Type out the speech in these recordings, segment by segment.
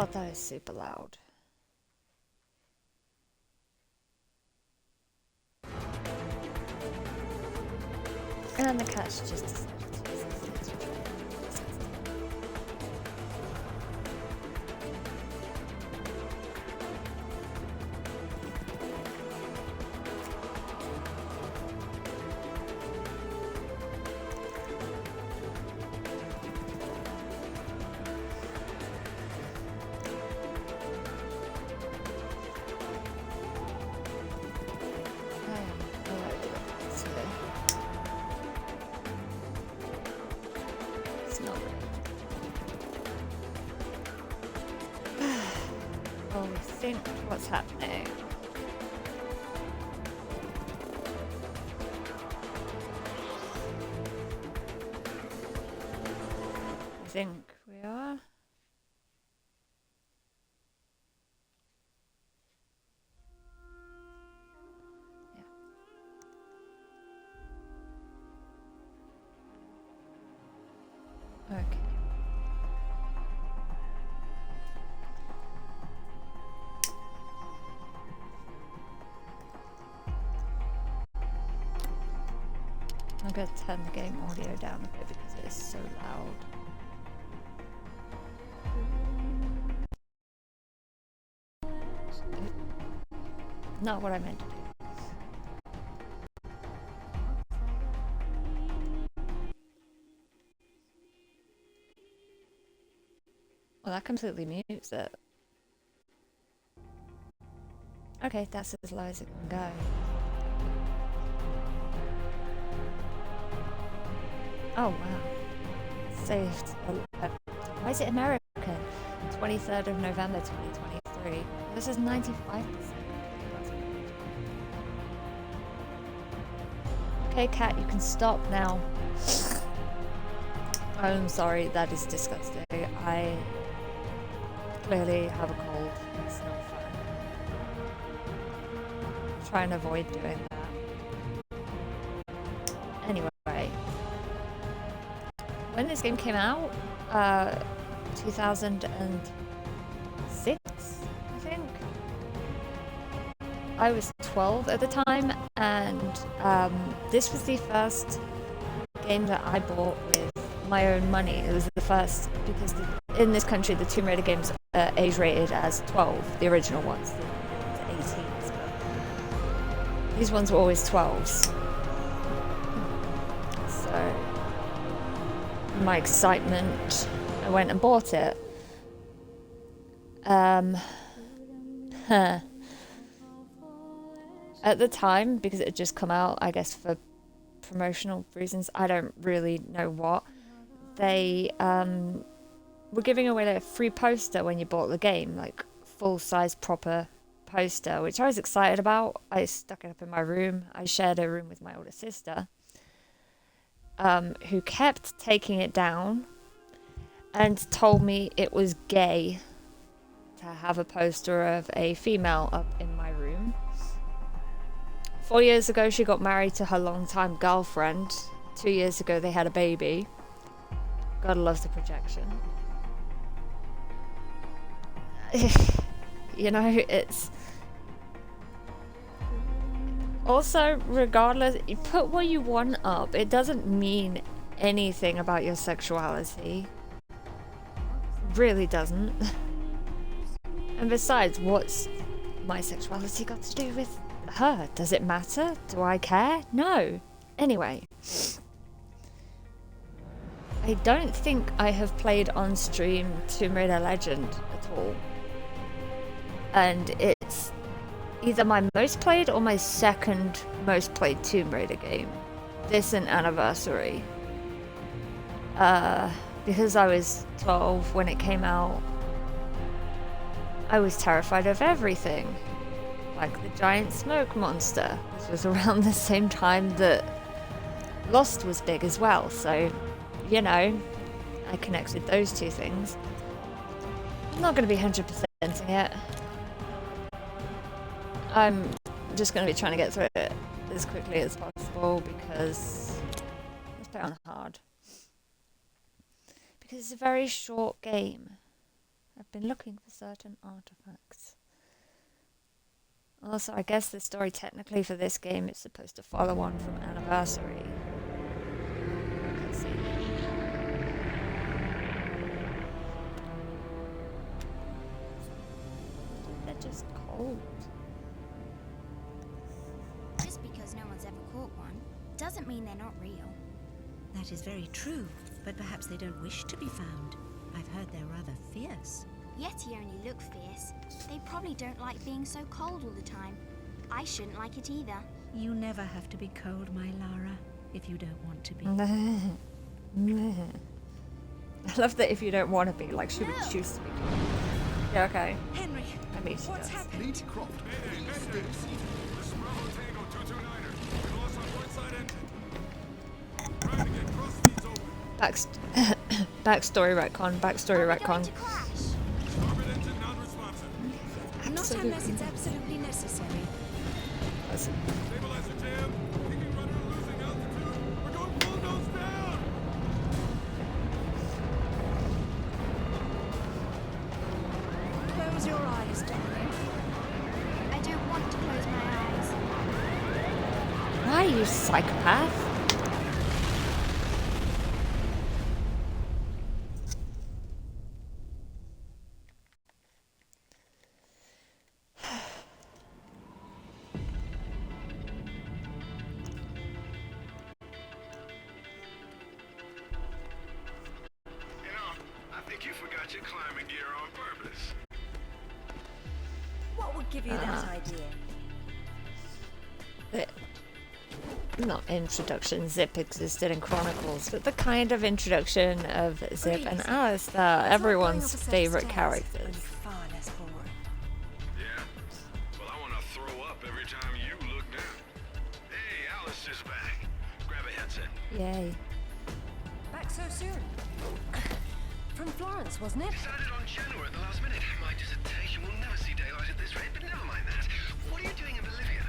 God, that is super loud. And the cat's just decided to use his legs, which is disgusting. It's not well, we think what's happening. I think we are. Yeah. Okay. I'm going to turn the game audio down a bit because it is so loud. Not what I meant to do. Well, that completely mutes it. Okay, that's as low as it can go. Oh, wow. Saved. Why is it American? 23rd of November 2023. This is 95%. Okay, cat, you can stop now. I'm sorry, that is disgusting. I clearly have a cold. It's not fun. Try and avoid doing that. Anyway. When this game came out, 2006, I think. I was 12 at the time, and this was the first game that I bought with my own money. It was the first, because in this country the Tomb Raider games are age rated as 12, the original ones, the 18s, but these ones were always 12s. So, my excitement, I went and bought it. At the time, because it had just come out, I guess for promotional reasons, I don't really know what, they were giving away a free poster when you bought the game, like full-size proper poster, which I was excited about. I stuck it up in my room. I shared a room with my older sister, who kept taking it down and told me it was gay to have a poster of a female up in my room. 4 years ago, she got married to her longtime girlfriend. 2 years ago, they had a baby. God loves the projection. You know, it's... Also, regardless, you put what you want up. It doesn't mean anything about your sexuality. It really doesn't. And besides, what's my sexuality got to do with her? Does it matter? Do I care? No. Anyway. I don't think I have played on stream Tomb Raider Legend at all. And it's either my most played or my second most played Tomb Raider game. This and Anniversary. Because I was 12 when it came out, I was terrified of everything. Like the giant smoke monster, which was around the same time that Lost was big as well, so, you know, I connected those two things. I'm not going to be 100%ing it. I'm just going to be trying to get through it as quickly as possible because let's put it on hard. Because it's a very short game. I've been looking for certain artifacts. Also, I guess the story technically for this game is supposed to follow on from Anniversary. Let's see. They're just cold. Just because no one's ever caught one doesn't mean they're not real. That is very true, but perhaps they don't wish to be found. I've heard they're rather fierce. Yeti only look fierce. They probably don't like being so cold all the time. I shouldn't like it either. You never have to be cold, my Lara, if you don't want to be. I love that if you don't want to be, like she would choose to be. Yeah, okay. Henry, I mean, she what's does. happened? Lady Croft, please stay seated. This is Bravo Tango 229er. We lost our port side engine. Trying to get cross feeds open. Backstory retcon. Backstory Are we going retcon. to crash? Starboard engine non-responsive. Not unless it's absolutely necessary. Listen. Stabilizer jam. Kicking rudder losing altitude. We're going full nose down. Close your eyes, darling. I don't want to close my eyes. Why, you psychopath? You know, I think you forgot your climbing gear on purpose. What would give you that idea? Not introduction, Zip existed in Chronicles, but the kind of introduction of Zip and Alistair, everyone's favourite characters. Far less boring. Yeah? Well, I want to throw up every time you look down. Hey, Alistair's back. Grab a headset. Yay. Back so soon? From Florence, wasn't it? Decided on Genoa at the last minute. My dissertation will never see daylight at this rate, but never mind that. What are you doing in Bolivia?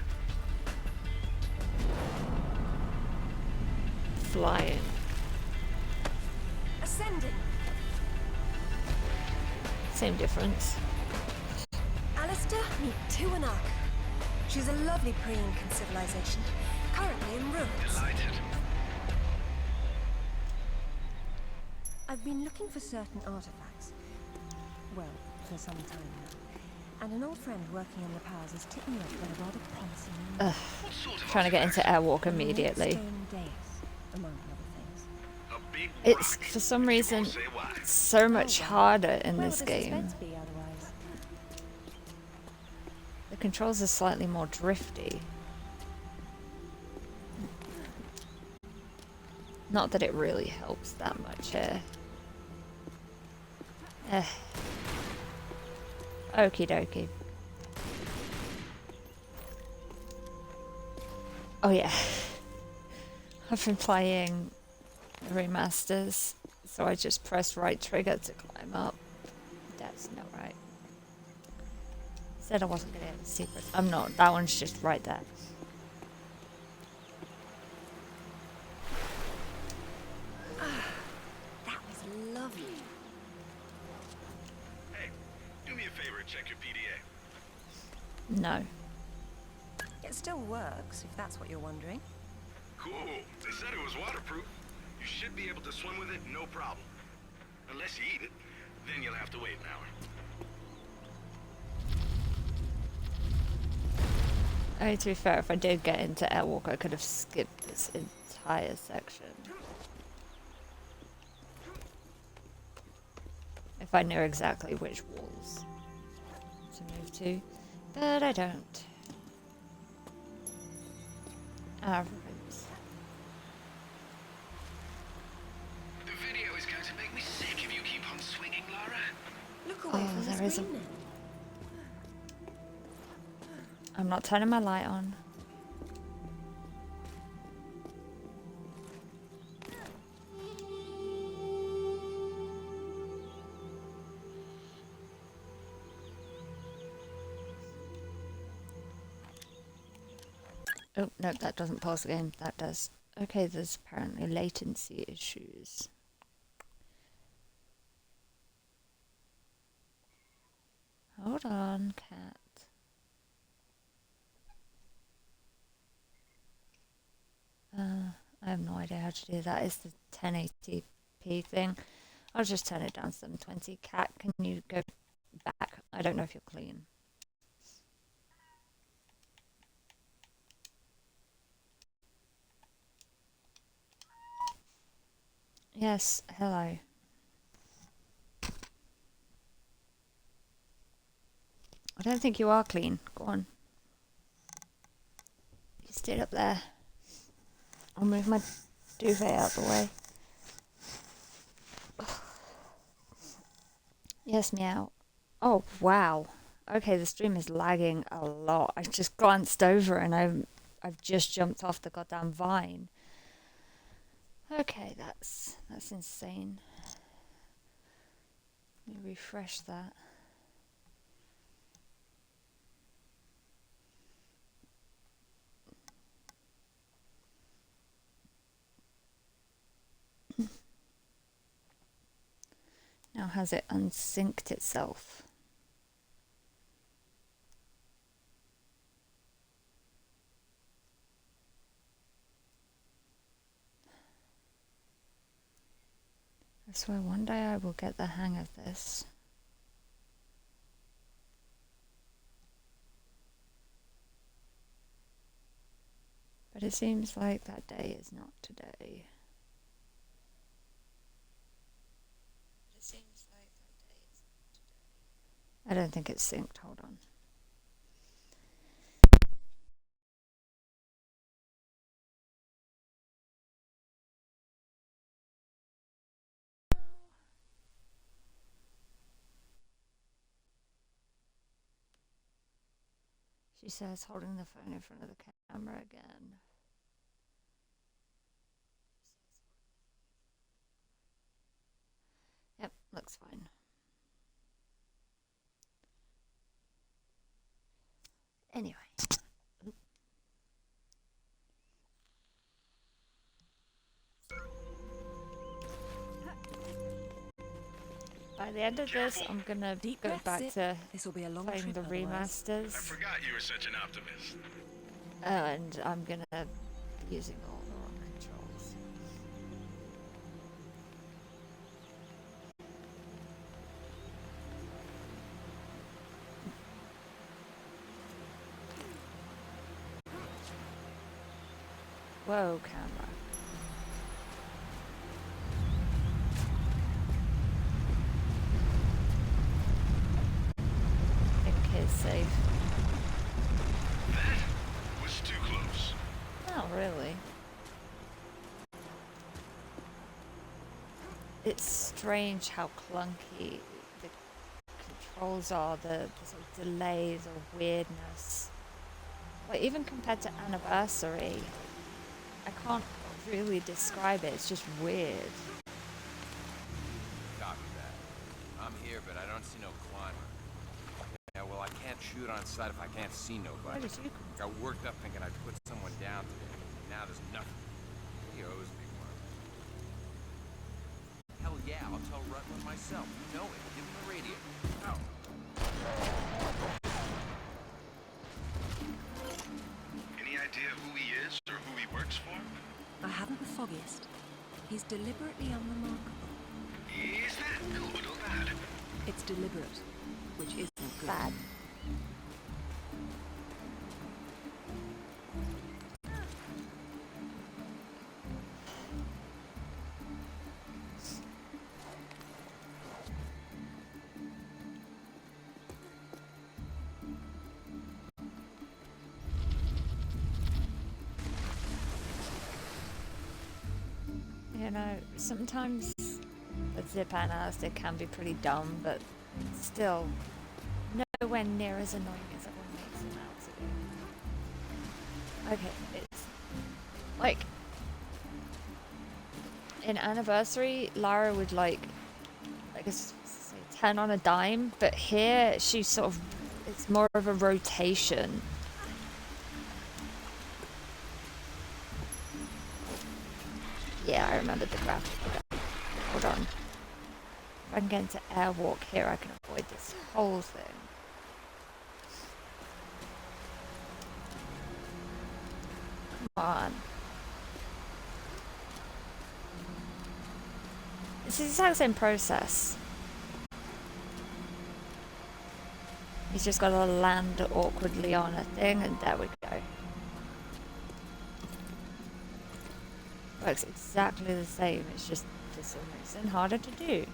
Flying. Ascending. Same difference. Alistair, meet Tuanak. She's a lovely pre-Incan civilization, currently in ruins. Delighted. I've been looking for certain artifacts. Well, for some time now. And an old friend working on the powers has tipped me off with a rather promising What sort of Trying to get into artifact? Airwalk immediately. stone dais, among other things. A big It's, rock. for some reason, Say why. so much harder in Where this would the game. suspense be otherwise? The controls are slightly more drifty. Not that it really helps that much here. Okie dokie. Oh yeah. I've been playing the remasters, so I just pressed right trigger to climb up. That's not right. Said I wasn't gonna have a secret. I'm not. That one's just right there. That was lovely. Hey, do me a favor and check your PDA. No. It still works, if that's what you're wondering. Cool. They said it was waterproof. You should be able to swim with it, no problem. Unless you eat it, then you'll have to wait an hour. I mean, to be fair, if I did get into Airwalk, I could have skipped this entire section. If I knew exactly which walls to move to. But I don't. Rooms. The video is going to make me sick if you keep on swinging, Lara. Look away Oh, from the there is a- screen then. I'm not turning my light on. Oh, no, that doesn't pause the game. That does. Okay, there's apparently latency issues. Hold on, cat. I have no idea how to do that. It's the 1080p thing. I'll just turn it down to 720. Cat, can you go back? I don't know if you're clean. Yes, hello. I don't think you are clean. Go on. You stayed up there. I'll move my duvet out the way. Yes, meow. Oh, wow. Okay, the stream is lagging a lot. I just glanced over and I've just jumped off the goddamn vine. Okay, that's insane. Let me refresh that. Now has it unsynced itself? I swear one day I will get the hang of this. But it seems like that day is not today. I don't think it's synced. Hold on. She says, holding the phone in front of the camera again. Yep, looks fine. Anyway. By the end of this, I'm gonna Deep go breaths, back Zip. to This'll be a long playing trip the otherwise. I remasters, forgot you were such an optimist. and I'm gonna be using all the wrong controls. Whoa, camera. I think it's safe. That was too close. Not really. It's strange how clunky the controls are, the sort of delays or weirdness. Like, even compared to Anniversary, I can't really describe it, it's just weird. Copy that. I'm here, but I don't see no climber. Yeah, well, I can't shoot on sight if I can't see Where nobody. did you Got worked up thinking I'd put someone down today. Now there's nothing. He owes me one. Hell yeah, I'll tell Rutland myself. You know it. Give him the radio. Oh. Any idea who he is or who he works for? I haven't the foggiest. He's deliberately unremarkable. Is that good or bad? It's deliberate, which isn't good. bad? You know, sometimes the zip analysis can be pretty dumb, but still nowhere near as annoying as everyone makes them out to be. Okay, it's like in Anniversary, Lara would like I guess say 10 on a dime, but here she's sort of it's more of a rotation. Yeah, I remember the graphic. Okay. Hold on. If I can get into airwalk here, I can avoid this whole thing. on. It's the exact same process. He's just got to land awkwardly on a thing, and there we go. Works exactly the same, it's just for some reason harder to do.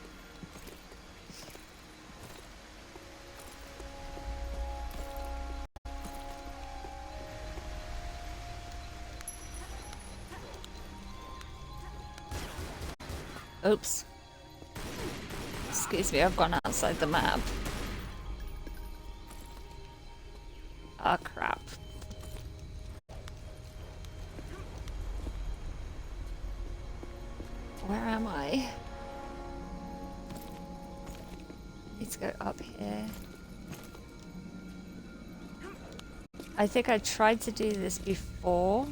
Oops. Excuse me, I've gone outside the map. Ah, crap. Where am I? Need to go up here. I think I tried to do this before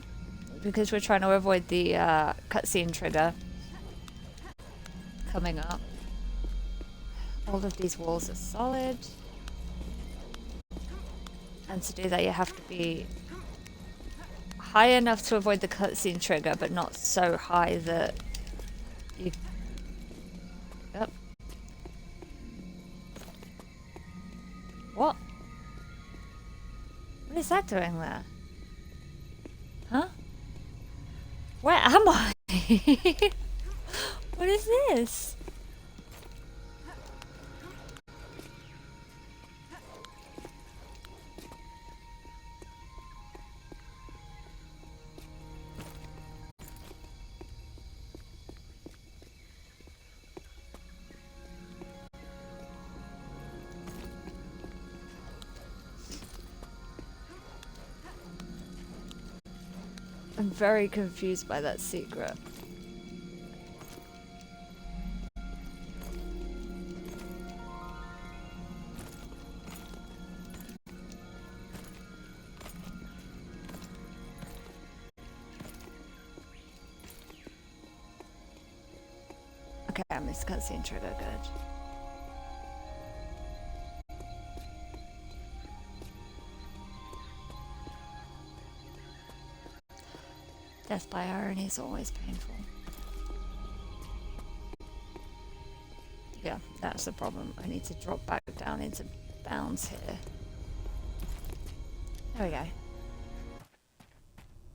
because we're trying to avoid the cutscene trigger coming up. All of these walls are solid. And to do that you have to be high enough to avoid the cutscene trigger, but not so high that you... Yep. What? What is that doing there? Huh? Where am I? What is this? I'm very confused by that secret. Okay, I missed cutscene trigger, good. Death by irony is always painful. Yeah, that's the problem. I need to drop back down into bounds here. There we go.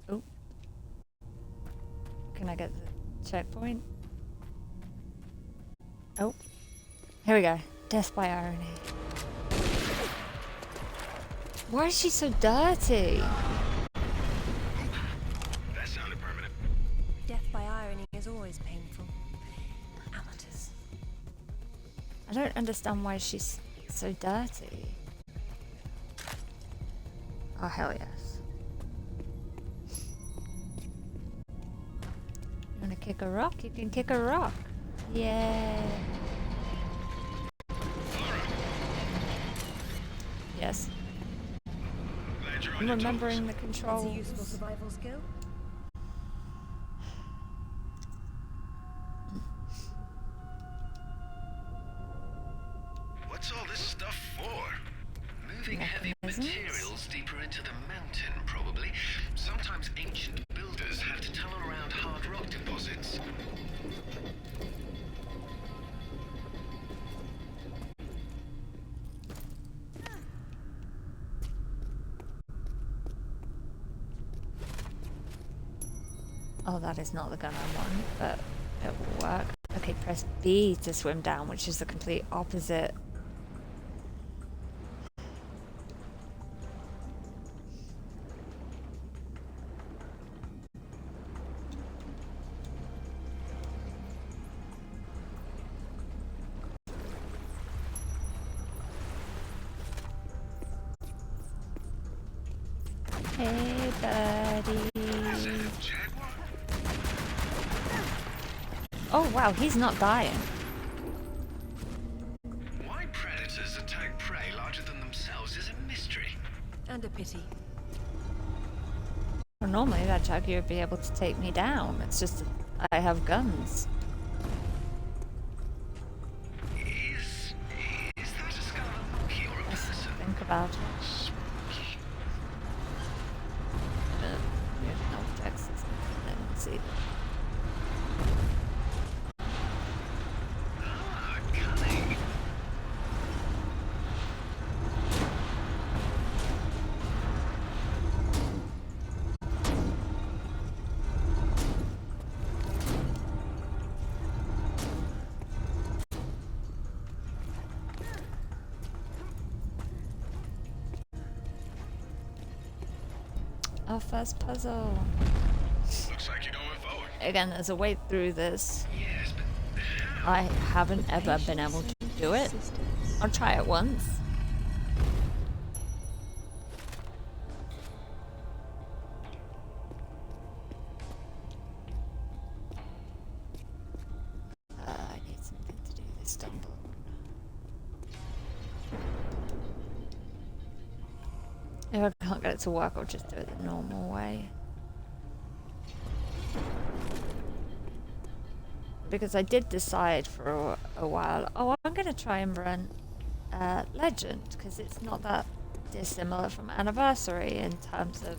Oh. Can I get the checkpoint? Oh. Here we go. Death by irony. Why is she so dirty? Always painful. Amateurs. I don't understand why she's so dirty. Oh, hell yes. You wanna kick a rock? You can kick a rock. Yeah. Yes. I'm remembering the controls. It's a useful survival skill. What's all this stuff for? Moving heavy materials deeper into the mountain, probably. Sometimes ancient builders had to tunnel around hard rock deposits. Oh, that is not the gun I want, but it will work. Okay, press B to swim down, which is the complete opposite. Hey, buddy. Oh, wow, he's not dying. Why predators attack prey larger than themselves is a mystery. And a pity. Well, normally that Jaguar would be able to take me down. It's just that I have guns. Is that a skull of a monkey or a Let's person? think about it. Spooky. Here's an object. Our first puzzle. Looks like you're going forward. Again, there's a way through this. Yes, but I haven't ever been able to do it. I'll try it once. I need something to do this stumble. If I can't get it to work, I'll just do it the normal way. Because I did decide for a while, oh, I'm going to try and run Legend, because it's not that dissimilar from Anniversary in terms of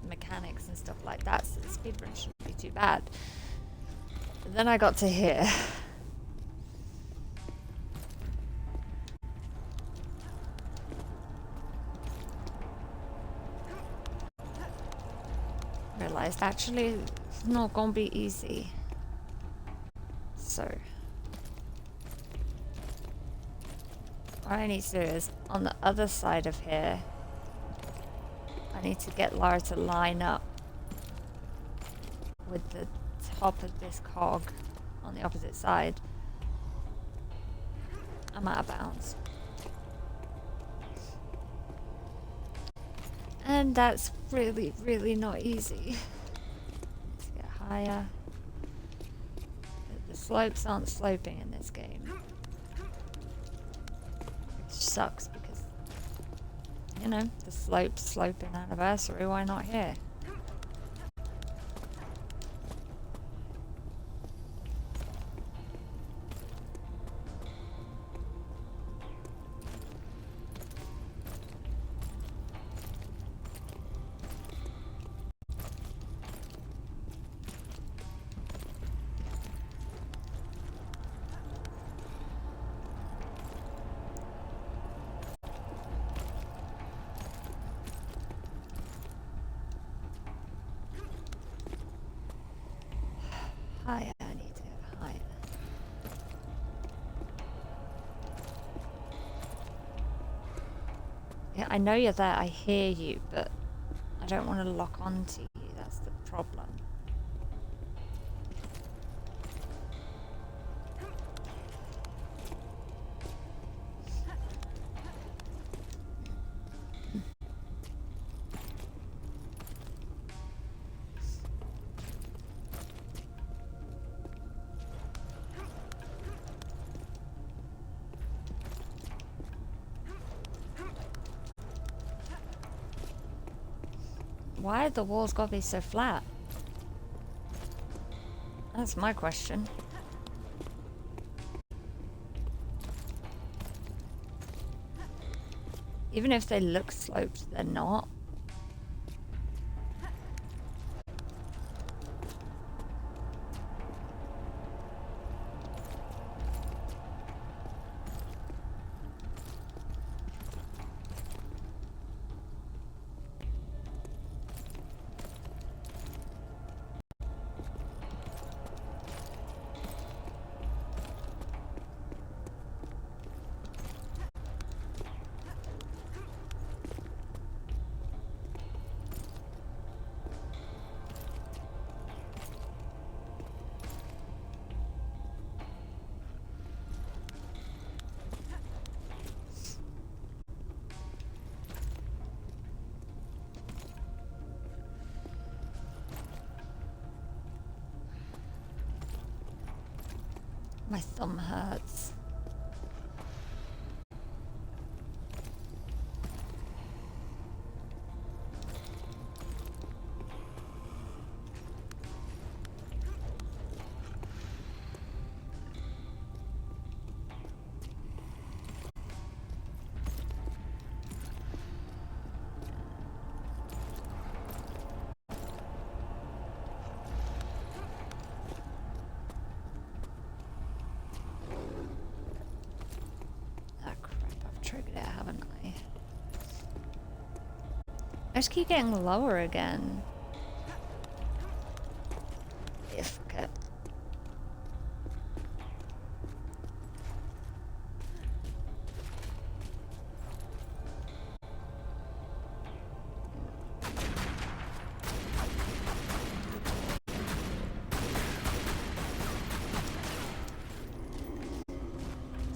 mechanics and stuff like that, so the speedrun shouldn't be too bad. But then I got to here. Realized actually it's not gonna be easy. So what I need to do is on the other side of here, I need to get Lara to line up with the top of this cog on the opposite side. I'm out of bounds. And that's really, really not easy. Let's get higher. The slopes aren't sloping in this game. Which sucks because, you know, the slopes slope in Anniversary, why not here? Higher, I need to go higher. Yeah, I know you're there, I hear you, but I don't want to lock onto you, that's the problem. Why have the walls got to be so flat? That's my question. Even if they look sloped, they're not. My thumb hurts. Triggered it, haven't I? I just keep getting lower again. If okay.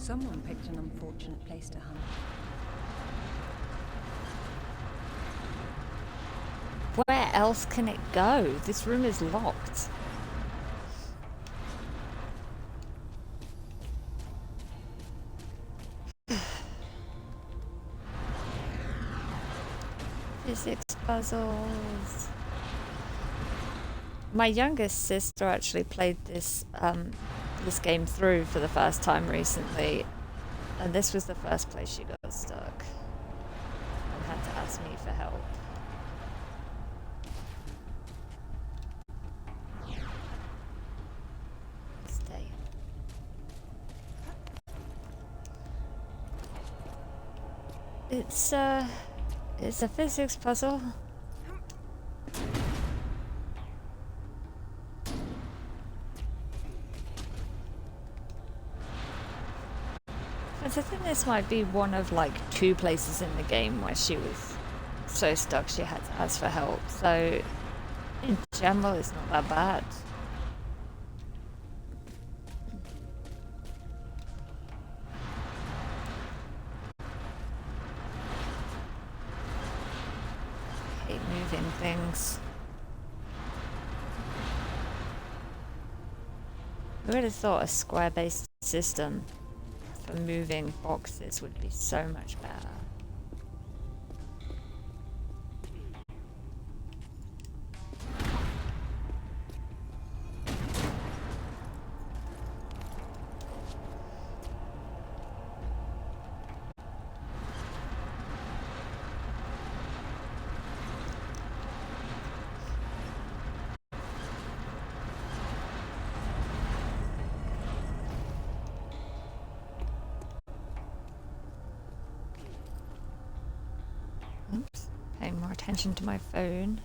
Someone picked an unfortunate place to hunt. Where else can it go? This room is locked. Physics puzzles. My youngest sister actually played this this game through for the first time recently, and this was the first place she got stuck and had to ask me for help. Stay. It's a physics puzzle. I think this might be one of like 2 places in the game where she was so stuck she had to ask for help. So in general, it's not that bad. I hate moving things. I would have thought a square-based system for moving boxes would be so much better. Oops, paying more attention to my phone.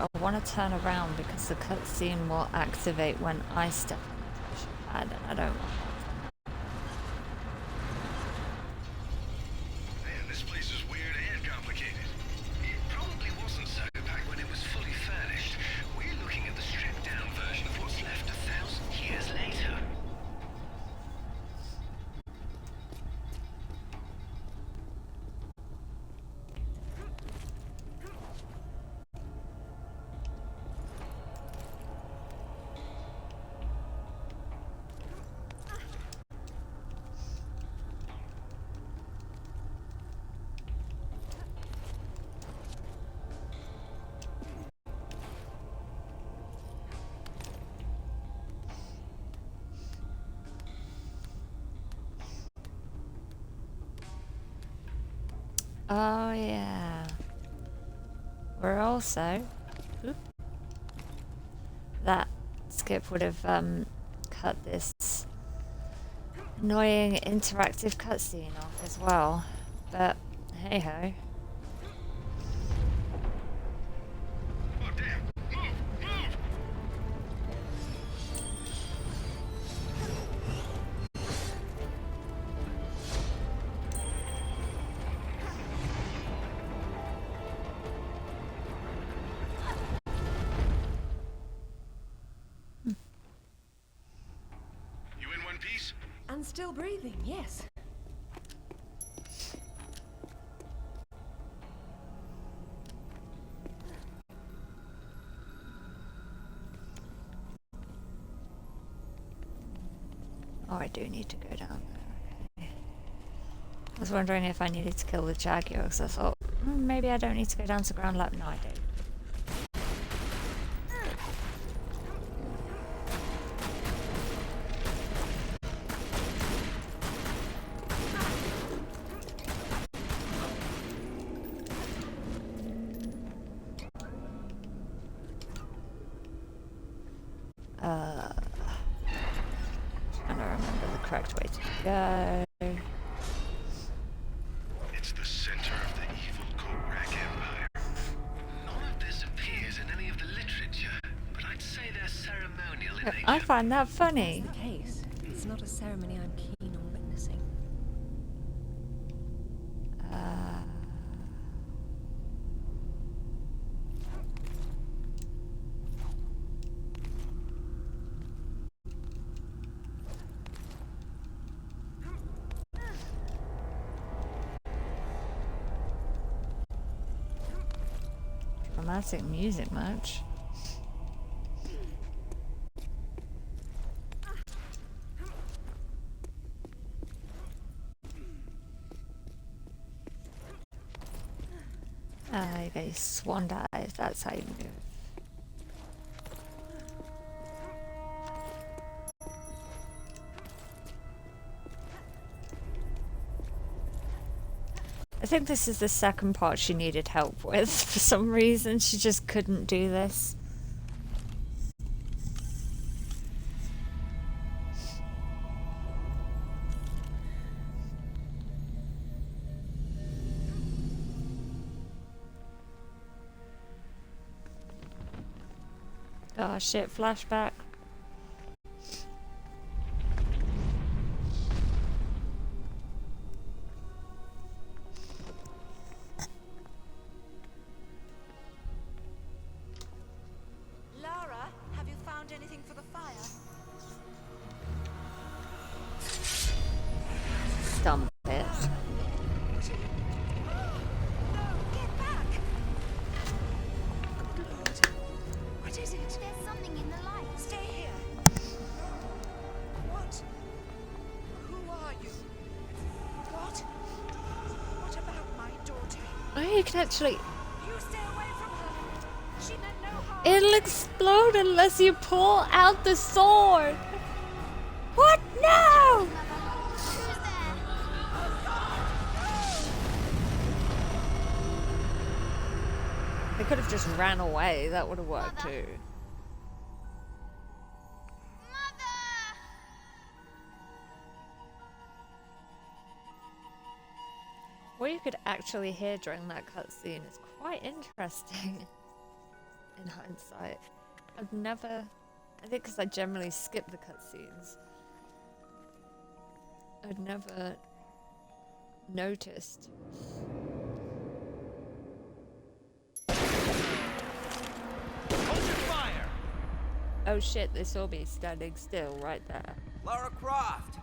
I want to turn around because the cutscene will activate when I step on the pressure pad, and I don't want that. Man, this place is weird and complicated. It probably wasn't so back when it was fully furnished. We're looking at the stripped-down version of what's left 1,000 years later. Oh yeah. We're also... Oop. That skip would have cut this annoying interactive cutscene off as well. But hey ho. Oh, damn! Move! Move! You in one piece? And still breathing, yes. Oh, I do need to go down there. Okay. I was wondering if I needed to kill the Jaguar, because I thought, maybe I don't need to go down to ground level. No, I do. Trying to remember the correct way to go. I find that funny. The case. It's not a ceremony I'm keen on witnessing. Dramatic music much. You got your swan dive, that's how you move. I think this is the second part she needed help with. For some reason, she just couldn't do this. Oh shit, flashback. Lara, have you found anything for the fire? Dump it. What is it? There's something in the light. Stay here. What? Who are you? What? What about my daughter? Oh, you can actually... You stay away from her. She meant no harm. It'll explode unless you pull out the sword. What? No! Who's there? They could have just ran away. That would have worked too. Mother! What you could actually hear during that cutscene is quite interesting. In hindsight, I've never. I think because I generally skip the cutscenes. I'd never noticed. Hold your fire! Oh shit, they saw me standing still right there. Lara Croft!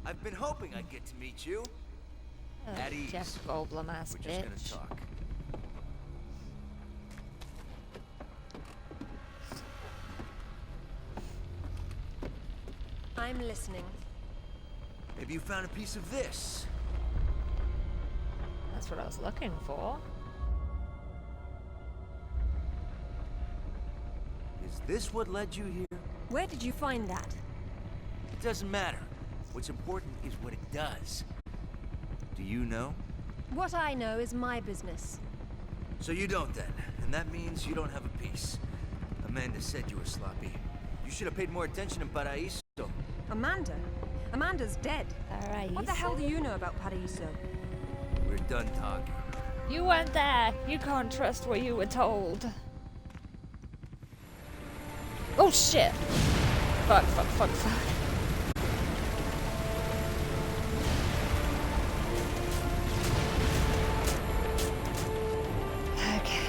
I've been hoping I'd get to meet you. Oh, At ease. Jeff Goldblum ass We're just bitch. gonna talk. I'm listening. Maybe you found a piece of this. That's what I was looking for. Is this what led you here? Where did you find that? It doesn't matter. What's important is what it does. Do you know? What I know is my business. So you don't then. And that means you don't have a piece. Amanda said you were sloppy. You should have paid more attention in Paraíso. Amanda? Amanda's dead. Alright. What the hell do you know about Paraíso? We're done talking. You weren't there. You can't trust what you were told. Oh shit. Fuck, fuck, fuck, fuck. Okay.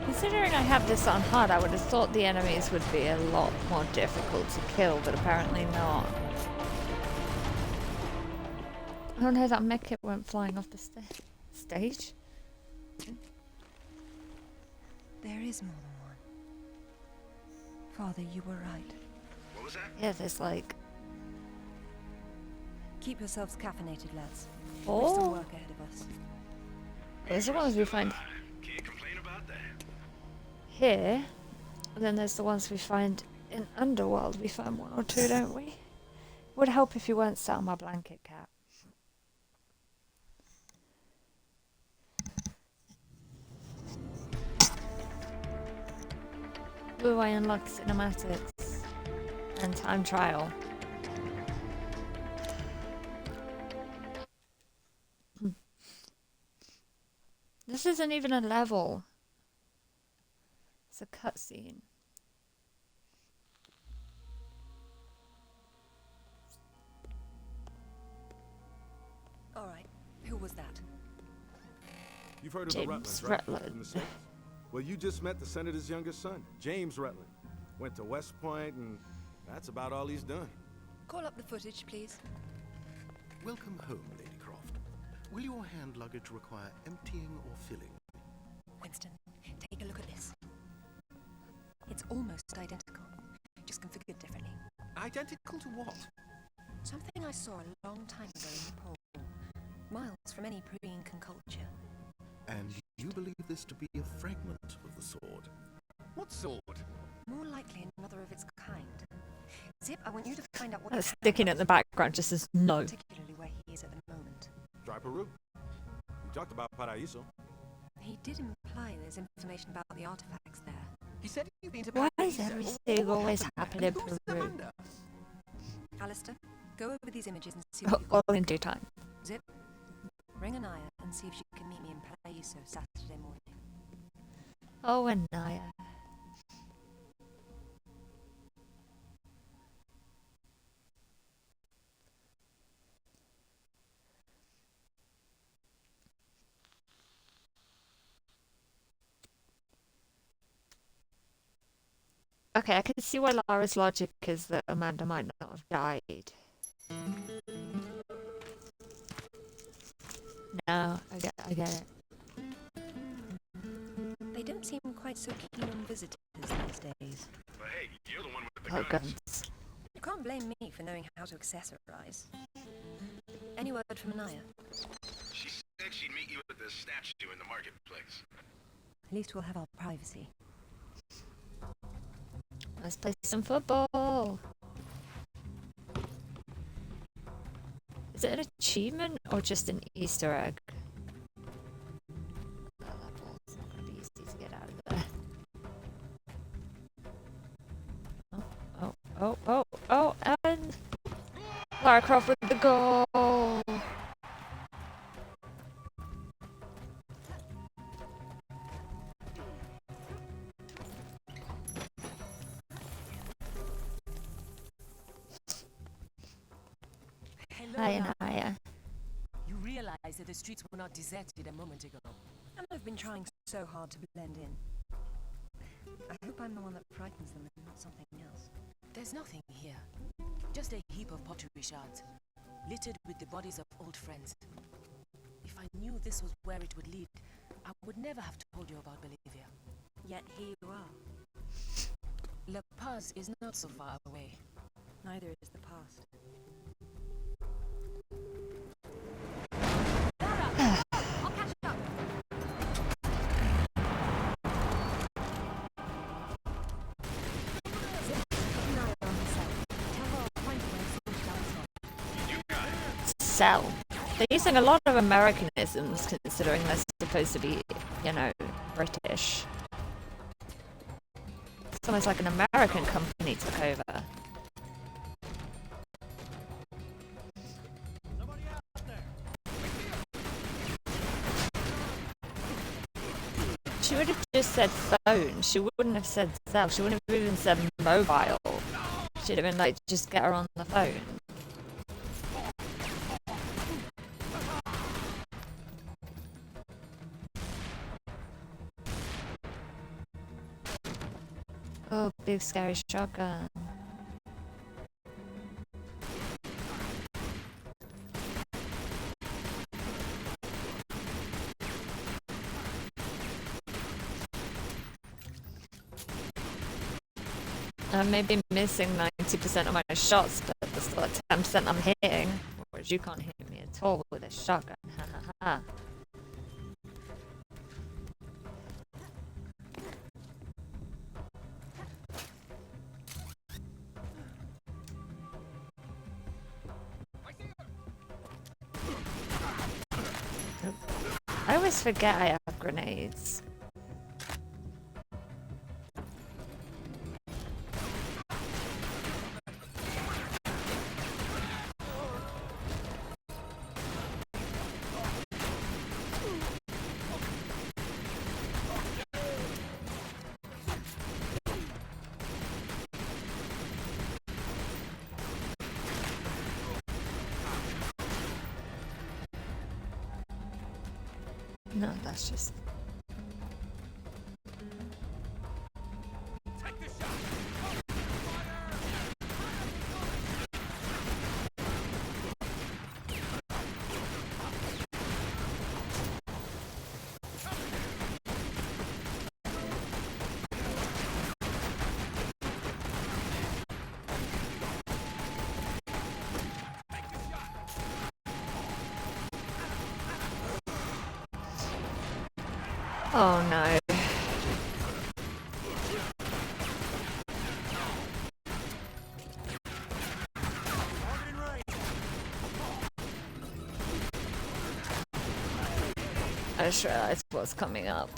Considering I have this on hard, I would have thought the enemies would be a lot more difficult to kill, but apparently not. Oh no, that medkit went flying off the stage. There is more than one. Father, you were right. What was that? Yeah, there's like Keep yourselves caffeinated, lads. We've some 4. work ahead of us. There's the ones we find Can't complain about that. here, and then there's the ones we find in Underworld. We find 1 or 2, don't we? Would help if you weren't sat on my blanket, cat. do I unlock cinematics and time trial? This isn't even a level. It's a cutscene. All right, who was that? You've heard of James the Rutlands, right? Rutland. From the States. Well, you just met the senator's youngest son, James Rutland. Went to West Point, and that's about all he's done. Call up the footage, please. Welcome home, Lady Croft. Will your hand luggage require emptying or filling? Winston, take a look at this. It's almost identical, just configured differently. Identical to what? Something I saw a long time ago in Nepal, miles from any pre-Incan culture. And you believe this to be a fragment of the sword? What sword? More likely another of its kind. Zip, I want you to find out what That's his hand sticking at was, the background just says no. particularly where he is at the moment. Try Peru. We talked about Paraíso. He did imply there's information about the artifacts there. He said you've been to Why is Paraíso. everything always happening in Who's the Peru? hunter? Alistair, go over these images and see Oh, what you got. all in due time. Zip, ring Anaya and see if she can meet me in Paraíso Saturday morning. Oh, and Naya. Okay, I can see why Lara's logic is that Amanda might not have died. No, I get it. They don't seem quite so keen on visitors these days. But hey, you're the one with the Oh, guns. guns. You can't blame me for knowing how to accessorize. Any word from Anaya? She said she'd meet you at the statue in the marketplace. At least we'll have our privacy. Let's play some football. Is it an achievement or just an Easter egg? Oh, that ball's not gonna be easy to get out of there. And Lara Croft with the goal. Hello, Hi, Lara. Anaya. You realize that the streets were not deserted a moment ago. And I've been trying so hard to blend in. I hope I'm the one that frightens them and not something else. There's nothing here. Just a heap of pottery shards, littered with the bodies of old friends. If I knew this was where it would lead, I would never have told you about Bolivia. Yet here you are. La Paz is not so far away. Neither is the past. I'll catch up. Sell. They're using a lot of Americanisms considering they're supposed to be, you know, British. It's almost like an American company took over. She would have just said phone. She wouldn't have said cell. She wouldn't have even said mobile. She'd have been like, just get her on the phone. Oh, big scary shotgun. I may be missing 90% of my shots, but there's still at 10% I'm hitting. Whereas you can't hit me at all with a shotgun. Ha ha ha. I always forget I have grenades. No, that's just... Oh no. I just realized what's coming up.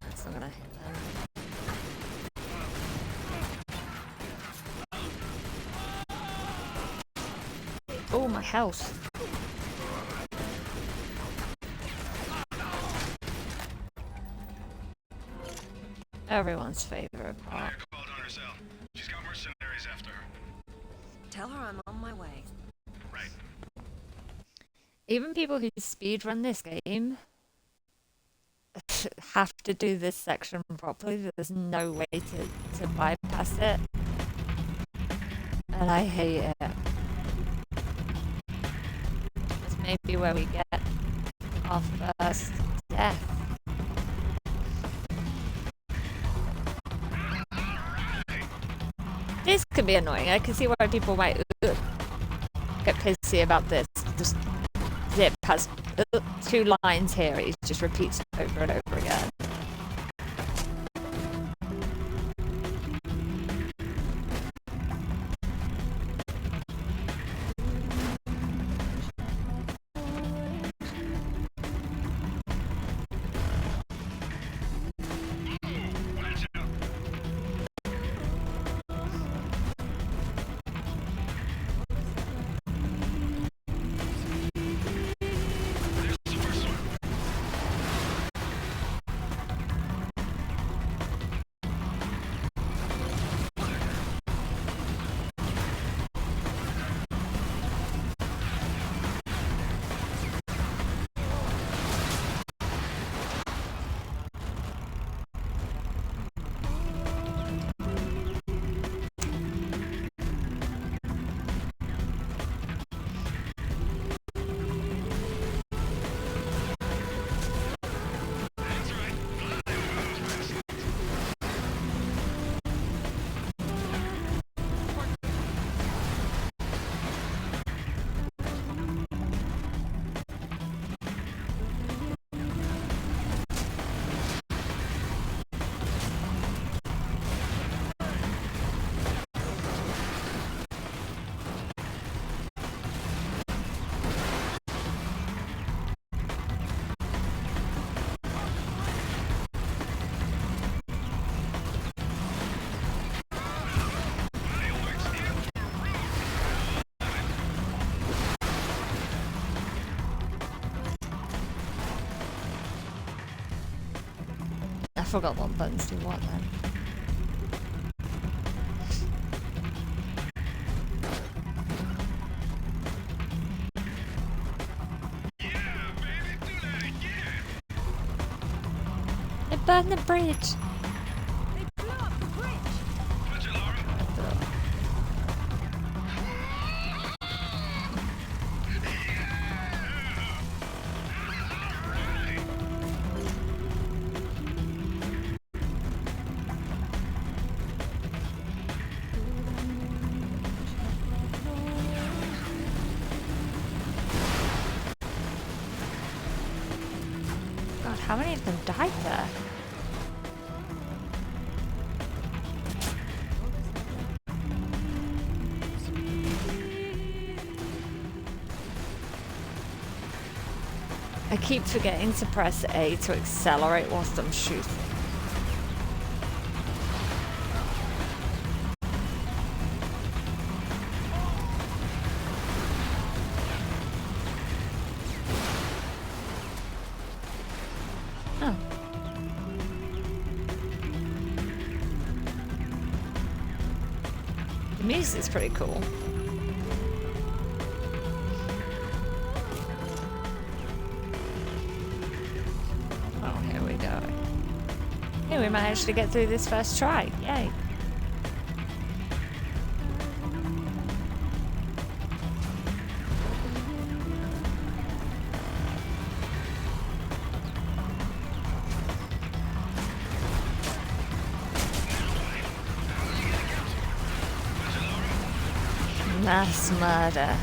That's not gonna hit them. Oh, my health. Everyone's favorite part. Called on herself. She's got mercenaries after her. Tell her I'm on my way. Right. Even people who speedrun this game have to do this section properly. There's no way to bypass it. And I hate it. This may be where we get our first death. This could be annoying. I can see why people might get pissy about this. Just Zip has 2 lines here. He just repeats over and over again. I forgot what buttons do what then. They burned the bridge. They blew up the bridge. God, how many of them died there? I keep forgetting to press A to accelerate whilst I'm shooting. Oh. The music's pretty cool. Hey, we managed to get through this first try. Yay. Mass murder.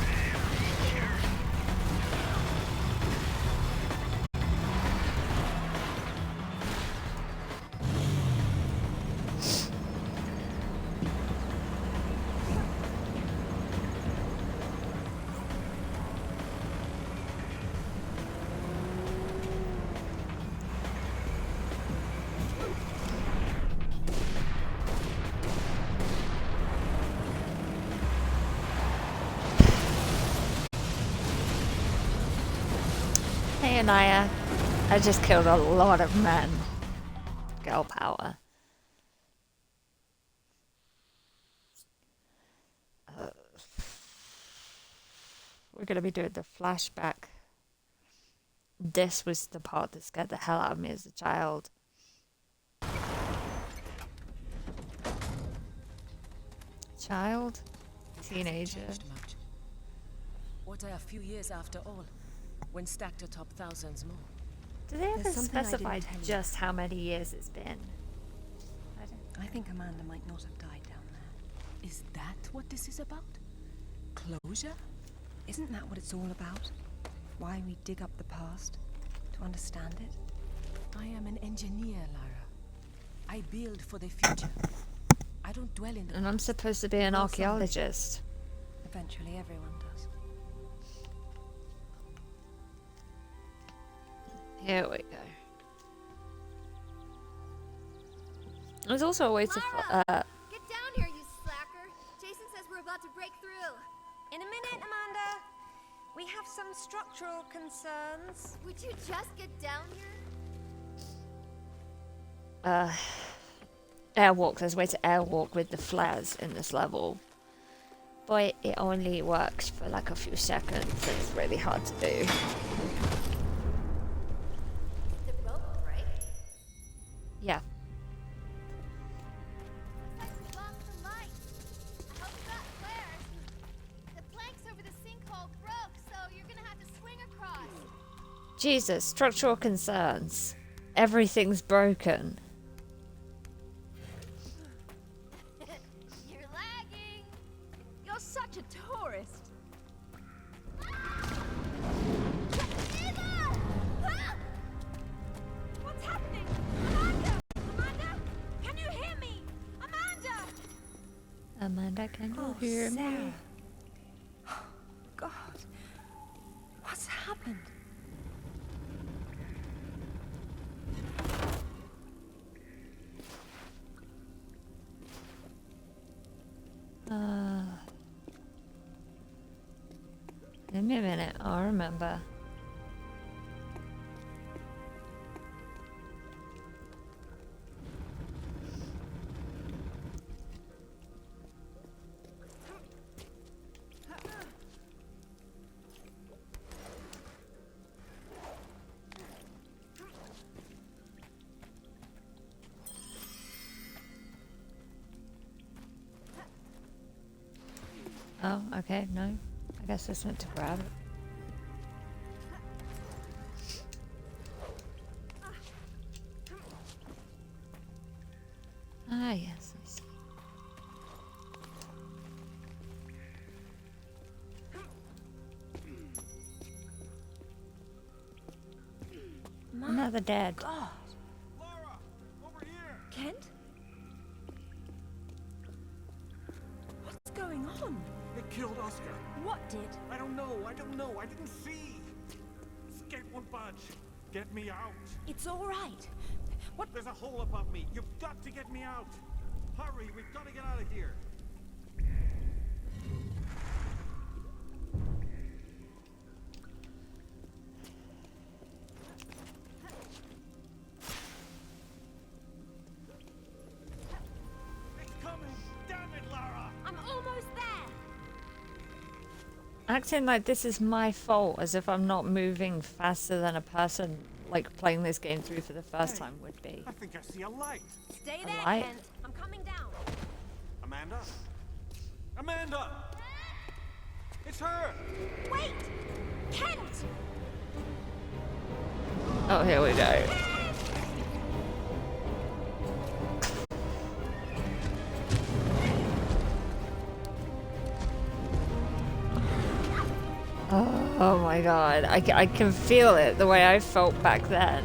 Hey, Anaya. I just killed a lot of men. Girl power. We're gonna be doing the flashback. This was the part that scared the hell out of me as a child. Child? Teenager. Changed much. What are a few years after all, when stacked atop thousands more? Do they ever There's something I didn't specify tell you. just how many years it's been? I think Amanda might not have died down there. Is that what this is about? Closure? Isn't that what it's all about? Why we dig up the past? To understand it? I am an engineer, Lara. I build for the future. I don't dwell in the And I'm past. supposed to be an Well, someday. archaeologist. Eventually everyone does. Here we go. There's also a way to. Get down here, you slacker! Jason says we're about to break through. In a minute, Amanda. We have some structural concerns. Would you just get down here? Airwalk. There's a way to airwalk with the flares in this level. But it only works for like a few seconds. It's really hard to do. The rope break? Yeah. Looks like we lost the light. I hope you got flares. The planks over the sinkhole broke, so you're gonna have to swing across. Jesus, structural concerns. Everything's broken. You're lagging. You're such a tourist. Eva! Ah! What's happening? Amanda! Amanda? Can you hear me? Amanda! Amanda, can you hear me? Sarah. God. What's happened? Give me a minute, I'll remember. Oh, okay, no. I guess this went to grab it. Ah, yes, I see. Another dead. God. Lara, over here. Kent? What's going on? They killed Oscar. What did? I don't know. I didn't see. Escape won't budge. Get me out. It's all right. What? There's a hole above me. You've got to get me out. Hurry, we've got to get out of here. It's coming. Damn it, Lara. I'm almost there. Acting like this is my fault, as if I'm not moving faster than a person like playing this game through for the first time would be. I think I see a light. Stay A there, light? Kent. I'm coming down. Amanda? Amanda! It's her! Wait! Kent! Oh, here we go. Oh my god, I can feel it the way I felt back then.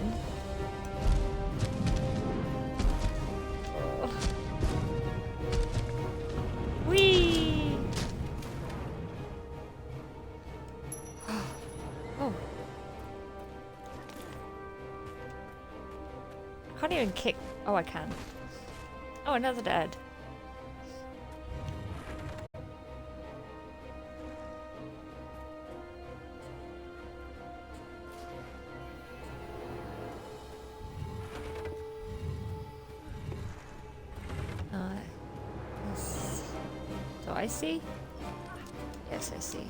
Oh. Whee! Oh. I can't even kick. Oh, I can. Oh, another dead. Do I see? Yes, I see.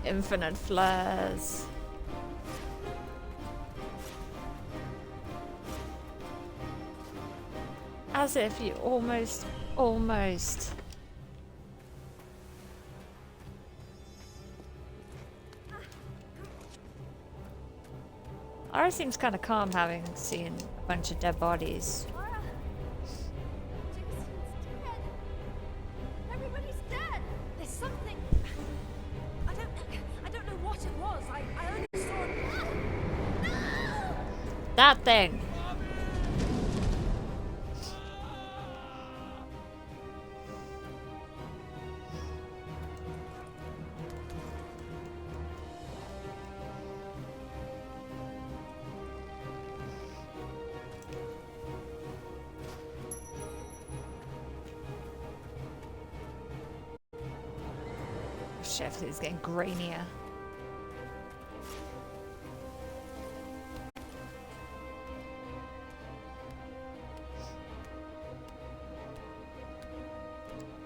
Infinite flares. As if you almost. Lara seems kind of calm having seen a bunch of dead bodies. Lara, Jason's dead. Everybody's dead. There's something. I don't know what it was. I only saw it. That thing! Chef is getting grainier.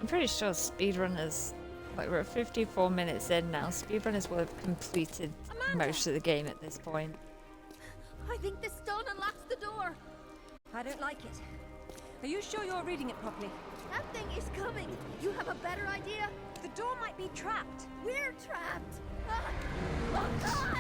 I'm pretty sure speedrunners, like we're at 54 minutes in now, speedrunners will have completed most of the game at this point. I think the stone unlocks the door. I don't like it. Are you sure you're reading it properly? That thing is coming. You have a better idea? The door might be trapped. We're trapped. Oh God!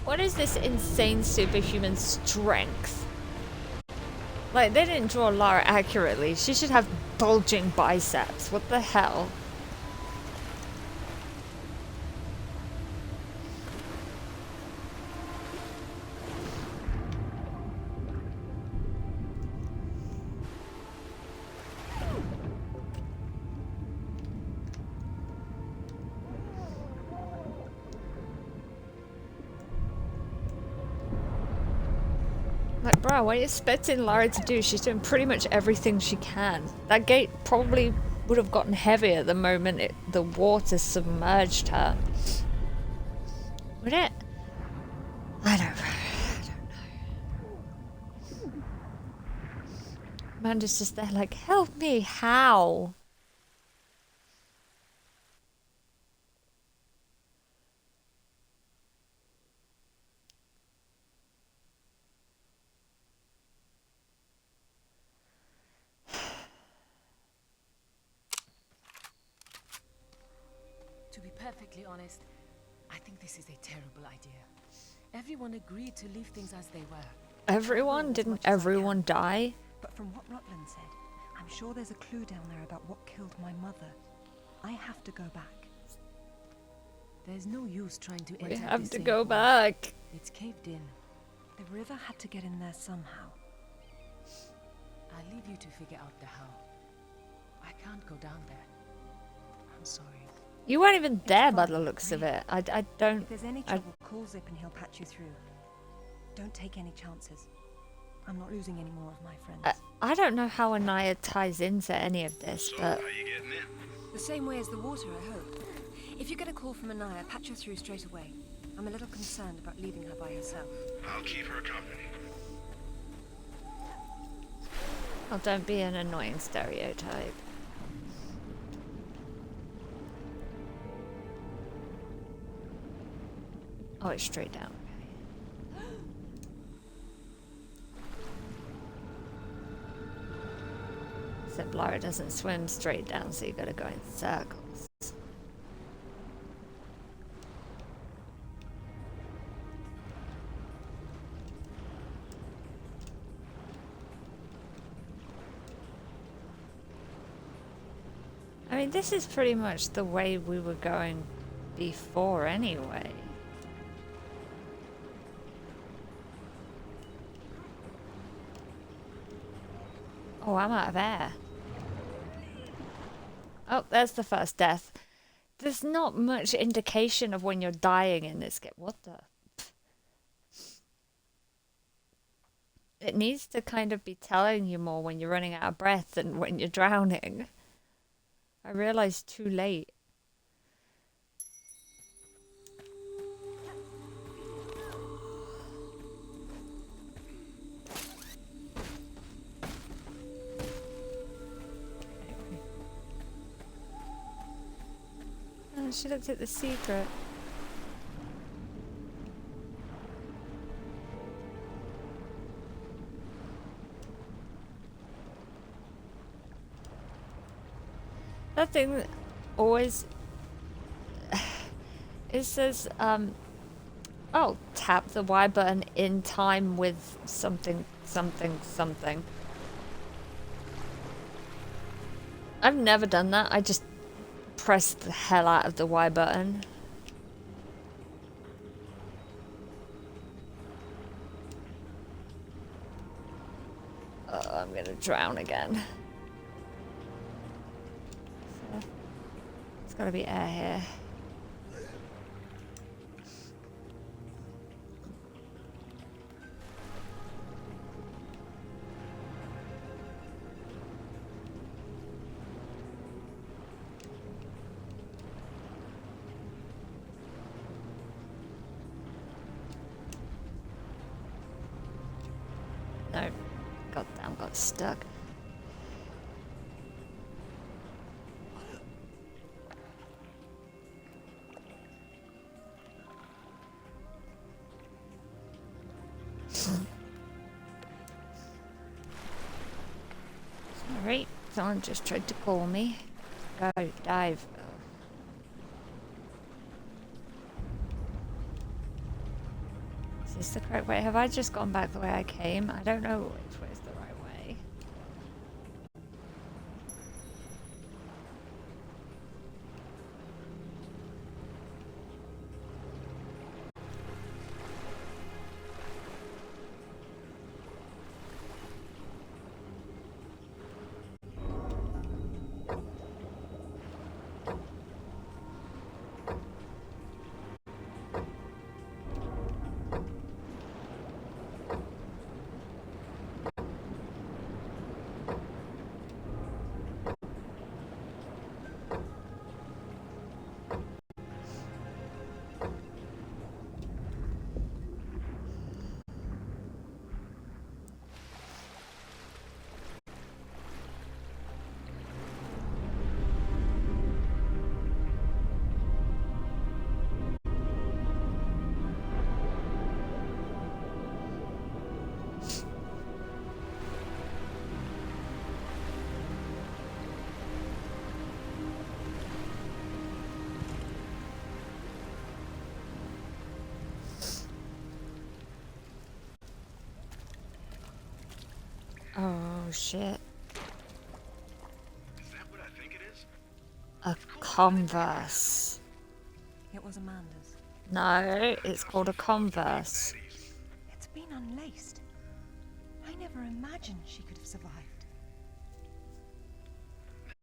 What is this insane superhuman strength? Like, they didn't draw Lara accurately. She should have bulging biceps. What the hell? Like, bro, what are you expecting Lara to do? She's doing pretty much everything she can. That gate probably would have gotten heavier the moment the water submerged her. Would it? I don't know. Amanda's just there like, help me, how? To be perfectly honest, I think this is a terrible idea. Everyone agreed to leave things as they were. Everyone? Didn't everyone die? But from what Rutland said, I'm sure there's a clue down there about what killed my mother. I have to go back. There's no use trying to enter. We have this to thing. go back. It's caved in. The river had to get in there somehow. I'll leave you to figure out the how. I can't go down there. I'm sorry. You weren't even there by fine, the looks of right? it. I don't... If there's any trouble, call Zip and he'll patch you through. Don't take any chances. I'm not losing any more of my friends. I don't know how Anaya ties into any of this, So, but... how you getting in? The same way as the water, I hope. If you get a call from Anaya, patch her through straight away. I'm a little concerned about leaving her by herself. I'll keep her company. Oh, don't be an annoying stereotype. Oh, it's straight down. Okay. Except Lara doesn't swim straight down, so you gotta go in circles. I mean, this is pretty much the way we were going before anyway. Oh, I'm out of air. Oh, there's the first death. There's not much indication of when you're dying in this game. What the? It needs to kind of be telling you more when you're running out of breath than when you're drowning. I realized too late. Oh, she looked at the secret. That thing always... It says, oh, tap the Y button in time with something, something, something. I've never done that. I just press the hell out of the Y button. Oh, I'm gonna drown again. So, there's gotta be air here. No. Goddamn, got stuck. Sorry, someone just tried to call me. Go, dive. Is this the correct way? Have I just gone back the way I came? I don't know which way is the right way. Oh shit. Is that what I think it is? A Converse. It was Amanda's. No, it's called a Converse. It's been unlaced. I never imagined she could have survived.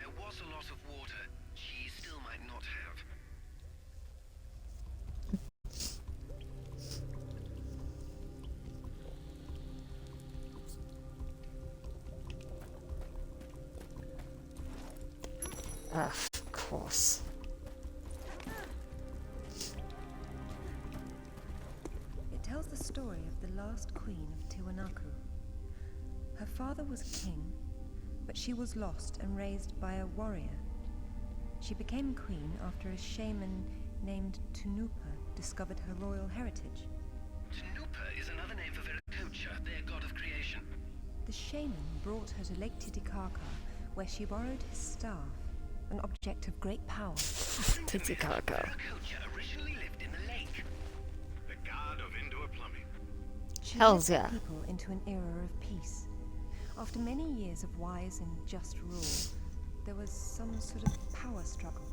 There was a lot of water. She still might not have. Of course. It tells the story of the last queen of Tiwanaku. Her father was king, but she was lost and raised by a warrior. She became queen after a shaman named Tunupa discovered her royal heritage. Tunupa is another name for Viracocha, their god of creation. The shaman brought her to Lake Titicaca, where she borrowed his staff, an object of great power. Titicaca. Viracocha originally lived in the lake. The god of indoor plumbing. She Hells led yeah. people into an era of peace. After many years of wise and just rule, there was some sort of power struggle.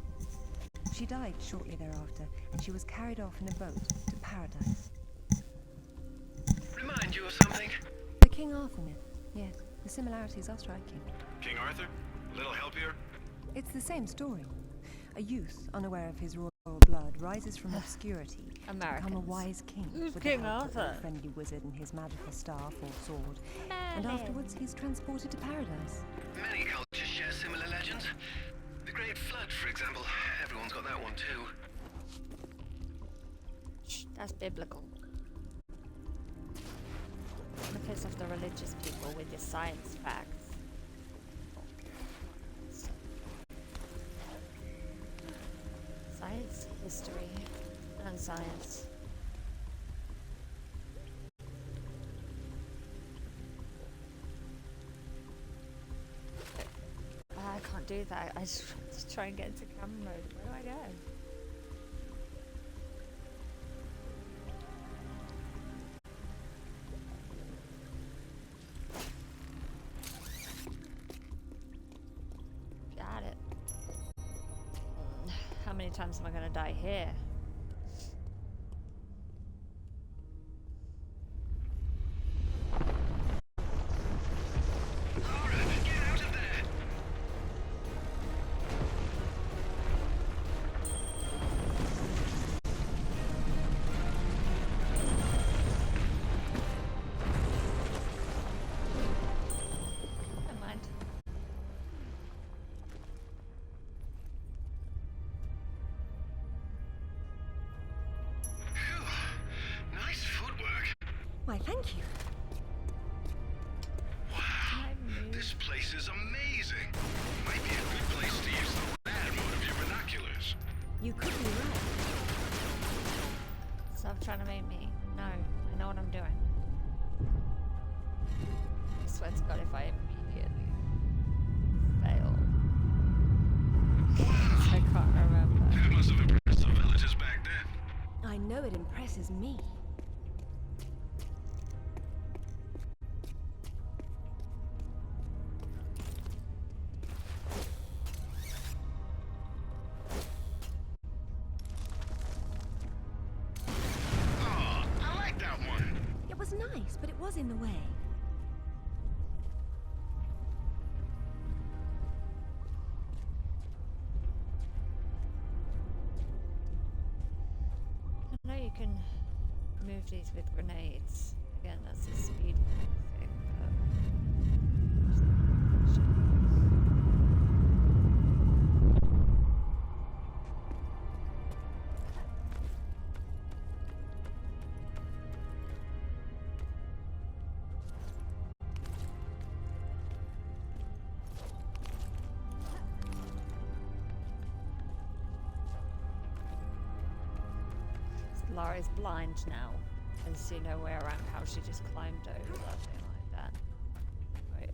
She died shortly thereafter, and she was carried off in a boat to paradise. Remind you of something? The King Arthur myth. Yes, the similarities are striking. King Arthur? Little help here? It's the same story. A youth, unaware of his royal blood, rises from obscurity to become a Americans. wise king Who's with King the help of Arthur? a friendly wizard and his magical staff or sword. And afterwards, he's transported to paradise. Many cultures share similar legends. The Great Flood, for example. Everyone's got that one too. That's biblical. To piss off the religious people with your science facts. Science, history, and science. I can't do that. I just want to try and get into camera mode. Where do I go? Got it. How many times am I gonna die here? Never mind. Nice footwork. Why, thank you. Wow, this place is amazing. Might be a good place to use the rad mode of your binoculars. You could be right. Stop trying to make me. No, I know what I'm doing. I swear to God, if I immediately fail. I can't remember. That must have impressed the villagers back then. I know it impresses me. Oh, I like that one. It was nice, but it was in the way. I know you can move these with grenades. Again, that's a speed thing, but... Lara's blind now. And see no way around how she just climbed over that thing like that. Wait.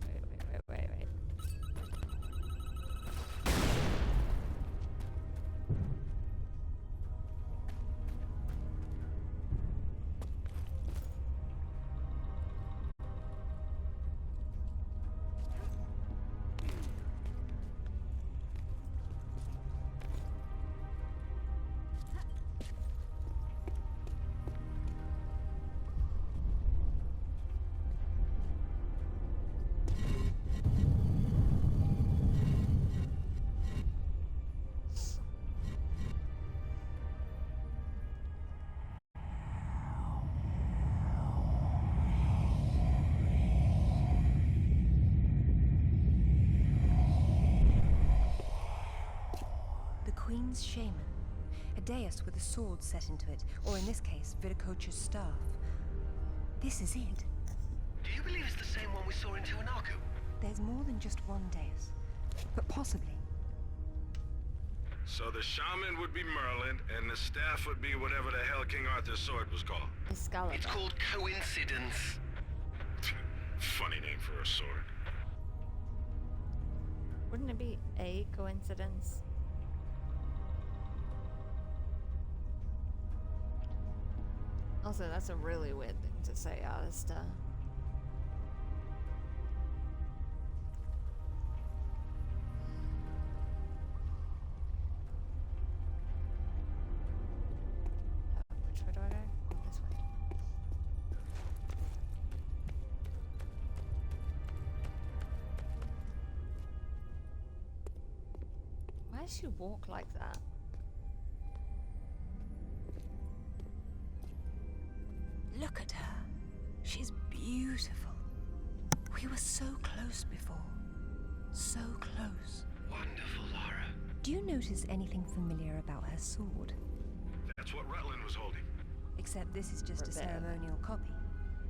bronze shaman. A dais with a sword set into it, or in this case, Viracocha's staff. This is it. Do you believe it's the same one we saw in Tiwanaku? There's more than just one dais, but possibly. So the shaman would be Merlin, and the staff would be whatever the hell King Arthur's sword was called. Excalibur. It's called coincidence. Funny name for a sword. Wouldn't it be a coincidence? Also, that's a really weird thing to say, Alistair. Which way do I go? This way. Why does she walk like that? Look at her. She's beautiful. We were so close before. So close. Wonderful, Lara. Do you notice anything familiar about her sword? That's what Rutland was holding. Except this is just a Forbid. ceremonial copy.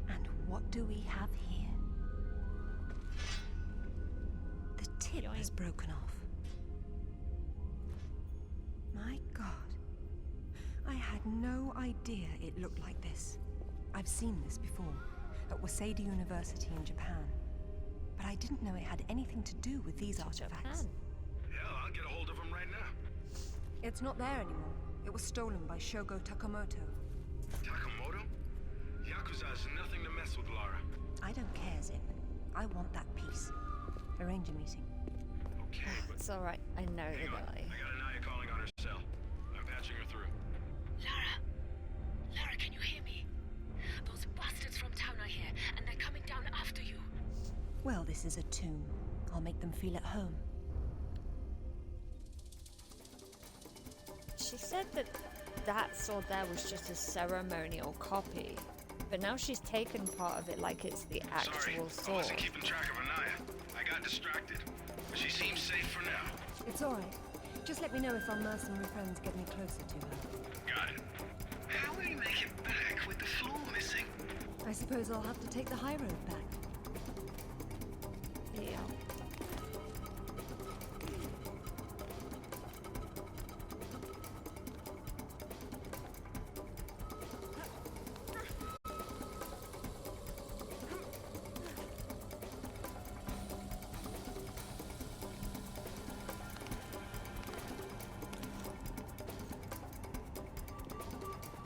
And what do we have here? The tip has broken off. My God. I had no idea it looked like this. I've seen this before, at Waseda University in Japan. But I didn't know it had anything to do with these artifacts. Yeah, I'll get a hold of him right now. It's not there anymore. It was stolen by Shogo Takamoto. Takamoto? Yakuza is nothing to mess with, Lara. I don't care, Zip. I want that piece. Arrange a meeting. Okay, but It's alright, I know the hang on. guy. I got Anaya calling on her cell. I'm patching her through. Lara! Lara, can you hear me? Those bastards from town are here, and they're coming down after you. Well, this is a tomb. I'll make them feel at home. She said that that sword there was just a ceremonial copy, but now she's taken part of it like it's the Sorry, actual I sword. wasn't keeping track of Anaya. I got distracted. But she seems safe for now. It's alright. Just let me know if our mercenary friends get any closer to her. Got it. How will you make it back with the floor missing? I suppose I'll have to take the high road back. Yeah.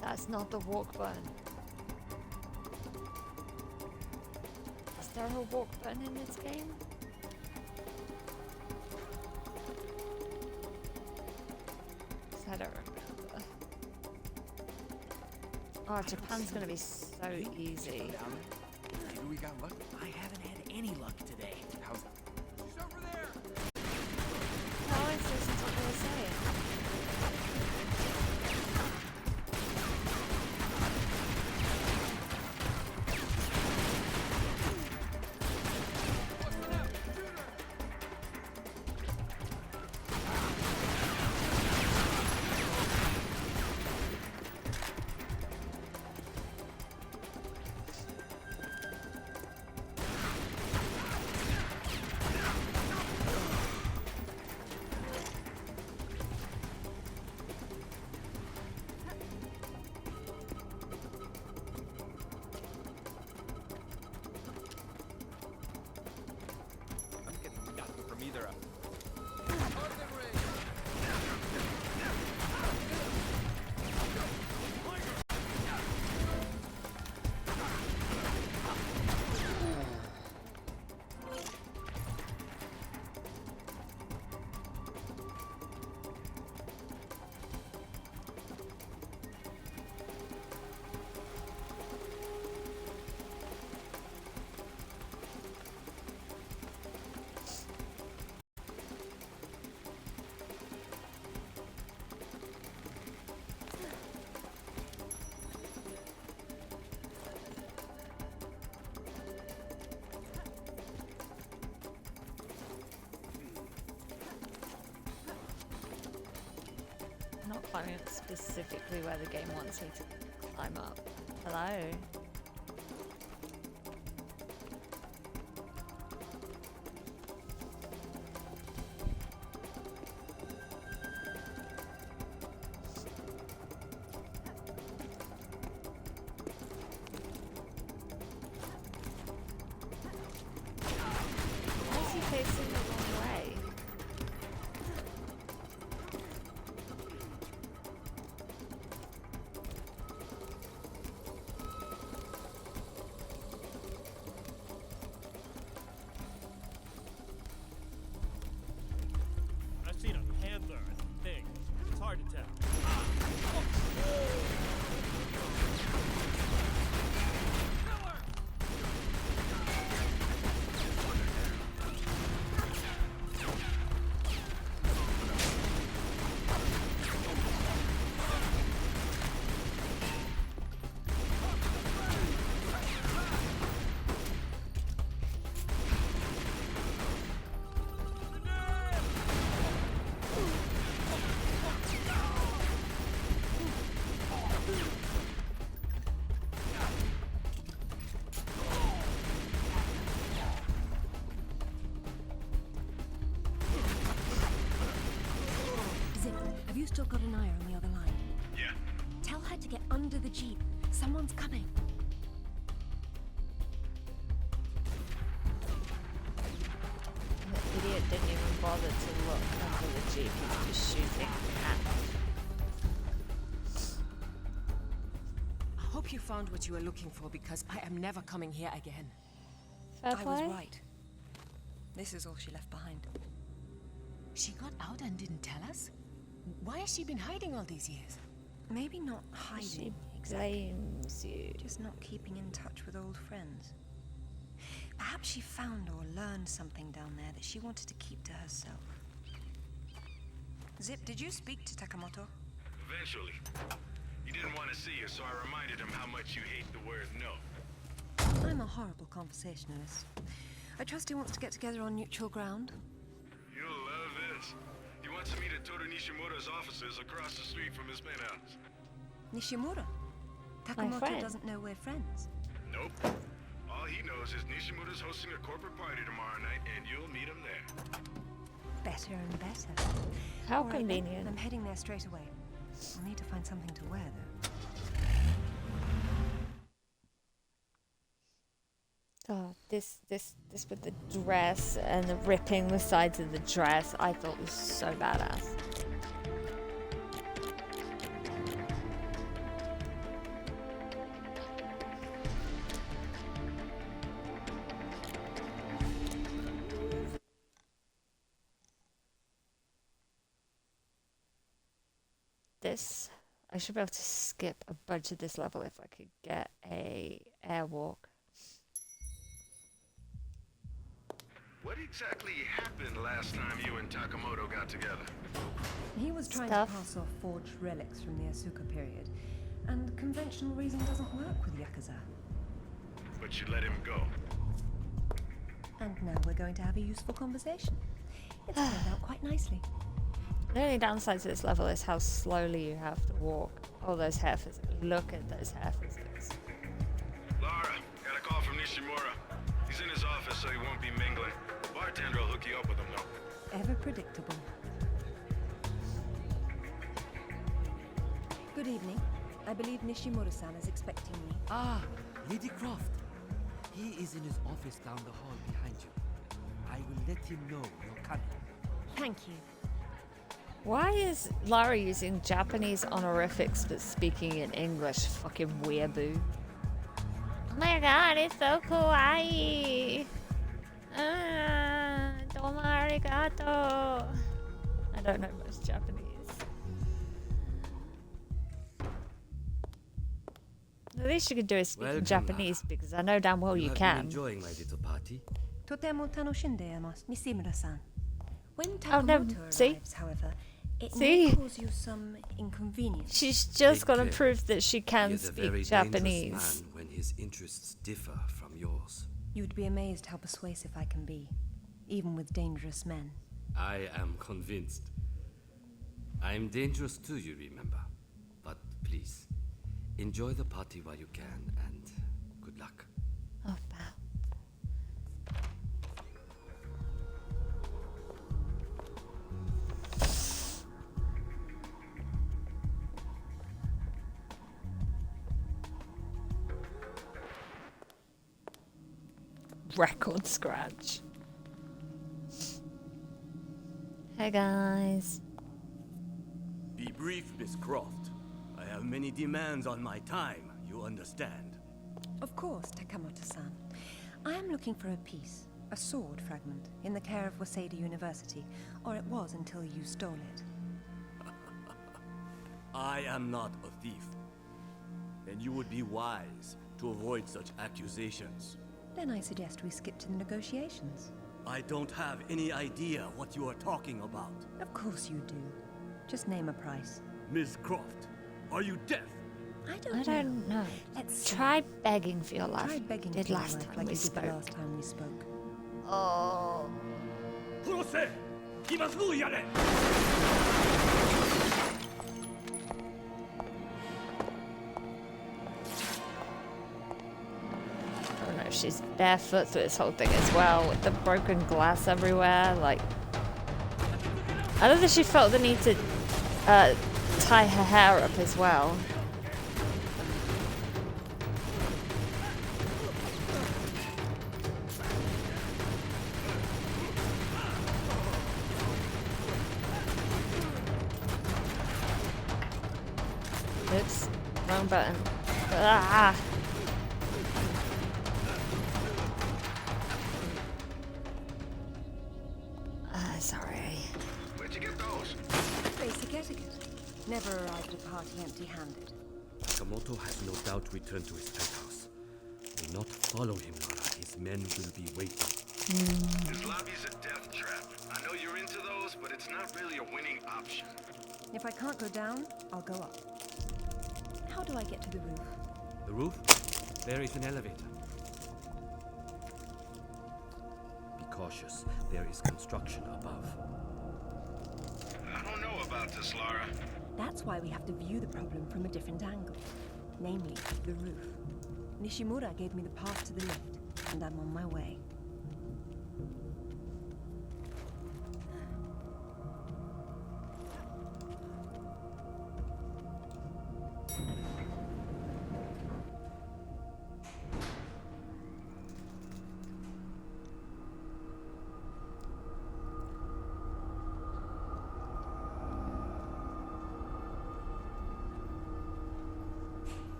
That's not the walk button. Is there a walk button in this game? I don't remember. Oh, Japan's gonna be so easy. Maybe we got luck. I haven't had any luck today. How's... She's over there! No, I listened to what they were saying. climbing up specifically where the game wants me to climb up. Hello? Why is he facing the wrong way? I've seen a panther, I think. It's hard to tell. Zip, have you still got an eye on the other line? Yeah. Tell her to get under the jeep. Someone's coming. The idiot didn't even bother to look under the jeep, he was just shooting at I hope you found what you were looking for, because I am never coming here again. Fair I was play. right. This is all she left behind. She got out and didn't tell us? Why has she been hiding all these years? Maybe not She hiding exactly. blames you. Just not keeping in touch with old friends. Perhaps she found or learned something down there that she wanted to keep to herself. Zip, did you speak to Takamoto? Eventually. He didn't want to see you, so I reminded him how much you hate the word no. I'm a horrible conversationalist. I trust he wants to get together on neutral ground. You'll love this. He wants to meet at Toru Nishimura's offices across the street from his penthouse. Nishimura? Takamoto friend. doesn't know we're friends. Nope. All he knows is Nishimura's hosting a corporate party tomorrow night, and you'll meet him there. Better and better. How All right, then. convenient. I'm heading there straight away. I'll need to find something to wear, though. Oh, this with the dress and the ripping the sides of the dress, I thought was so badass. This, I should be able to skip a bunch of this level if I could get a airwalk. What exactly happened last time you and Takamoto got together? He was trying Stuff. to pass off forged relics from the Asuka period, and conventional reason doesn't work with Yakuza. But you let him go. And now we're going to have a useful conversation. It's turned out quite nicely. The only downside to this level is how slowly you have to walk. Oh, those hair physics. Look at those hair physics. Lara, got a call from Nishimura. He's in his office, so he won't be mingling. Bartender will hook you up with him, though. Ever predictable. Good evening. I believe Nishimura-san is expecting me. Ah, Lady Croft. He is in his office down the hall behind you. I will let him know you're coming. Thank you. Why is Lara using Japanese honorifics but speaking in English? Fucking weeaboo. Oh my god, it's so kawaii. Domo arigato. I don't know much Japanese. The least you could do is speak in Welcome, Japanese because I know damn well you have can. been enjoying my little party. Totemo tanoshindeimasu, Nishimura-san. When Oh, no, Takamoto see? arrives, however, it See? may cause you some inconvenience. She's just Take got to care. prove that she He can is a very speak dangerous Japanese. man when his interests differ from yours. You'd be amazed how persuasive I can be, even with dangerous men. I am convinced. I'm dangerous too, you remember. But please, enjoy the party while you can, and good luck. Oh, wow. Record scratch. Hey guys. Be brief, Miss Croft. I have many demands on my time, you understand? Of course, Takamoto-san. I am looking for a piece, a sword fragment, in the care of Waseda University, or it was until you stole it. I am not a thief. And you would be wise to avoid such accusations. Then I suggest we skip to the negotiations. I don't have any idea what you are talking about. Of course you do. Just name a price. Miss Croft, are you deaf? I I don't know. Let's try begging for your life. Try begging Did for your last life time like we you did spoke. the last time we spoke. Oh. 殺せ！今すぐやれ！ Oh no, she's barefoot through this whole thing as well, with the broken glass everywhere. Like, I don't think she felt the need to tie her hair up as well. Oops, wrong button. Ah! Sorry. Where'd you get those? Basic etiquette. Never arrive at a party empty-handed. Sakamoto has no doubt returned to his penthouse. Do not follow him, Lara. His men will be waiting. This lobby's a death trap. I know you're into those, but it's not really a winning option. If I can't go down, I'll go up. How do I get to the roof? The roof? There is an elevator. Be cautious. There is construction above. I don't know about this, Lara. That's why we have to view the problem from a different angle. Namely, the roof. Nishimura gave me the path to the lift, and I'm on my way.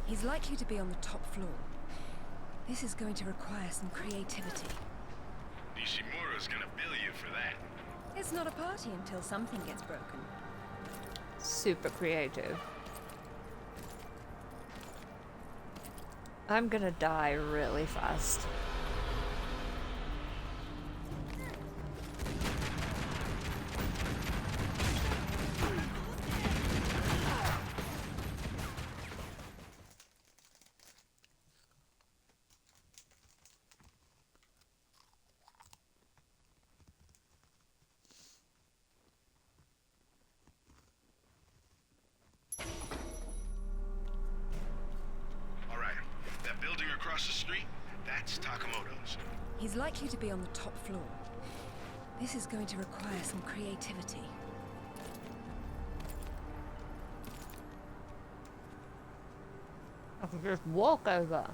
He's likely to be on the top floor. This is going to require some creativity. Nishimura's gonna bill you for that. It's not a party until something gets broken. Super creative. I'm gonna die really fast. Across the street, that's Takamoto's. He's likely to be on the top floor. This is going to require some creativity. I can just walk over.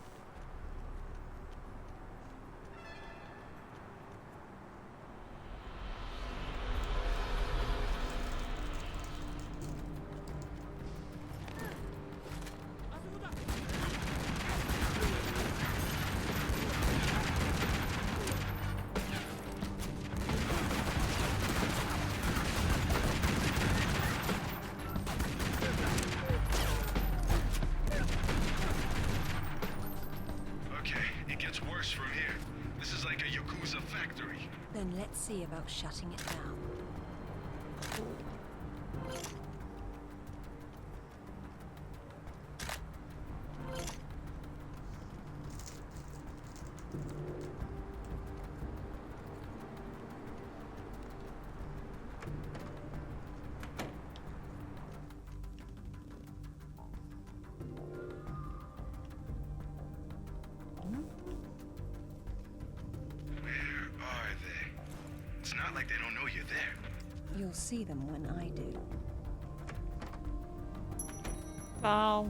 Then let's see about shutting it down. not like they don't know you're there. You'll see them when I do. Oh,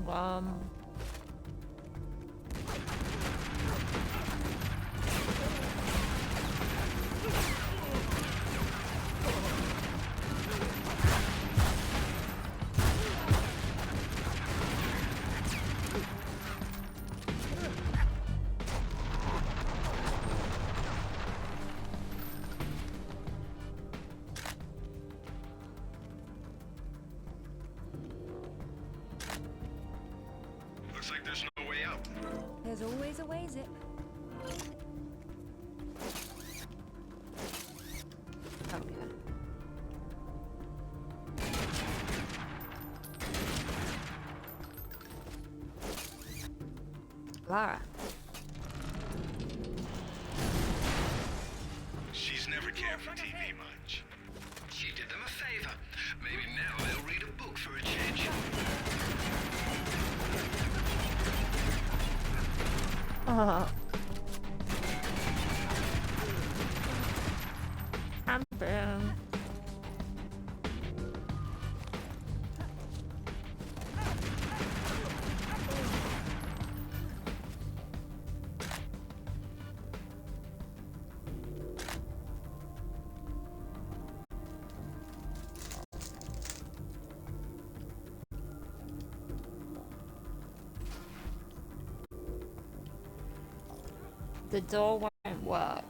Looks like there's no way out. There's always a way, Zip. okay. Lara. She's never cared for TV much. She did them a favor. Maybe now they'll read a book for a change. I'm boom. The door won't work.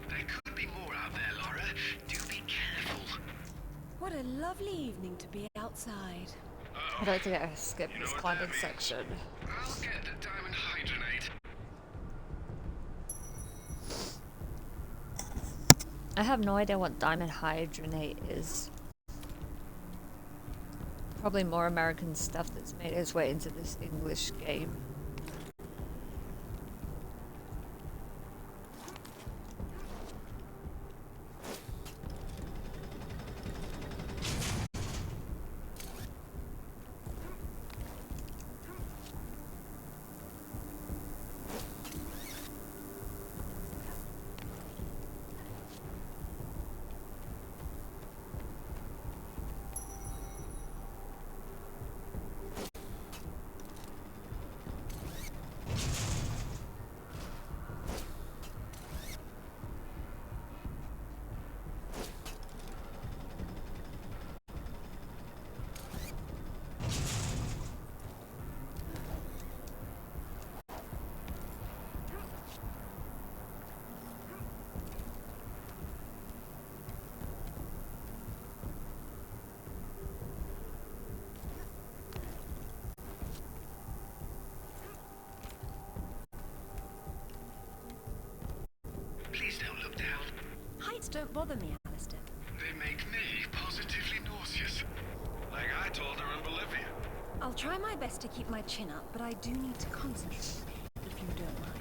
There could be more out there, Lara. Do be careful. What a lovely evening to be outside. I don't think I skipped this climbing section. I'll get the diamond hydronate. I have no idea what diamond hydronate is. Probably more American stuff that's made its way into this English game. Please don't look down. Heights don't bother me, Alistair. They make me positively nauseous. Like I told her in Bolivia. I'll try my best to keep my chin up, but I do need to concentrate, if you don't mind.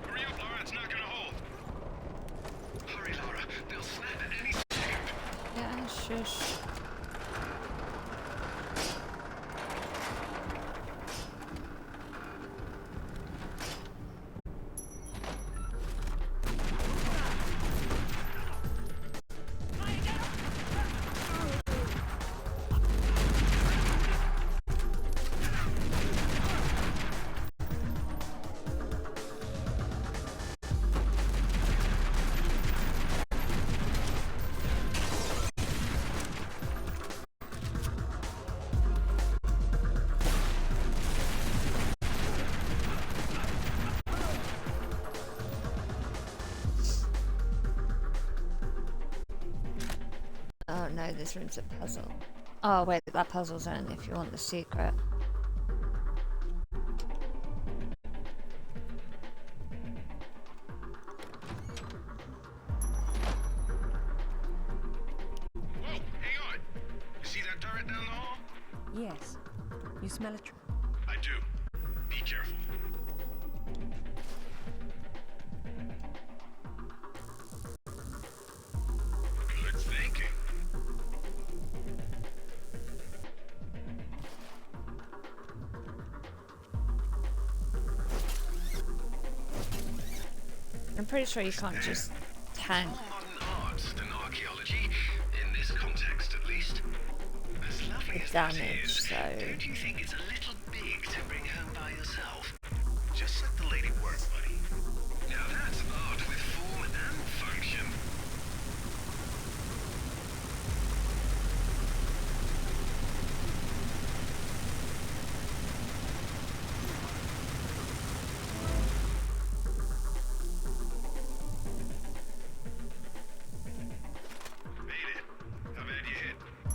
Hurry up, Lara, it's not gonna hold. Hurry, Lara. They'll snap at any second. Yeah, shush. Oh no, this room's a puzzle. Oh wait, that puzzle's only if you want the secret. Yes. You smell a I do. Be careful. Good thinking. I'm pretty sure you can't just tank. More modern art than archaeology, in this context at least. As lovely as that Damage, is, so don't you think it's a little big to bring home by yourself? Just let the lady work, buddy. Now that's art with form and function.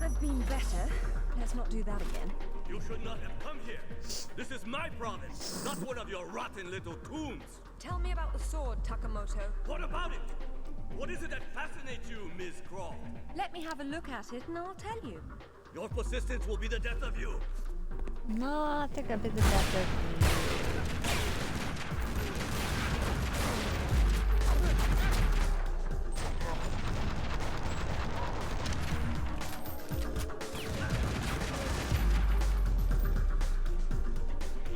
I've been better. Let's not do that again. You should not have come here. This is my province, not one of your rotten little tombs. Tell me about the sword, Takamoto. What about it? What is it that fascinates you, Ms. Croft? Let me have a look at it and I'll tell you. Your persistence will be the death of you. no, I think I'd be the death of you.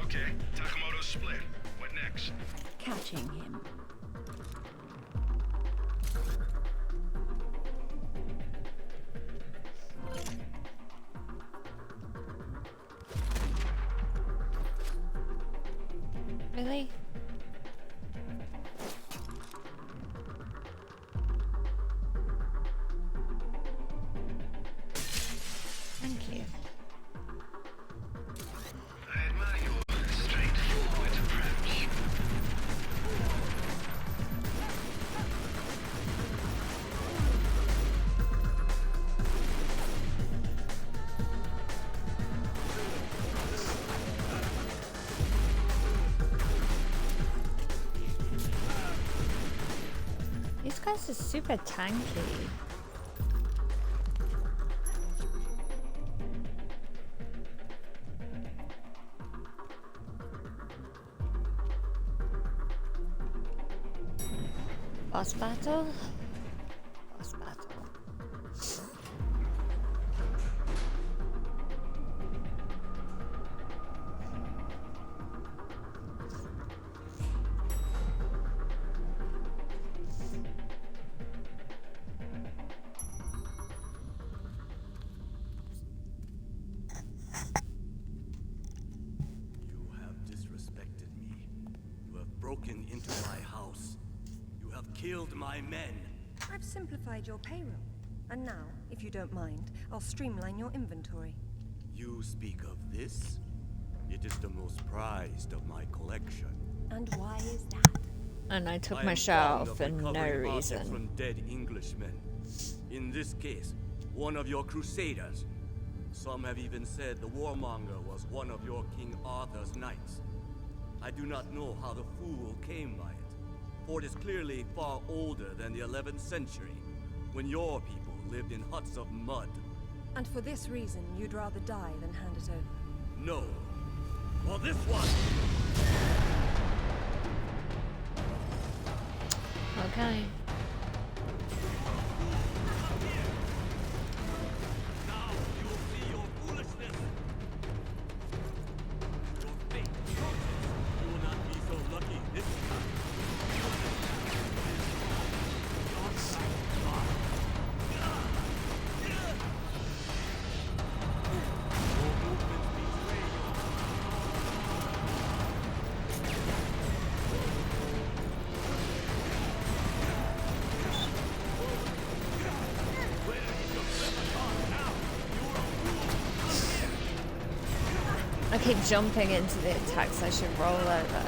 Okay, Takamoto's split. What next? Catching him. Really? Thank you. I admire your straightforward approach. These guys are super tanky. Boss battle? Boss battle. You have disrespected me. You have broken into my house. You have killed my men. I've simplified your payroll. And now, if you don't mind, I'll streamline your inventory. You speak of this? It is the most prized of my collection. And why is that? And I took I my am shirt fond off of for no recovering objects reason. from dead Englishmen. In this case, one of your crusaders. Some have even said the warmonger was one of your King Arthur's knights. I do not know how the fool came by it, for it is clearly far older than the 11th century, when your people lived in huts of mud. And for this reason, you'd rather die than hand it over. No. For this one! Okay. Now you will see your foolishness. Your fate approaches. You will not be so lucky this time. I keep jumping into the attacks, I should roll over.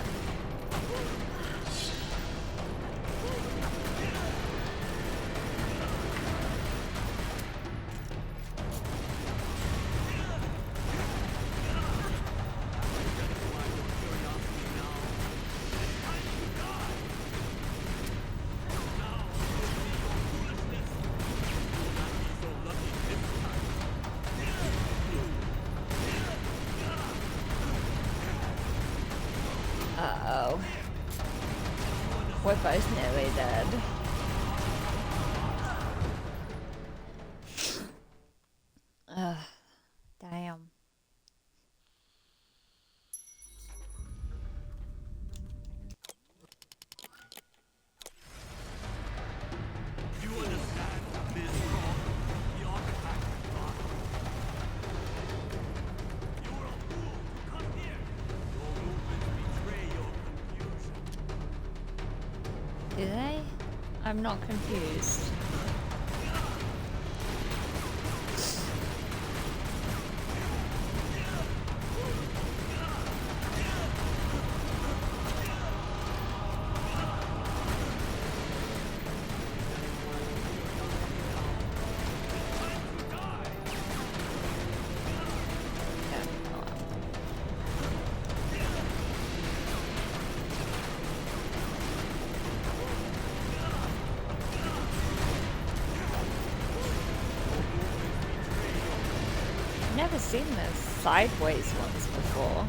go. We're both nearly dead. Ugh, damn. You understand, Miss Croft? The artifact is gone. You're a fool to come here. Your movements betray your confusion. Do they? I'm not confused. Never seen this sideways ones before.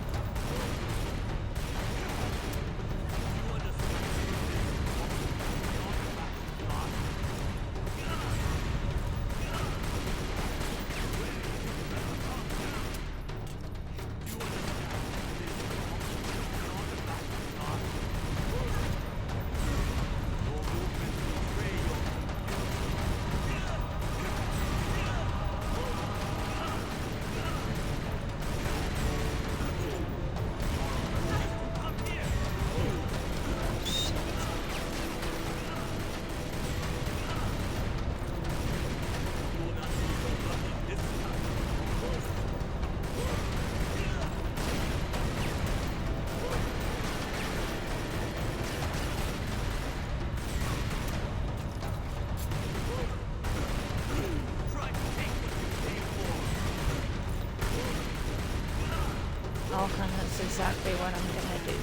And that's exactly what I'm gonna do.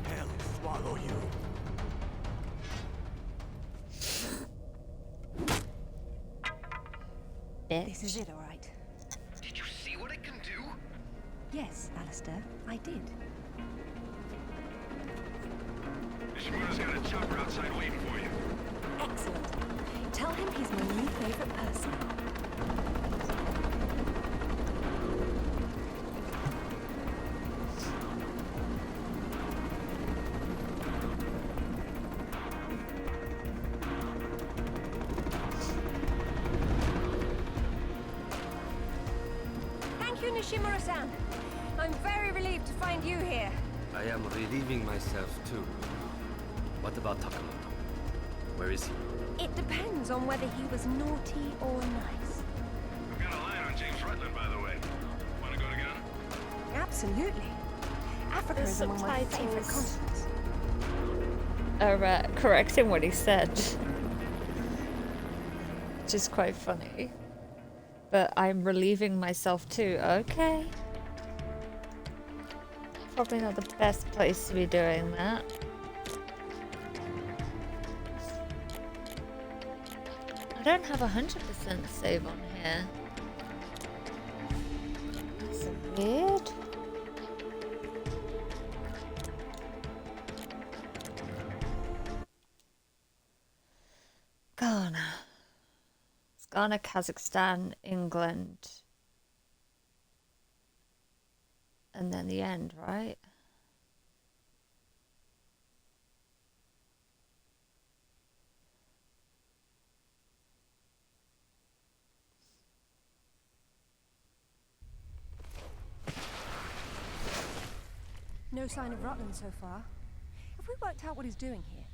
Hell swallow you. This is it, all right. Did you see what it can do? Yes, Alistair, I did. Ishimura's got a chopper outside waiting for you. Excellent. Tell him he's my new favorite person. Thank you, Nishimura-san. I'm very relieved to find you here. I am relieving myself too. What about Takamoto? Where is he? It depends on whether he was naughty or nice. I've got a line on James Rutland, by the way. Want to go together? Absolutely. Africa is among my favorite continents. Are correcting what he said. Which is quite funny. But I'm relieving myself too. Okay. Probably not the best place to be doing that. I don't have 100% save on here. That's weird. Ghana. It's Ghana, Kazakhstan, England. And then the end, right? No sign of Rutland so far. Have we worked out what he's doing here?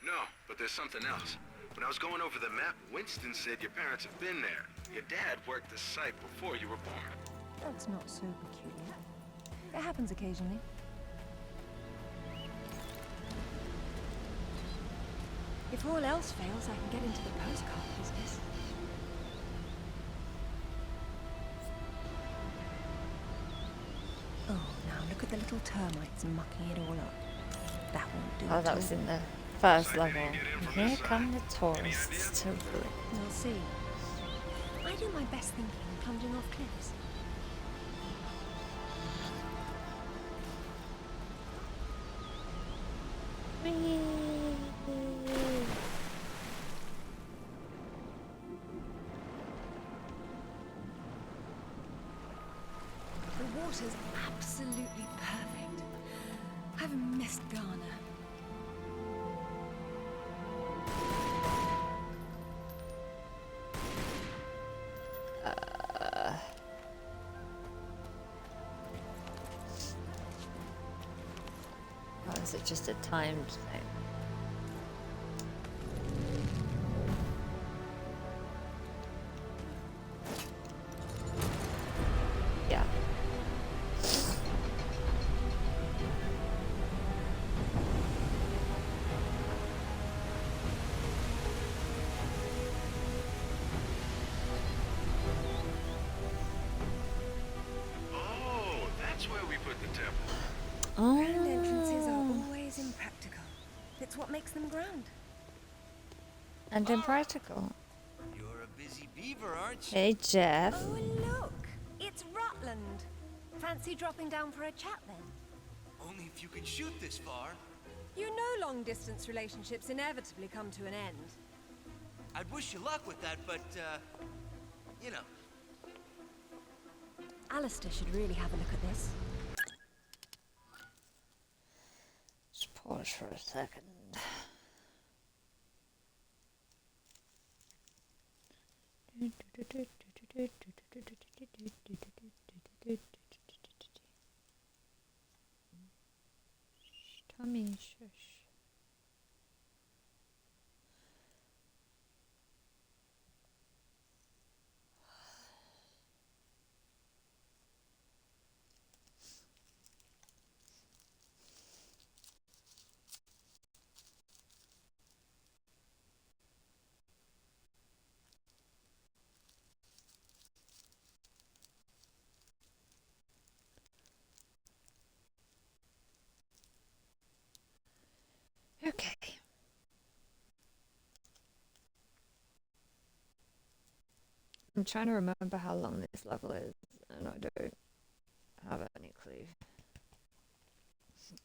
No, but there's something else. When I was going over the map, Winston said your parents have been there. Your dad worked the site before you were born. That's not so peculiar. It happens occasionally. If all else fails, I can get into the postcard business. Oh, now look at the little termites mucking it all up. That won't do. Oh, that was in the first level. Here come the tourists. Totally. We'll see. I do my best thinking plunging off cliffs. The water's absolutely perfect. I've missed Ghana. Or is it just a timed thing? Yeah. Oh, that's where we put the temple. Grand entrances are always impractical. It's what makes them grand. And impractical. You're a busy beaver, aren't you? Hey, Jeff. Oh, look! It's Rutland. Fancy dropping down for a chat then? Only if you can shoot this far. You know long-distance relationships inevitably come to an end. I'd wish you luck with that, but, you know. Alistair should really have a look at this. Just pause for a second. Tommy, shush. Okay. I'm trying to remember how long this level is, and I don't have any clue. So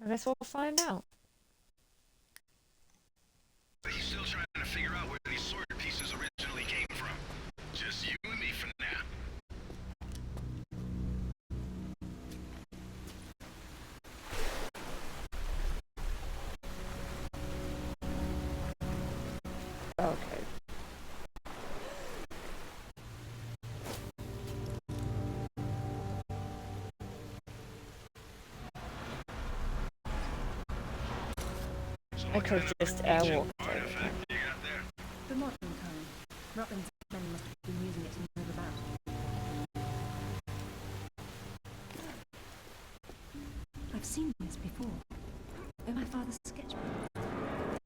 I guess we'll find out. He's still trying to figure out where these sword pieces originally came from. Just you and me for now. Okay. I could just airwalk there. The modern kind. Rutland's men must have been using it to move about. I've seen this before. In my father's sketchbook.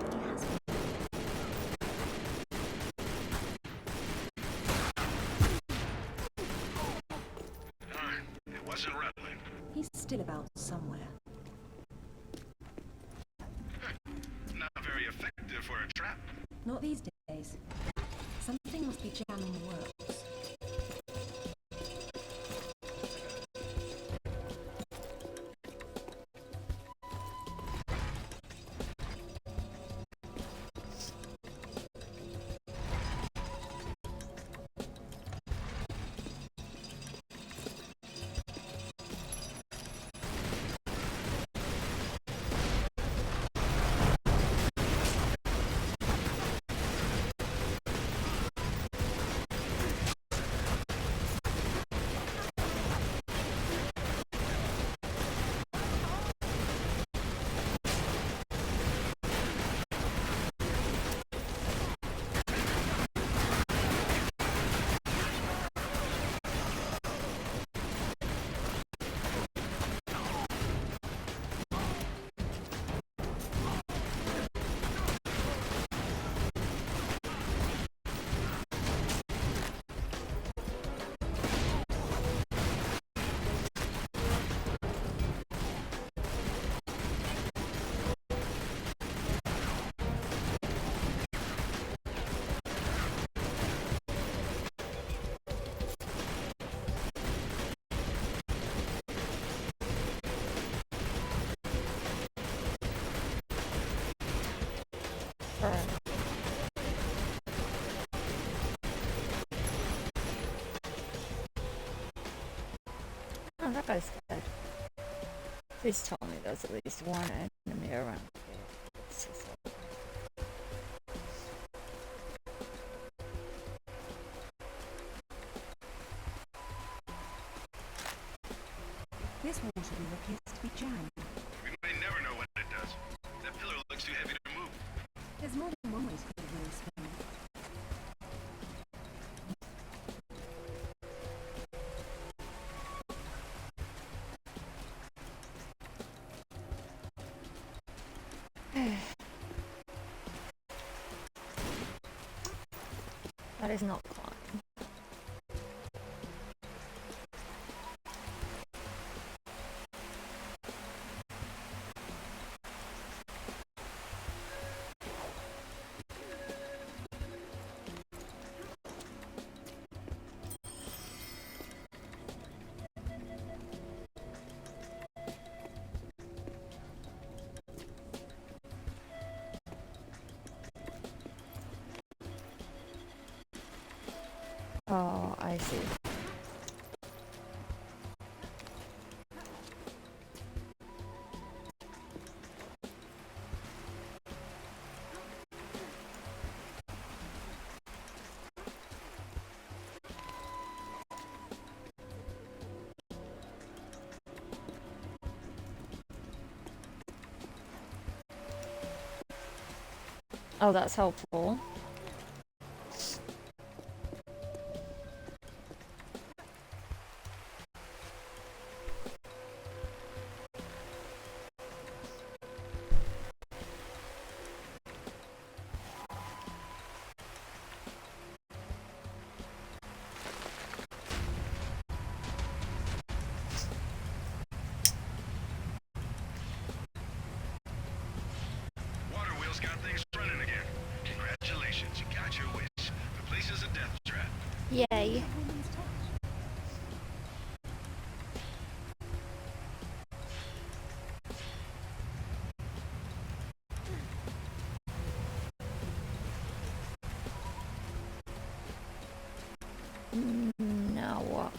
He has been. It wasn't Rutland. He's still about somewhere. Not very effective for a trap. Not these days. Something must be jamming the works. Oh, that guy's dead. Please tell me there's at least one enemy around here. It's just This water wheel appears to be jammed. We may never know what it does. That pillar looks too heavy to move. There's more than one way to get a wheel spinning. that is not climbing. Oh, I see. Oh, that's helpful. Water wheel's got things running again. Congratulations, you got your wish. The place is a death trap. Yay. Now what?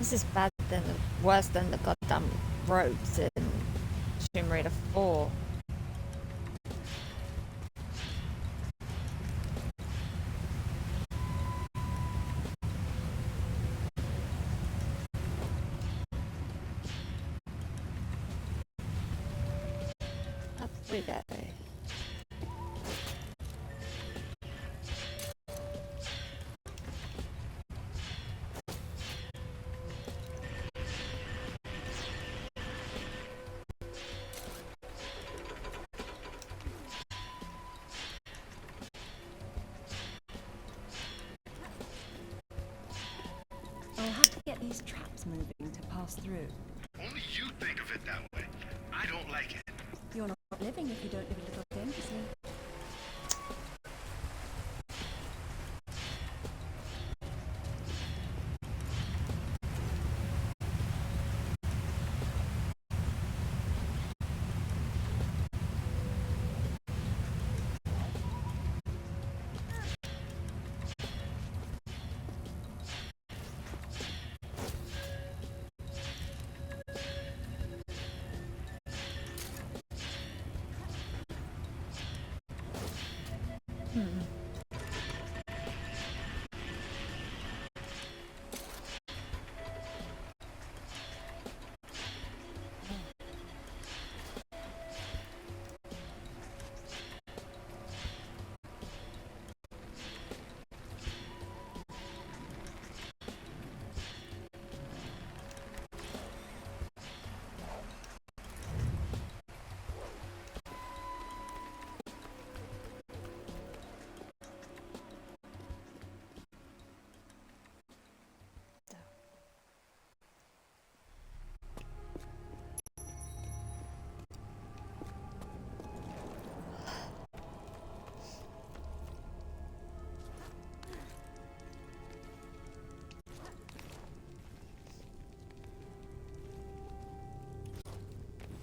This is bad than worse than the goddamn roads in Tomb Raider 4. Up we go. I'll have to get these traps moving to pass through. Only you think of it that way. I don't like it. You're not living if you don't live a little dangerously.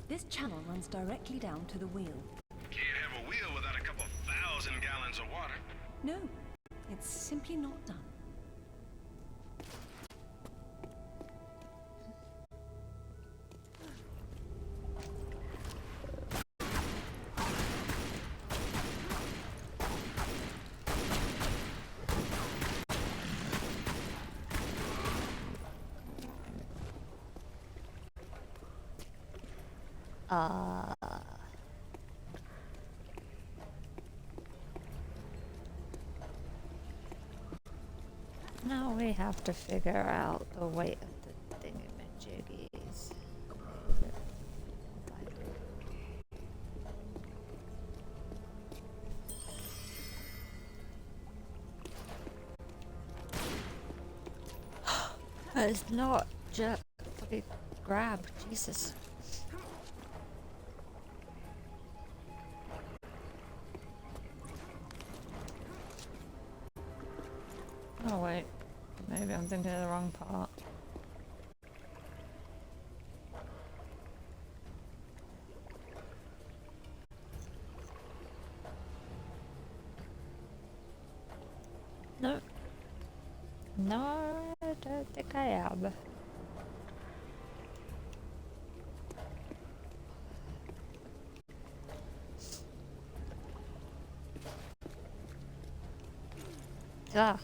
This channel runs directly down to the wheel. Can't have a wheel without a couple thousand gallons of water. No, it's simply not done. Now we have to figure out the weight of the thingamajiggies. It's not just fucking grab, Jesus. Oh wait, maybe I'm thinking of the wrong part. No. No, I don't think I am. Ah.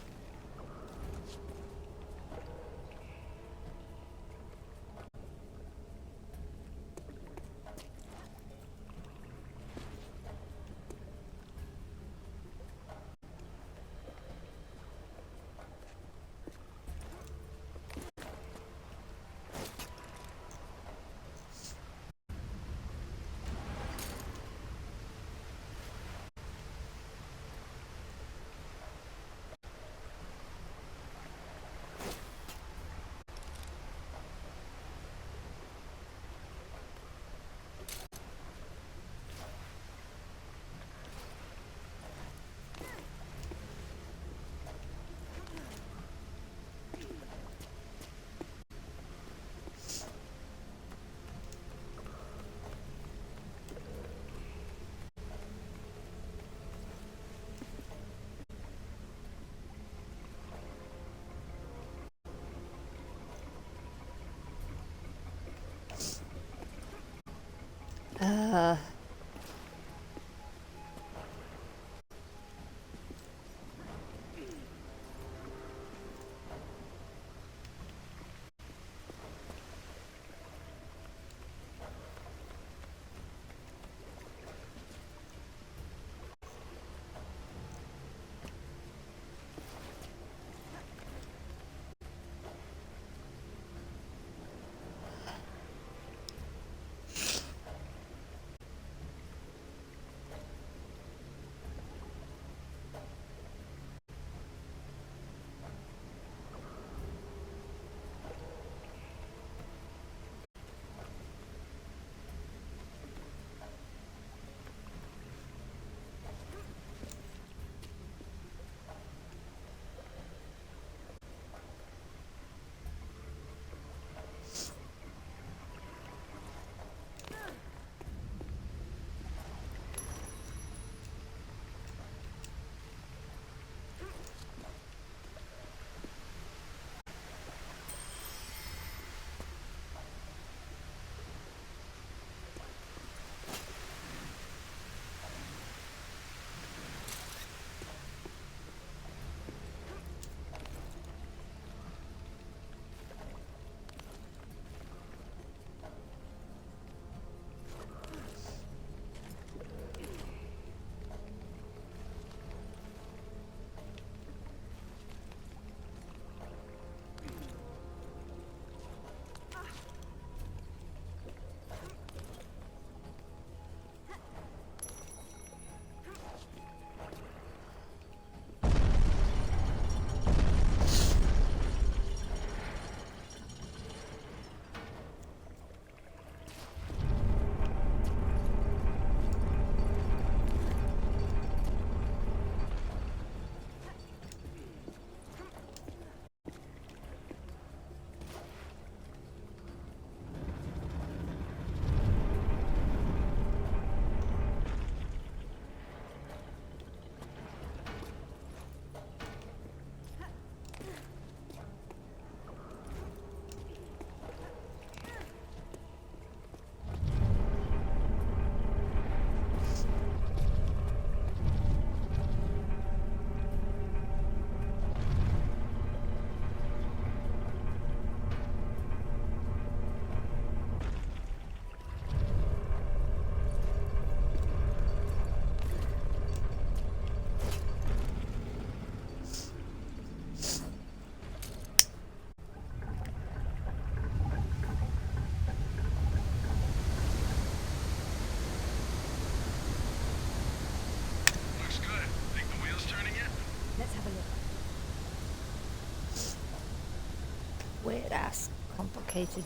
complicated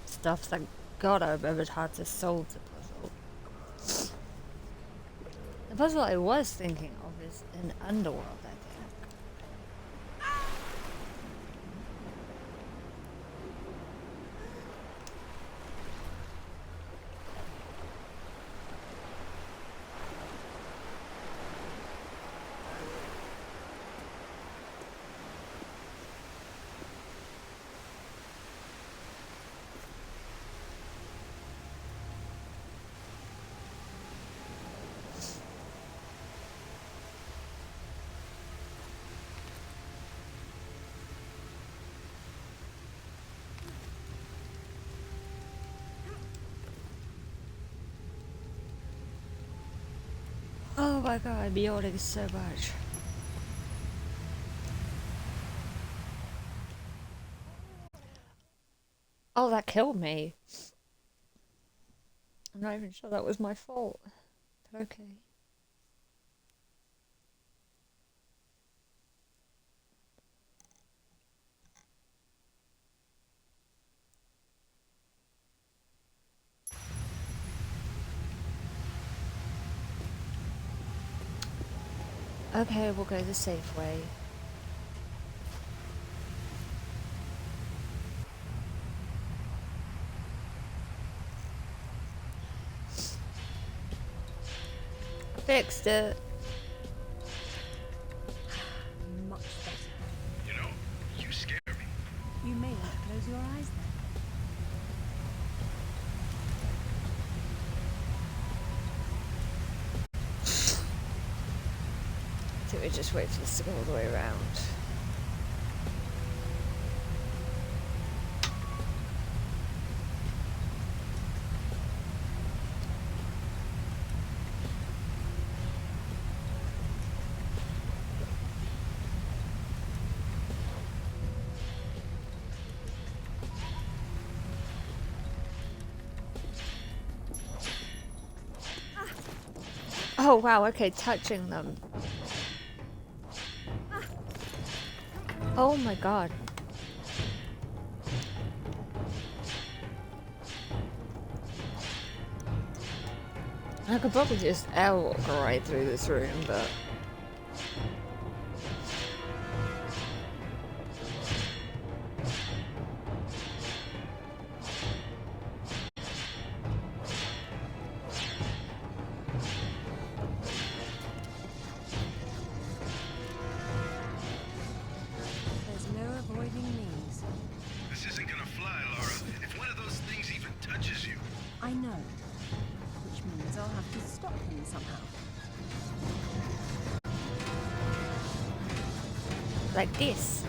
stuff. Thank God I remembered how to solve the puzzle. The puzzle I was thinking of is an underworld, I think. Oh my god, I'm yawning so much. Oh, that killed me. I'm not even sure that was my fault. But okay. Okay, we'll go the safe way. Fixed it. Much better. You know, you scare me. You may want to close your eyes then. So we just wait for this to go all the way around. Oh wow, okay, touching them. Oh my god. I could probably just airwalk right through this room, but... I know. Which means I'll have to stop him somehow. Like this.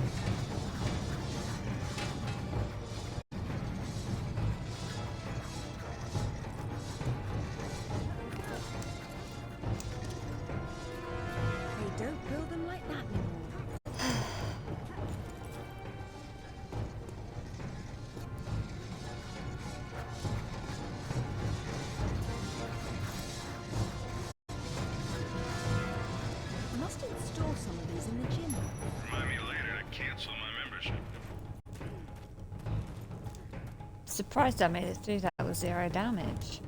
They don't build them like that anymore. Install some of these in the gym. Remind me later to cancel my membership. Surprised I made it through that with 0 damage.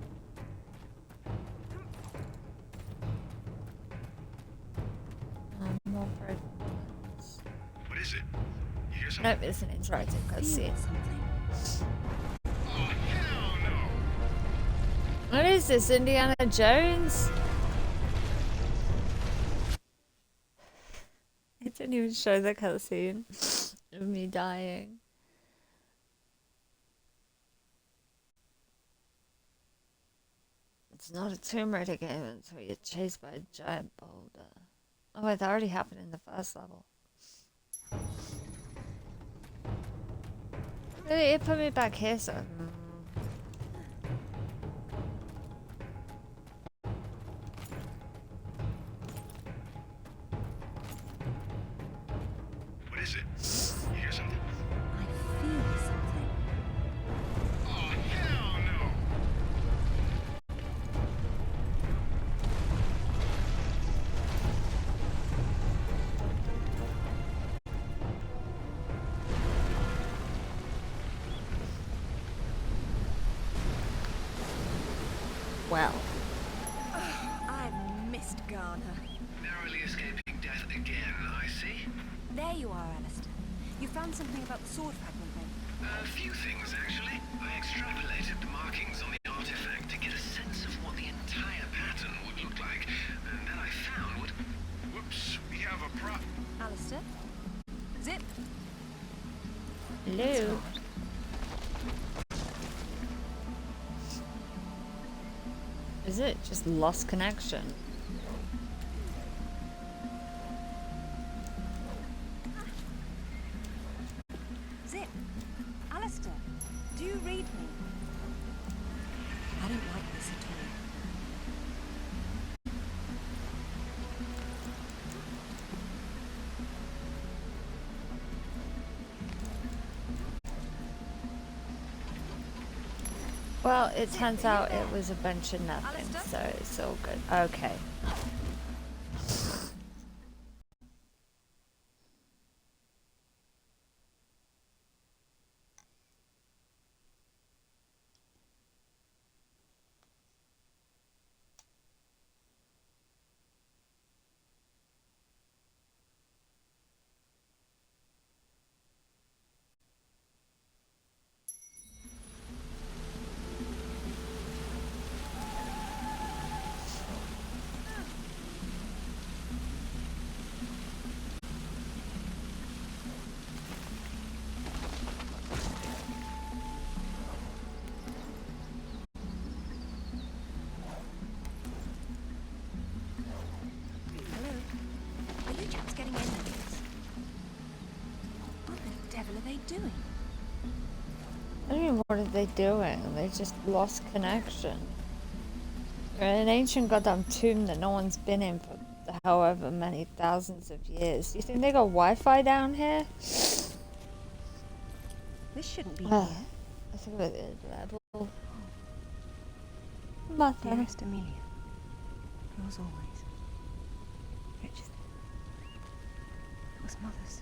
More programs. What is it? You hear something? Nope, it's an interactive cutscene. Oh, hell no! What is this, Indiana Jones? It didn't even show the cutscene of me dying. It's not a Tomb Raider game until you're chased by a giant boulder. Oh wait, that already happened in the first level. Really, it put me back here, so... What is it? You hear something? I feel something. Oh, hell no! well. I've missed Garner. Narrowly escaping death again, I see. There you are, Alistair. You found something about the sword fragment then? A few things, actually. I extrapolated the markings on the artifact to get a sense of what the entire pattern would look like. And then I found what... Whoops, we have a prop. Alistair? Zip? Hello. Is it just lost connection? Zip? Alistair, do you read me? I don't like this at all. Well, it turns out it was a bunch of nothing, so it's all good. Okay. Doing? I don't mean, what are they doing? They just lost connection. They're in an ancient goddamn tomb that no one's been in for however many thousands of years. Do you think they got Wi-Fi down here? This shouldn't be Well, here. I think it is level. Mother. Dearest Amelia, yours always. Richard. It was Mother's.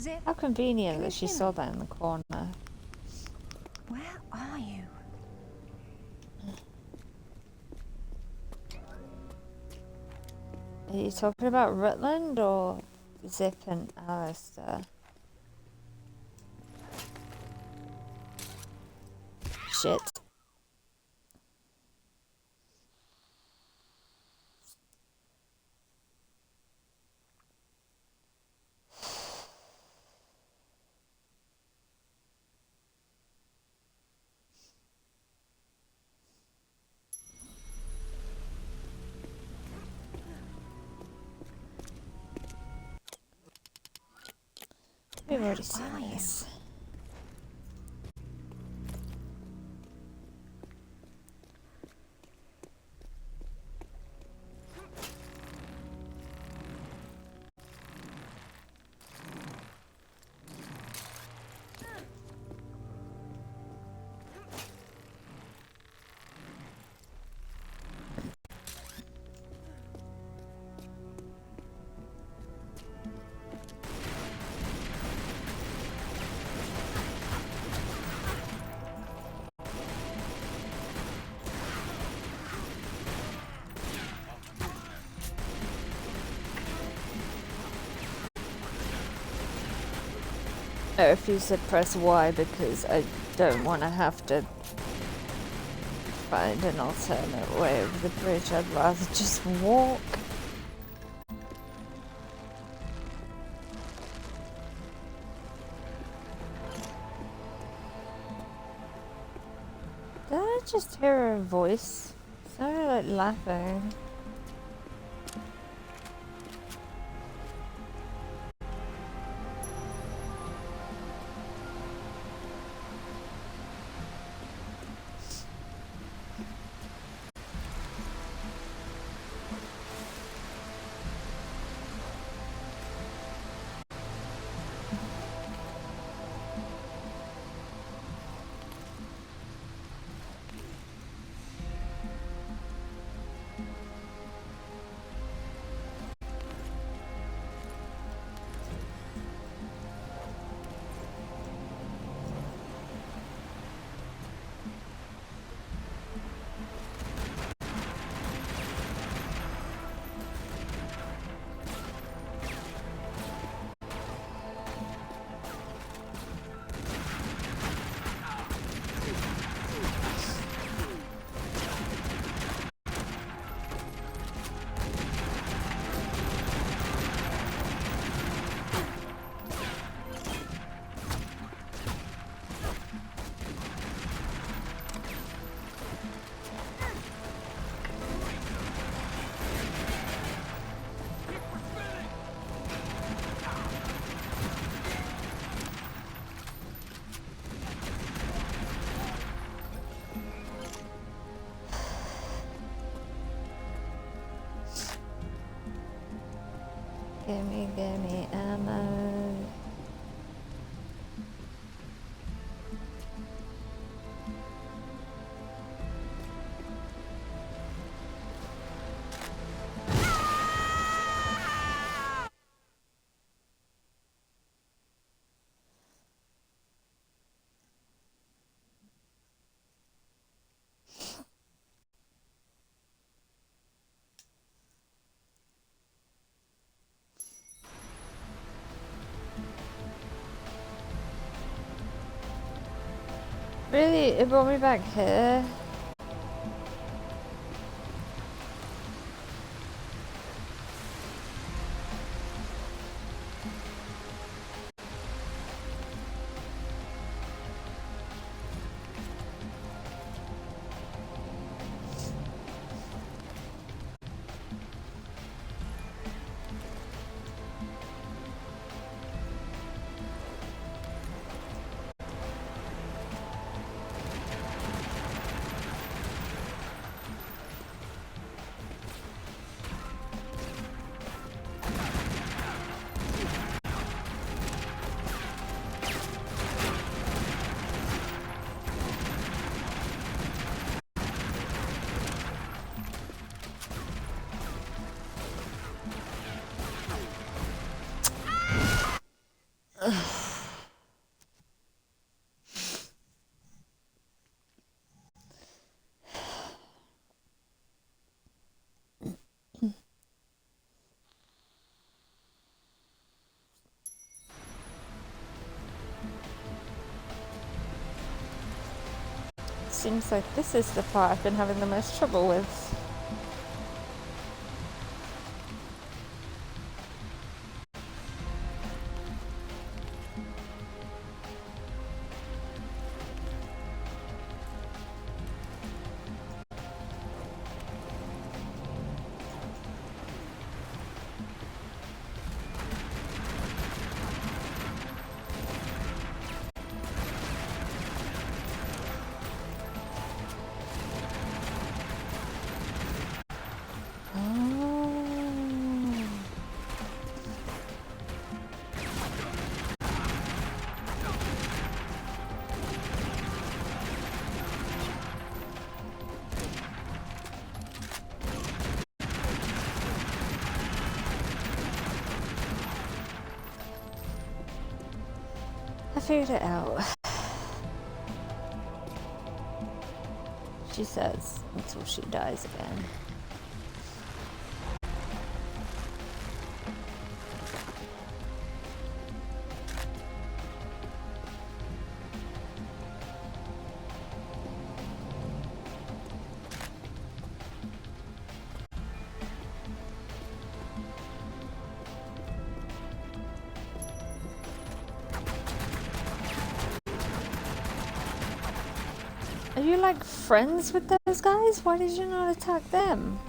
Zip. How convenient that she saw that in the corner. Where are you? Are you talking about Rutland or Zip and Alistair? Shit. We've already seen this. I refuse to press Y because I don't want to have to find an alternate way over the bridge. I'd rather just walk. Did I just hear a voice? It sounded like laughing. gimme ammo. Really? It brought me back here? Seems like this is the part I've been having the most trouble with. I figured it out. She says until she dies again. Are you like friends with those guys? Why did you not attack them?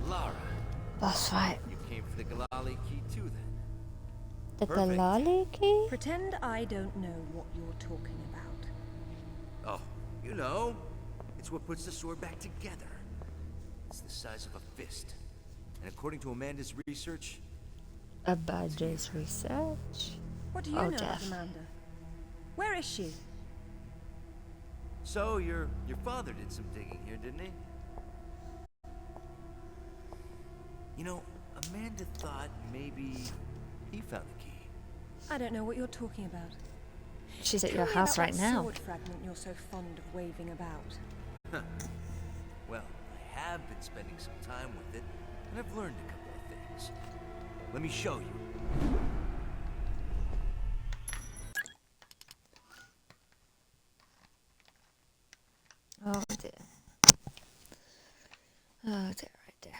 Lara. That's right. You came for the Galali key too, then? The Perfect. Galali key? Pretend I don't know what you're talking about. Oh, you know. It's what puts the sword back together. It's the size of a fist. And according to Amanda's research... A Badger's research? What do you know of Amanda? Where is she? So, your father did some digging here, didn't he? You know, Amanda thought maybe he found the key. I don't know what you're talking about. She's at Tell your me house about right that now. sword fragment you're so fond of waving about. Huh. Well, I have been spending some time with it, and I've learned a couple of things. Let me show you. Oh dear. Oh dear, right there.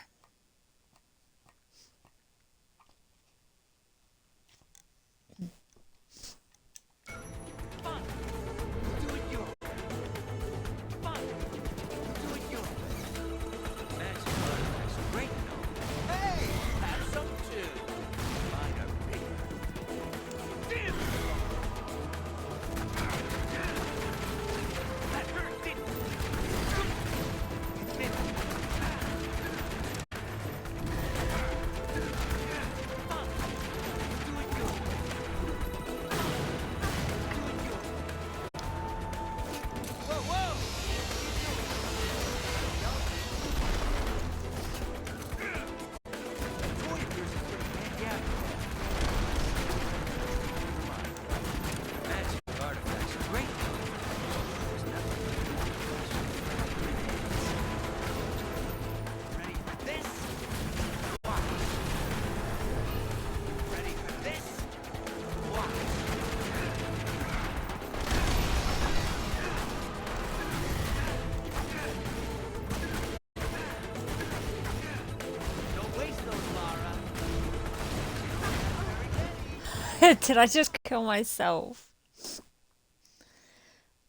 Did I just kill myself?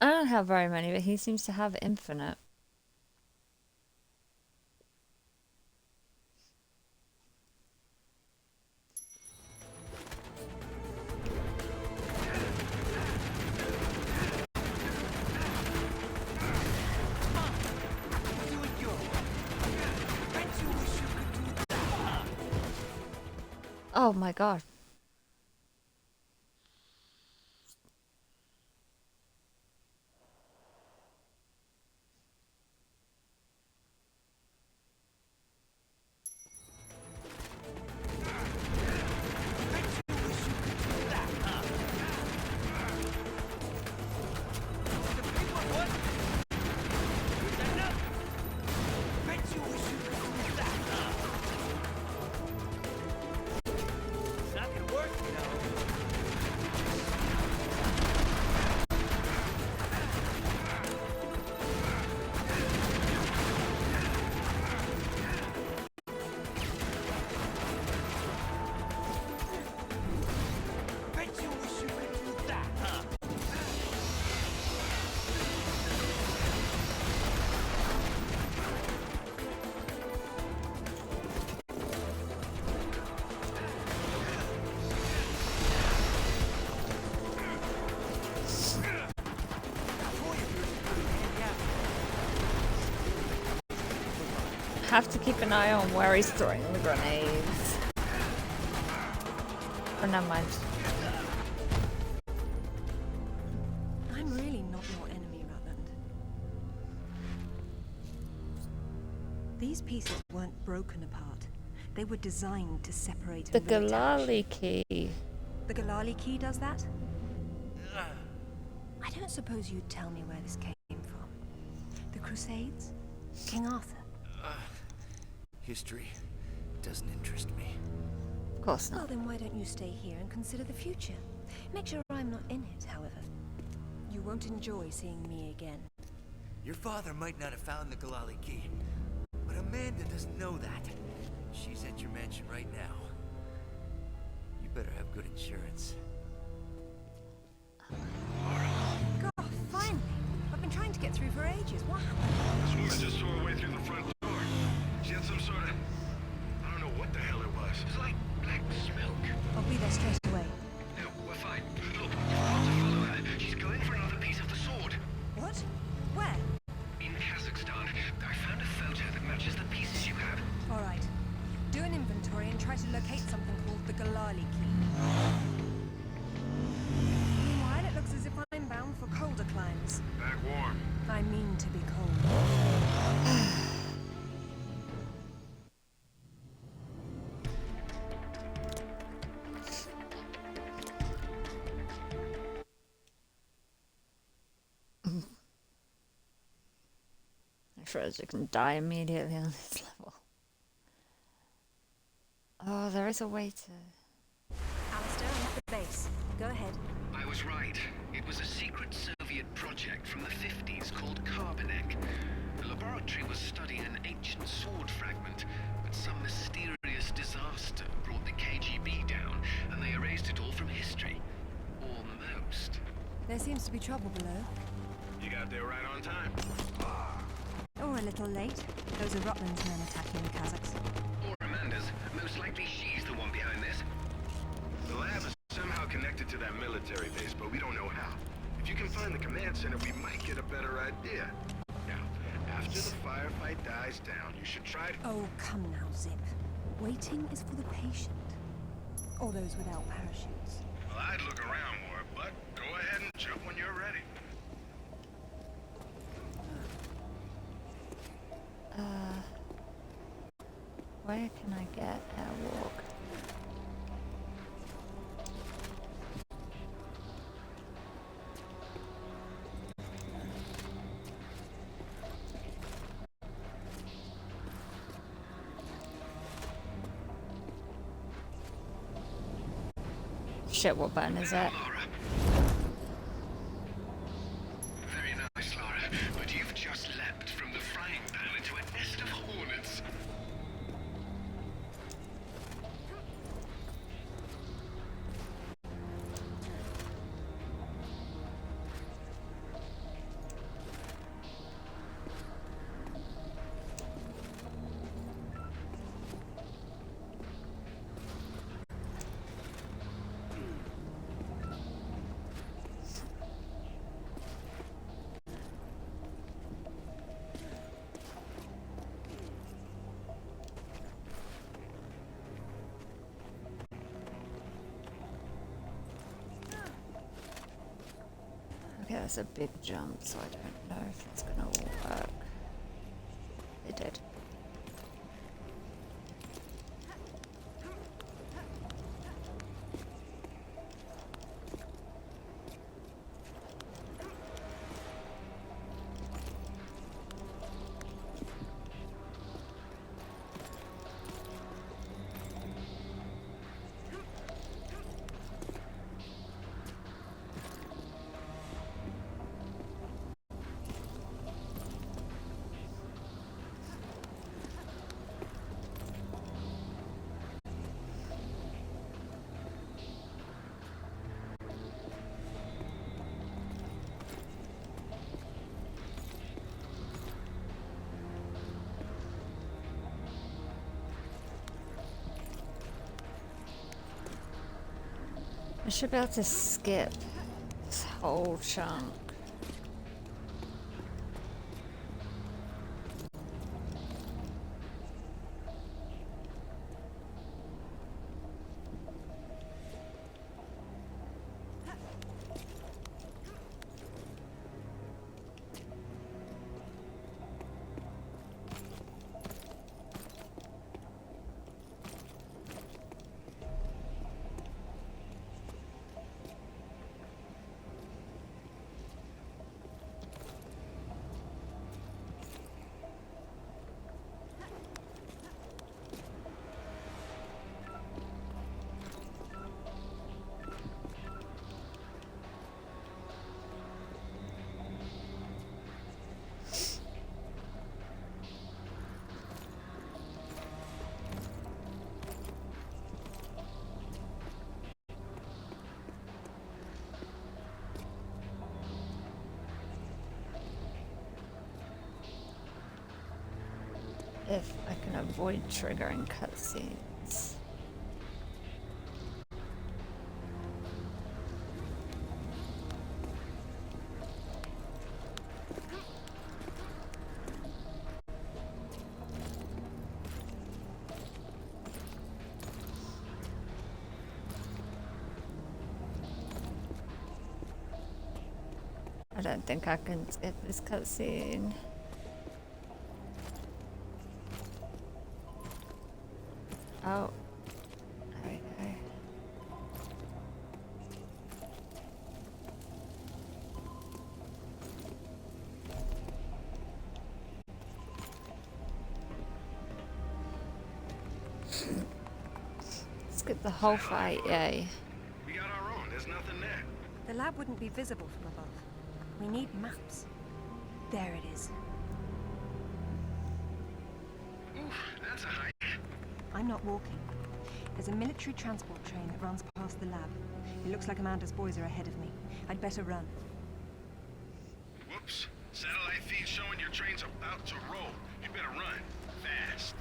I don't have very many, but he seems to have infinite. Oh my god. Have to keep an eye on where he's throwing the grenades. Oh, never mind. I'm really not your enemy, Rutland. These pieces weren't broken apart. They were designed to separate The and reattach. Galali key. The Galali key does that? I don't suppose you'd tell me where this came from. The Crusades? King Arthur? History doesn't interest me. Of course not. Well, then why don't you stay here and consider the future? Make sure I'm not in it, however. You won't enjoy seeing me again. Your father might not have found the Galali key, but Amanda doesn't know that. She's at your mansion right now. You better have good insurance. God, finally! I've been trying to get through for ages. What happened? This woman just tore her way through the front door. She had some sort of... I don't know what the hell it was. It's like black smoke. I'll be there straight away. try to locate something called the Galali Key. Meanwhile, it looks as if I'm bound for colder climes. Back warm. I mean to be cold. I suppose you can die immediately on this level. Oh, there is a way to... Alistair, I'm at the base. Go ahead. I was right. It was a secret Soviet project from the 50s called Carbonek. The laboratory was studying an ancient sword fragment, but some mysterious disaster brought the KGB down, and they erased it all from history. Almost. There seems to be trouble below. You got there right on time. Or a little late. Those are Rutland's men attacking the Kazakhs. Or Amanda's. Most likely she's the one behind this. The lab is somehow connected to that military base, but we don't know how. If you can find the command center, we might get a better idea. Now, after the firefight dies down, you should try to... Oh, come now, Zip. Waiting is for the patient. Or those without parachutes. Well, I'd look around more, but go ahead and jump when you're ready. Where can I get airwalk? Shit, what button is that? Very nice, Lara, but you've just leapt from the frying pan into a nest of hornets. Okay, that's a big jump, so I don't know if it's gonna work. It did. I should be able to skip this whole chunk. If I can avoid triggering cutscenes. don't think I can skip this cutscene. Oh. There we go. Skip the whole fight, yay. We got our own. There's nothing there. The lab wouldn't be visible from above. We need maps. There it is. Oof, that's a hike. I'm not walking. There's a military transport train that runs past the lab. It looks like Amanda's boys are ahead of me. I'd better run. Whoops. Satellite feed showing your train's about to roll. You better run. Fast.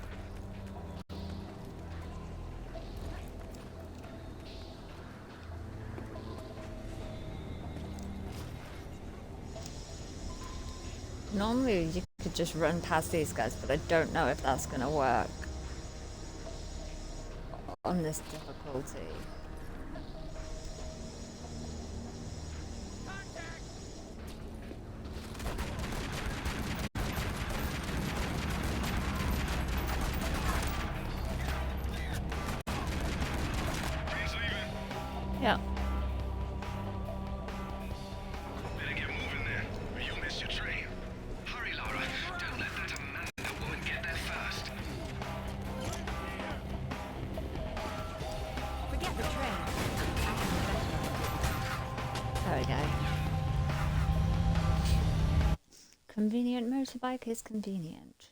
Normally you could just run past these guys, but I don't know if that's gonna work on this difficulty. Yeah. Better get moving then, or you'll miss your train. Hurry, Lara. Don't let that Amanda woman get there first. Forget the train. There we go. Convenient motorbike is convenient.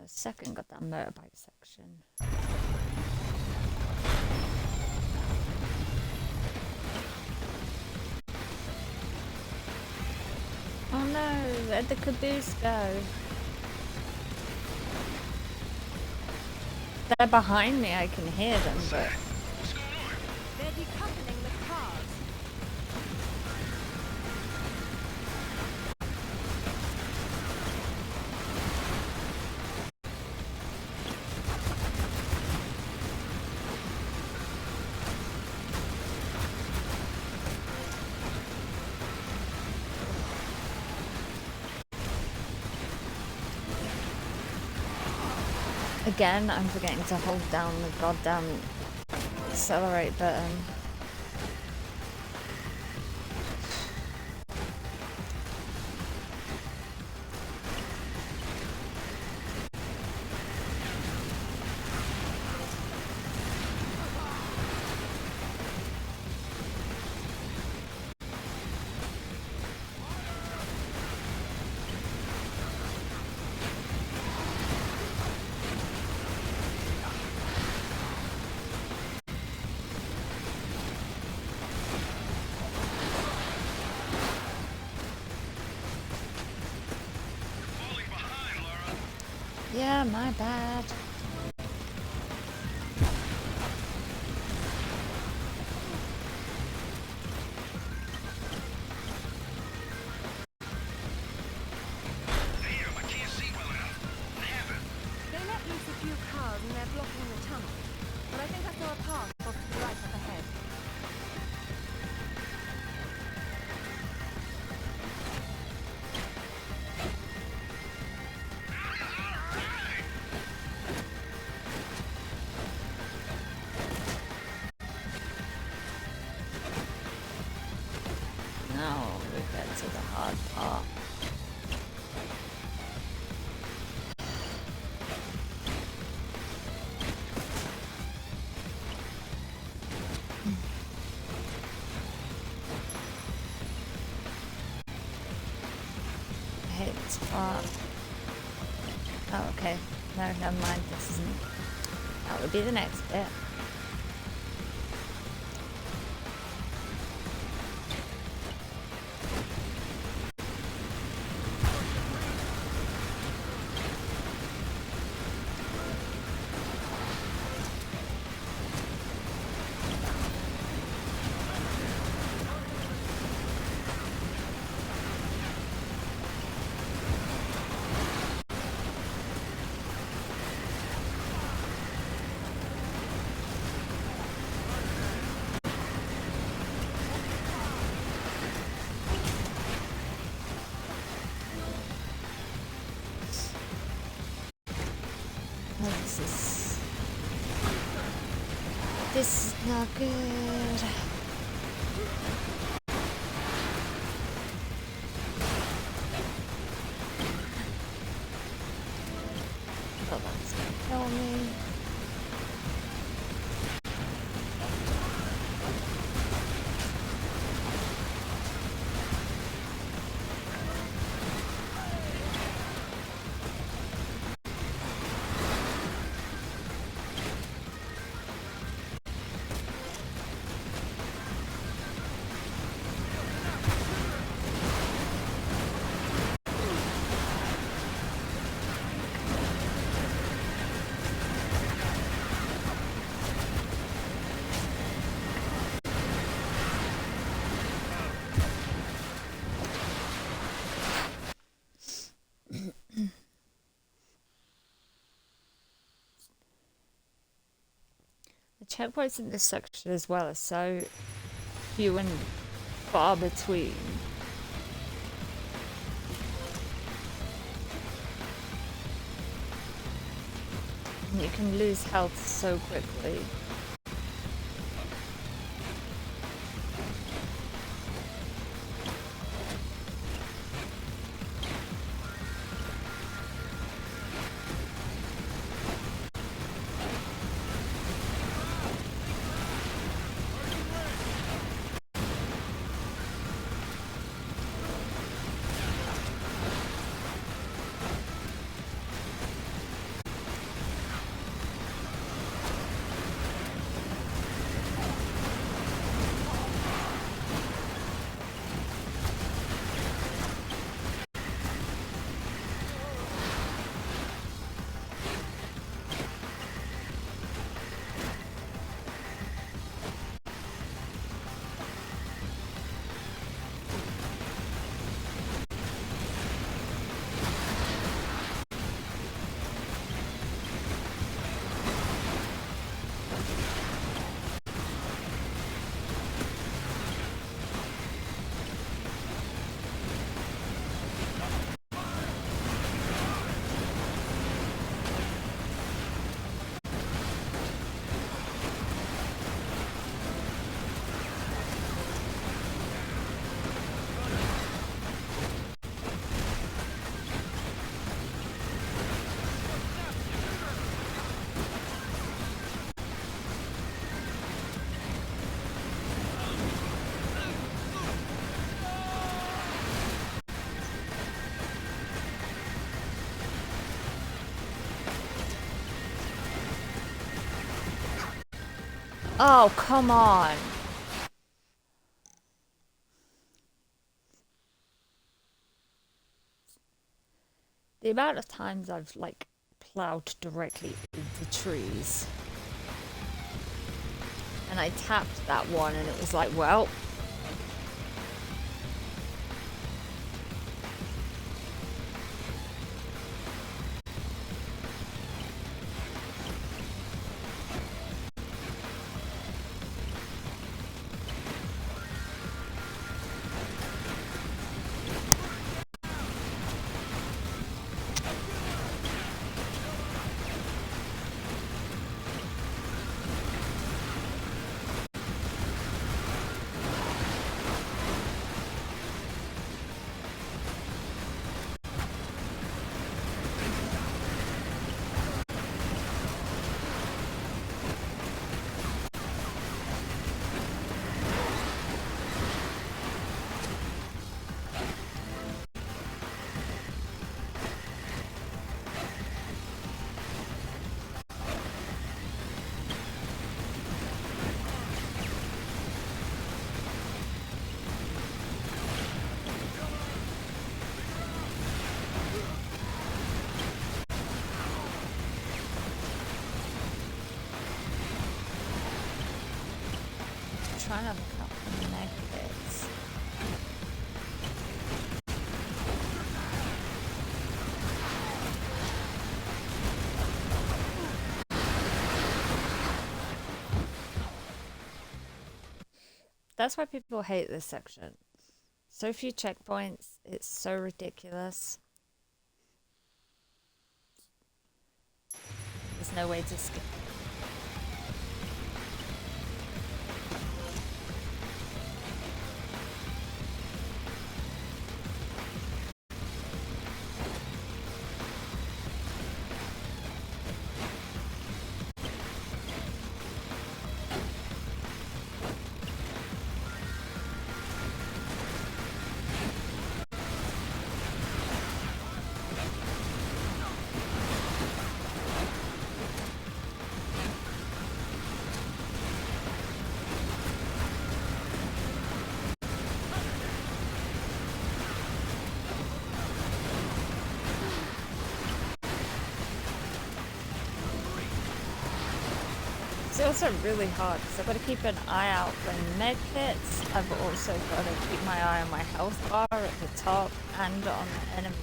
Second got that motorbike section. Oh no, where'd the caboose go? They're behind me, I can hear them, but... They're decoupling the cars. Again, I'm forgetting to hold down the goddamn accelerate button. Yeah, my bad. Damn, I can't see well enough. What happened? They let loose a few cars and they're blocking the tunnel. But I think I saw a path off to the right up ahead. Now we get to the hard part. I hate this part. Oh, okay. No, never mind. This isn't. That would be the next bit. not good. Oh, that's gonna kill me. The checkpoints in this section as well are so few and far between. And you can lose health so quickly. Oh, come on. The amount of times I've, like, plowed directly into trees. And I tapped that one and it was like, well... Trying to look up the negatives. That's why people hate this section. So few checkpoints, it's so ridiculous. There's no way to skip. also really hard because I've got to keep an eye out for med kits. I've also got to keep my eye on my health bar at the top and on the enemies.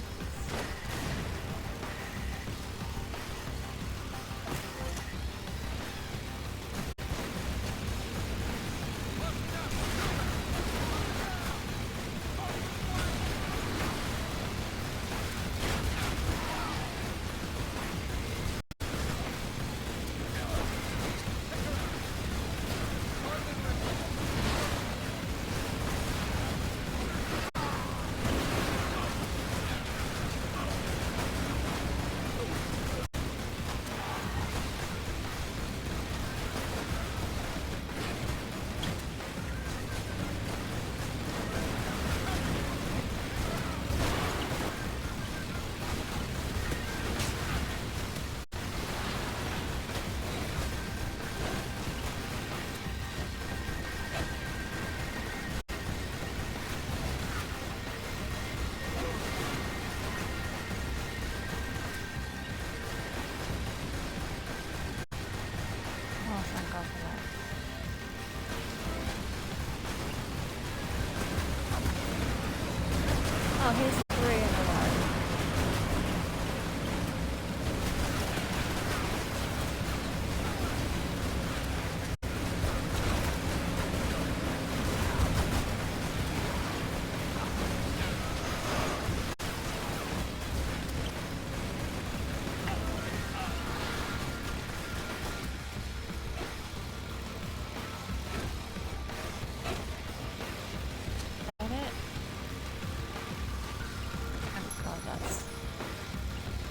Oh, here's 3 in a row.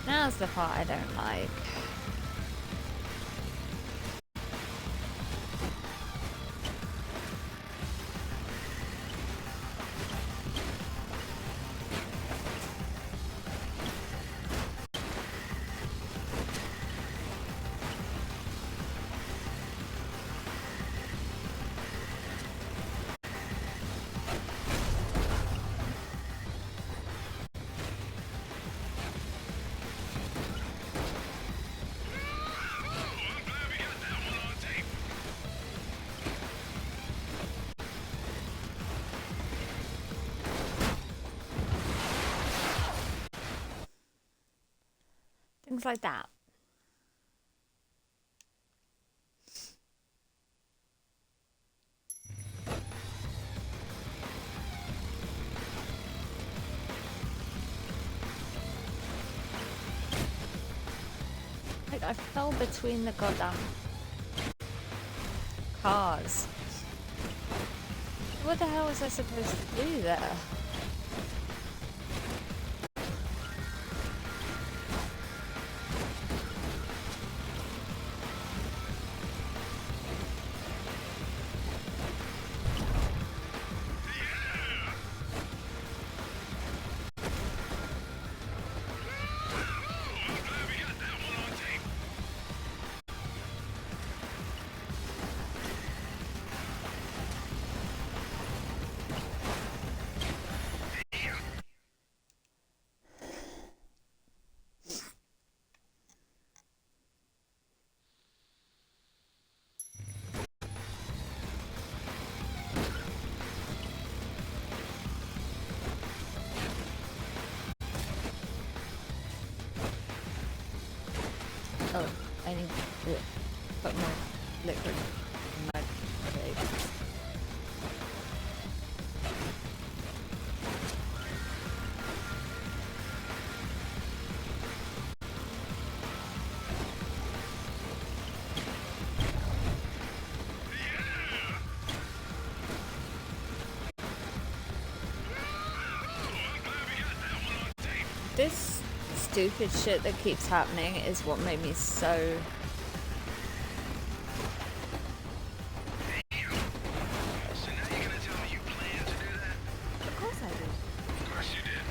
Now's the part I don't like. Things like that. Like I fell between the goddamn cars. What the hell was I supposed to do there? Oh, I need to put more liquid in my bag. This stupid shit that keeps happening is what made me so... So now you're gonna tell me you plan to do that? Of course I did. Of course you did.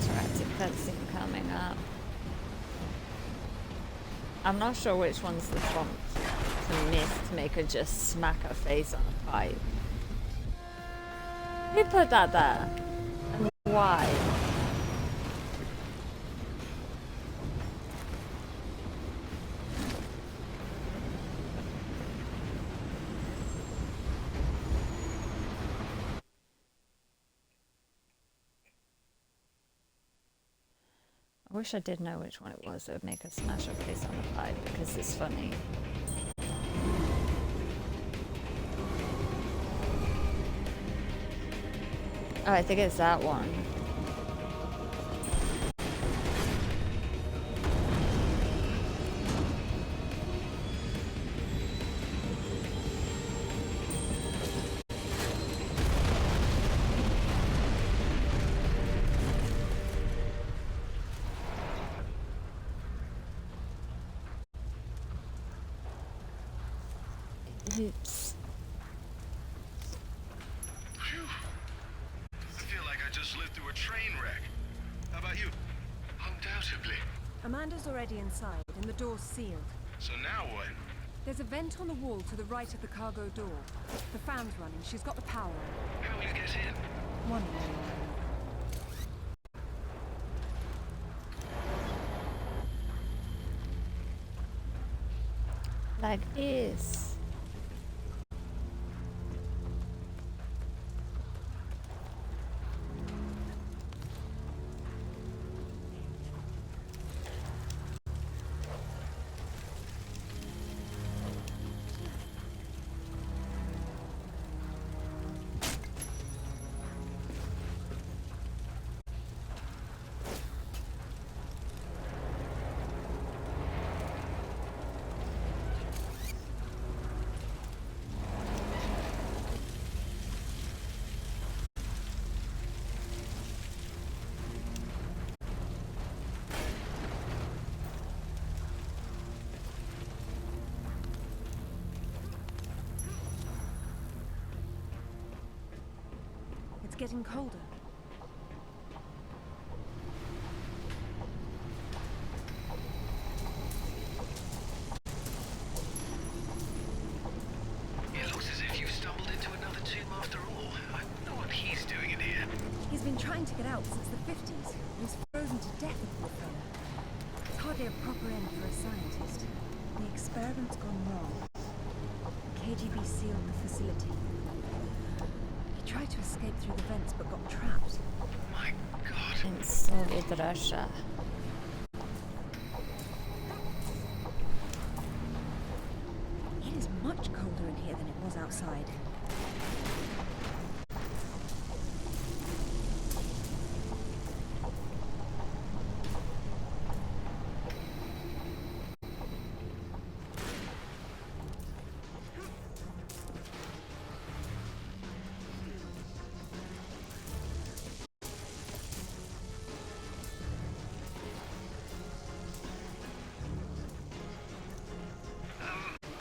Interactive cutscene coming up. I'm not sure which one's the prompt to miss to make her just smack her face on a pipe. Who put that there? And why. I wish I did know which one it was that would make us smash our face on the pipe, because it's funny. Oh, I think it's that one. Oops. Phew. I feel like I just lived through a train wreck. How about you? Undoubtedly. Amanda's already inside, and the door's sealed. So now what? There's a vent on the wall to the right of the cargo door. The fan's running. She's got the power on. How will you get in? One way or another. Like this. It's getting colder. It looks as if you've stumbled into another tomb after all. I know what he's doing in here. He's been trying to get out since the 50s. He was frozen to death at the fella. It's hardly a proper end for a scientist. The experiment's gone wrong. The KGB sealed the facility. He tried to escape through the vents but got trapped. My God. In Soviet Russia. It is much colder in here than it was outside.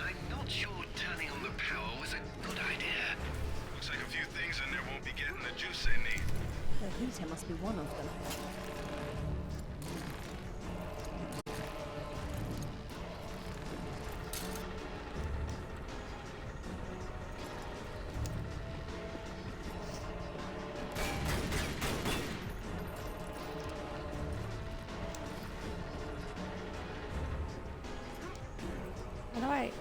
I'm not sure turning on the power was a good idea. Looks like a few things in there won't be getting the juice they need. The heater must be one of them. Alright.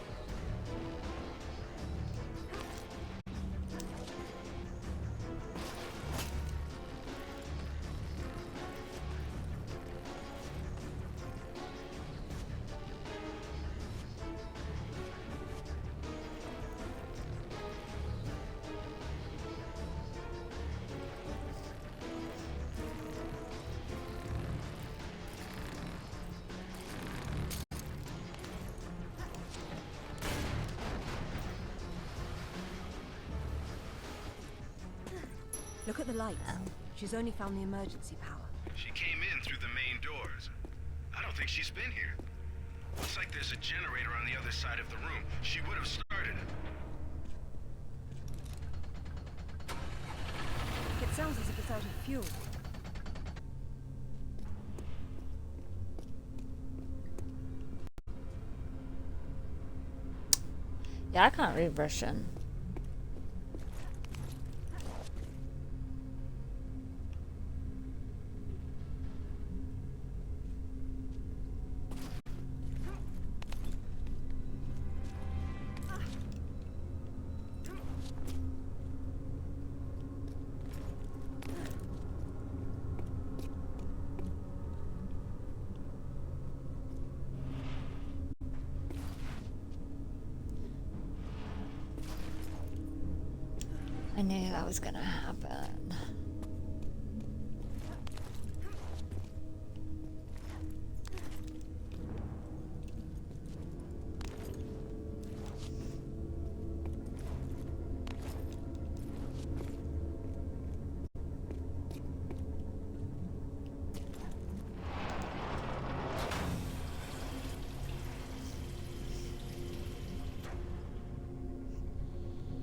Look at the lights. She's only found the emergency power. She came in through the main doors. I don't think she's been here. Looks like there's a generator on the other side of the room. She would have started it. It sounds as if it's out of fuel. Yeah, I can't read Russian. knew that was gonna happen.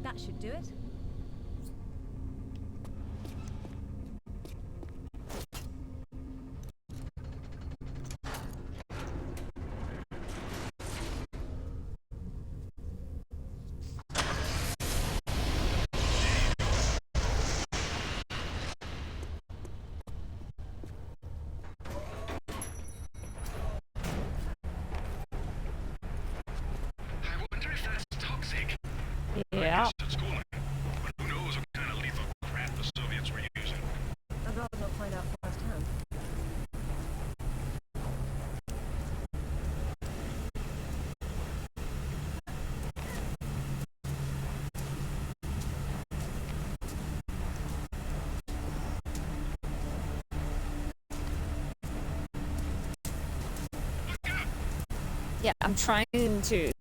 That should do it. I wonder if that's toxic. Yeah. It's cooling. But who knows what kind of lethal crap the Soviets were using. I'd rather not find out firsthand. Yeah, I'm trying to.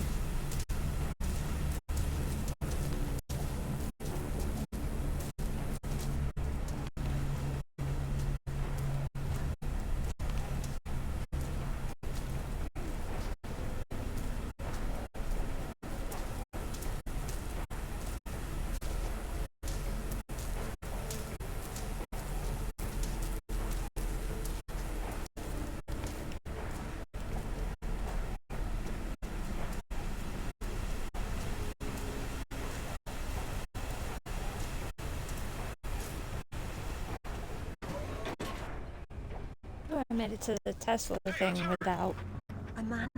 I made it to the Tesla thing without. Amanda?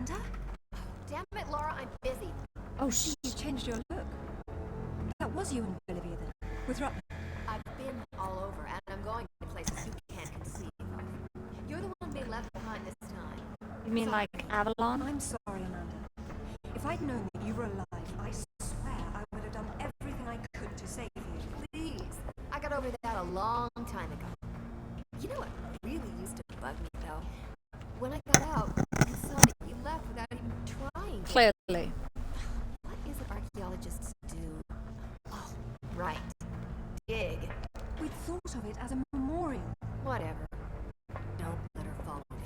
Damn it, Laura, I'm busy. Oh, You changed your look. That was you and Olivia then, with Rutland. I've been all over, and I'm going to places you can't conceive of. You're the one being left behind this time. You mean like Avalon? I'm sorry, Amanda. If I'd known that you were alive, I swear I would have done everything I could to save you. Please. I got over that a long time ago. You know what really used to bug me, though? When I got out, I saw that you left without even trying. Clearly. What is it archaeologists do? Oh, right. Dig. We'd thought of it as a memorial. Whatever. Don't let her follow me.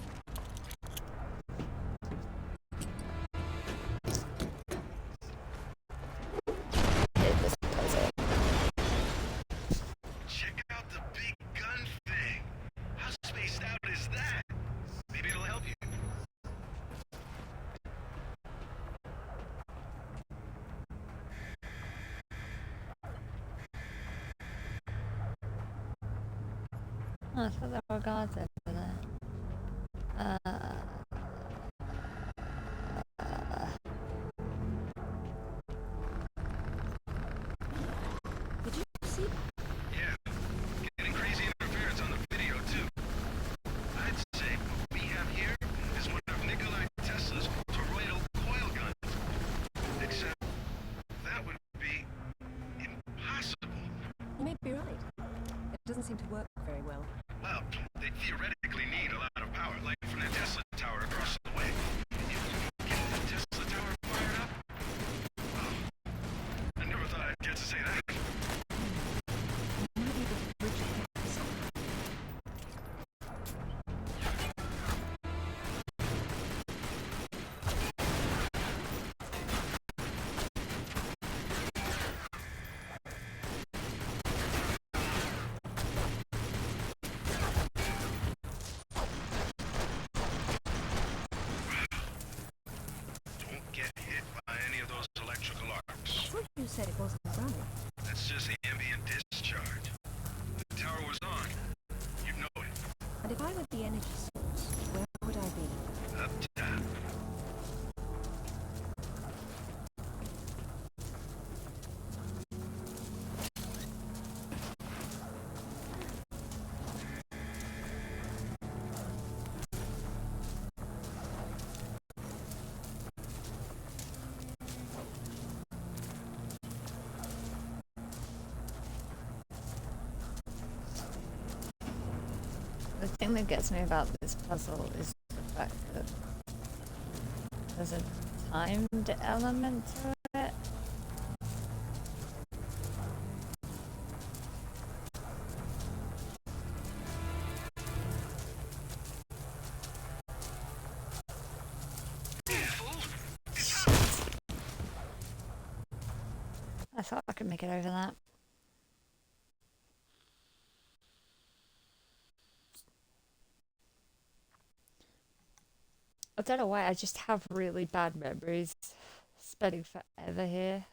Check out the big gun thing. How spaced out is that? Maybe it'll help you. Oh, I thought there were guards over there. Did you see that? Yeah. Getting crazy interference on the video, too. I'd say what we have here is one of Nikolai Tesla's toroidal coil guns. Except that would be impossible. You may be right. It doesn't seem to work very well. Well, they theoretically need a lot of power, like from the Tesla tower across the way. If you can get the Tesla tower fired up? Well, I never thought I'd get to say that. Maybe the bridge is somewhere. Don't get hit by any of those electrical arcs. I thought you said it wasn't running. That's just the ambient discharge. If the tower was on, you'd know it. And if I were the energy source, where would I be? Up top. The thing that gets me about this puzzle is the fact that there's a timed element to it. I thought I could make it over that. I don't know why, I just have really bad memories. Spending forever here.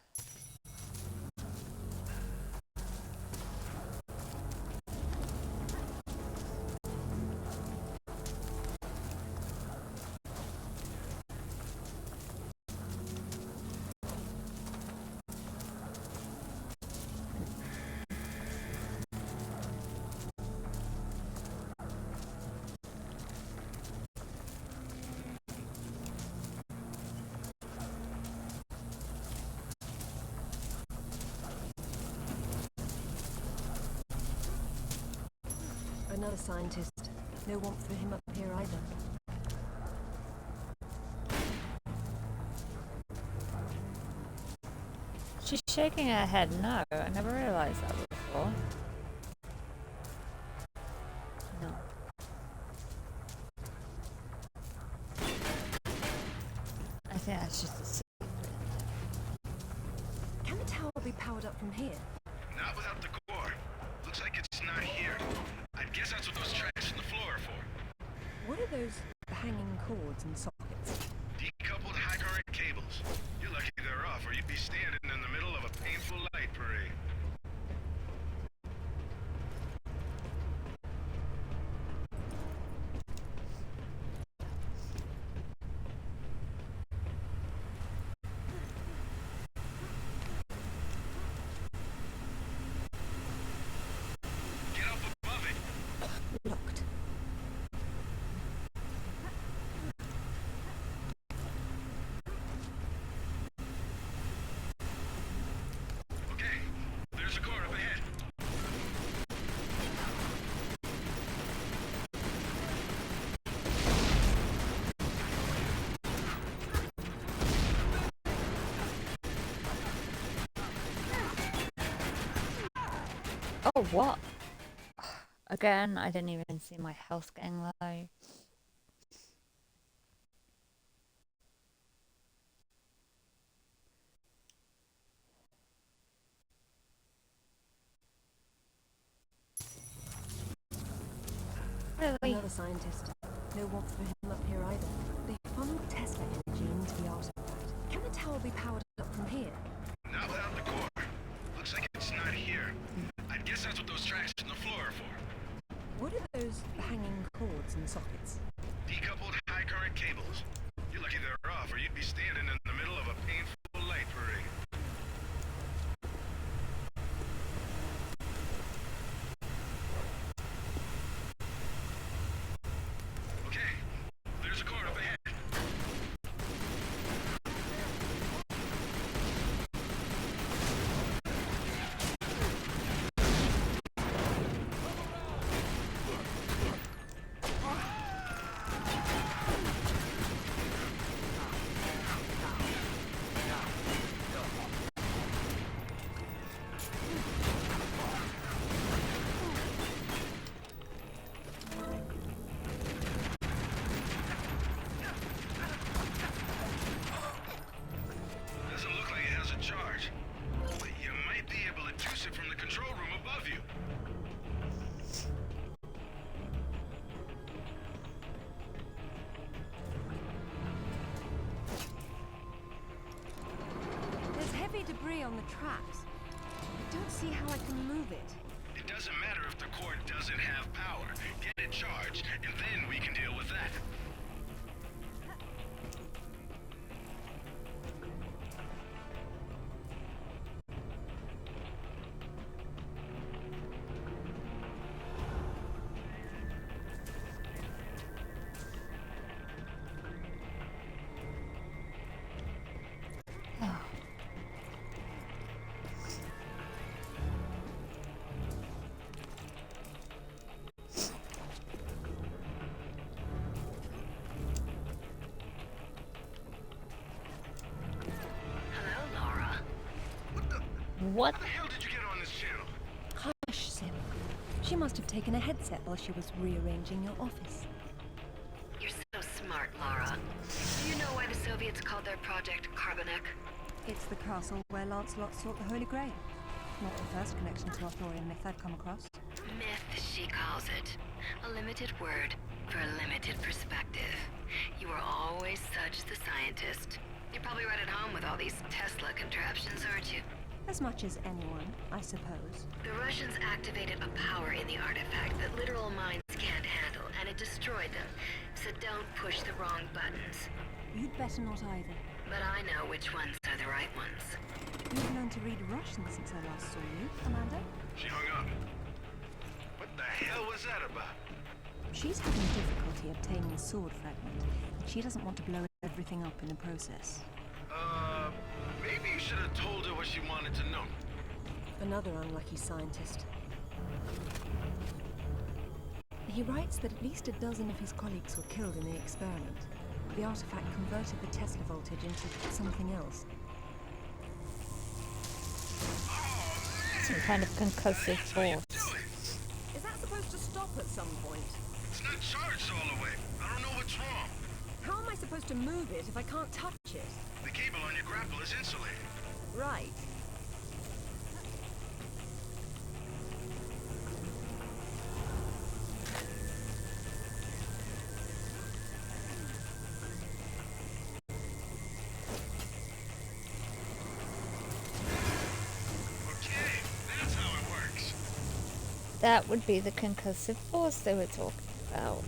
Another scientist. No warmth for him up here either. She's shaking her head no. I never realised that before. No. I think that's just a secret. Can the tower be powered up from here? Not without the core. Looks like it's not here. I guess that's what those tracks in the floor are for. What are those hanging cords and sockets? Decoupled high current cables. You're lucky they're off, or you'd be standing in the middle of a painful light parade. Get up above it. Locked. Okay, there's a core up ahead. Oh, what? Again, I didn't even see my health getting low. Really? Another scientist. No warmth for him up here either. They funneled Tesla energy into the artifact. Can the tower be powered up from here? Not without the core. Looks like it's not here. I guess that's what those tracks in the floor are for. What are those hanging cords and sockets? Decoupled high current cables. You're lucky they're off, or you'd be standing in the middle of a painful light parade. Okay, there's a core up ahead. Doesn't look like it has a charge, but you might be able to juice it from the control room above you. There's heavy debris on the tracks. I don't see how I can move it. It doesn't matter if the core doesn't have power. Get it charged, and then we can deal with that. What? How the hell did you get on this channel? Hush, Sim. She must have taken a headset while she was rearranging your office. You're so smart, Lara. Do you know why the Soviets called their project Carbonek? It's the castle where Lancelot sought the Holy Grail. Not the first connection to Arthurian myth I've come across. Myth, she calls it. A limited word for a limited perspective. You are always such the scientist. You're probably right at home with all these Tesla contraptions, aren't you? As much as anyone, I suppose. The Russians activated a power in the artifact that literal minds can't handle, and it destroyed them. So don't push the wrong buttons. You'd better not either. But I know which ones are the right ones. You've learned to read Russian since I last saw you, Amanda. She hung up. What the hell was that about? She's having difficulty obtaining the sword fragment. She doesn't want to blow everything up in the process. Maybe you should have told her what she wanted to know. Another unlucky scientist. He writes that at least a dozen of his colleagues were killed in the experiment. The artifact converted the Tesla voltage into something else. Some kind of concussive force. Is that supposed to stop at some point? It's not charged all the way. I don't know what's wrong. How am I supposed to move it if I can't touch it? The cable on your grapple is insulated. Right. Okay, that's how it works. That would be the concussive force they were talking about.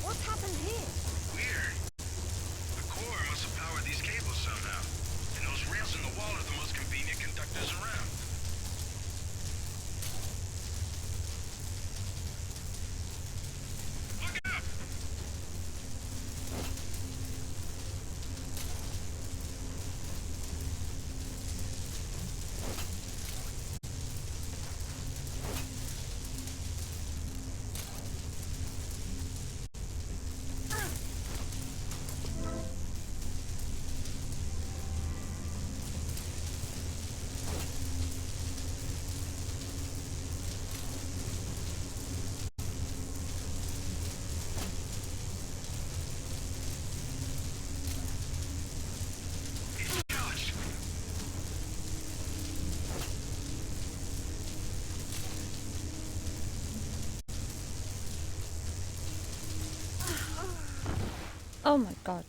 What's happened here? Weird. The core must have powered these cables somehow. And those rails in the wall are the most convenient conductors around. Look out! Oh my god.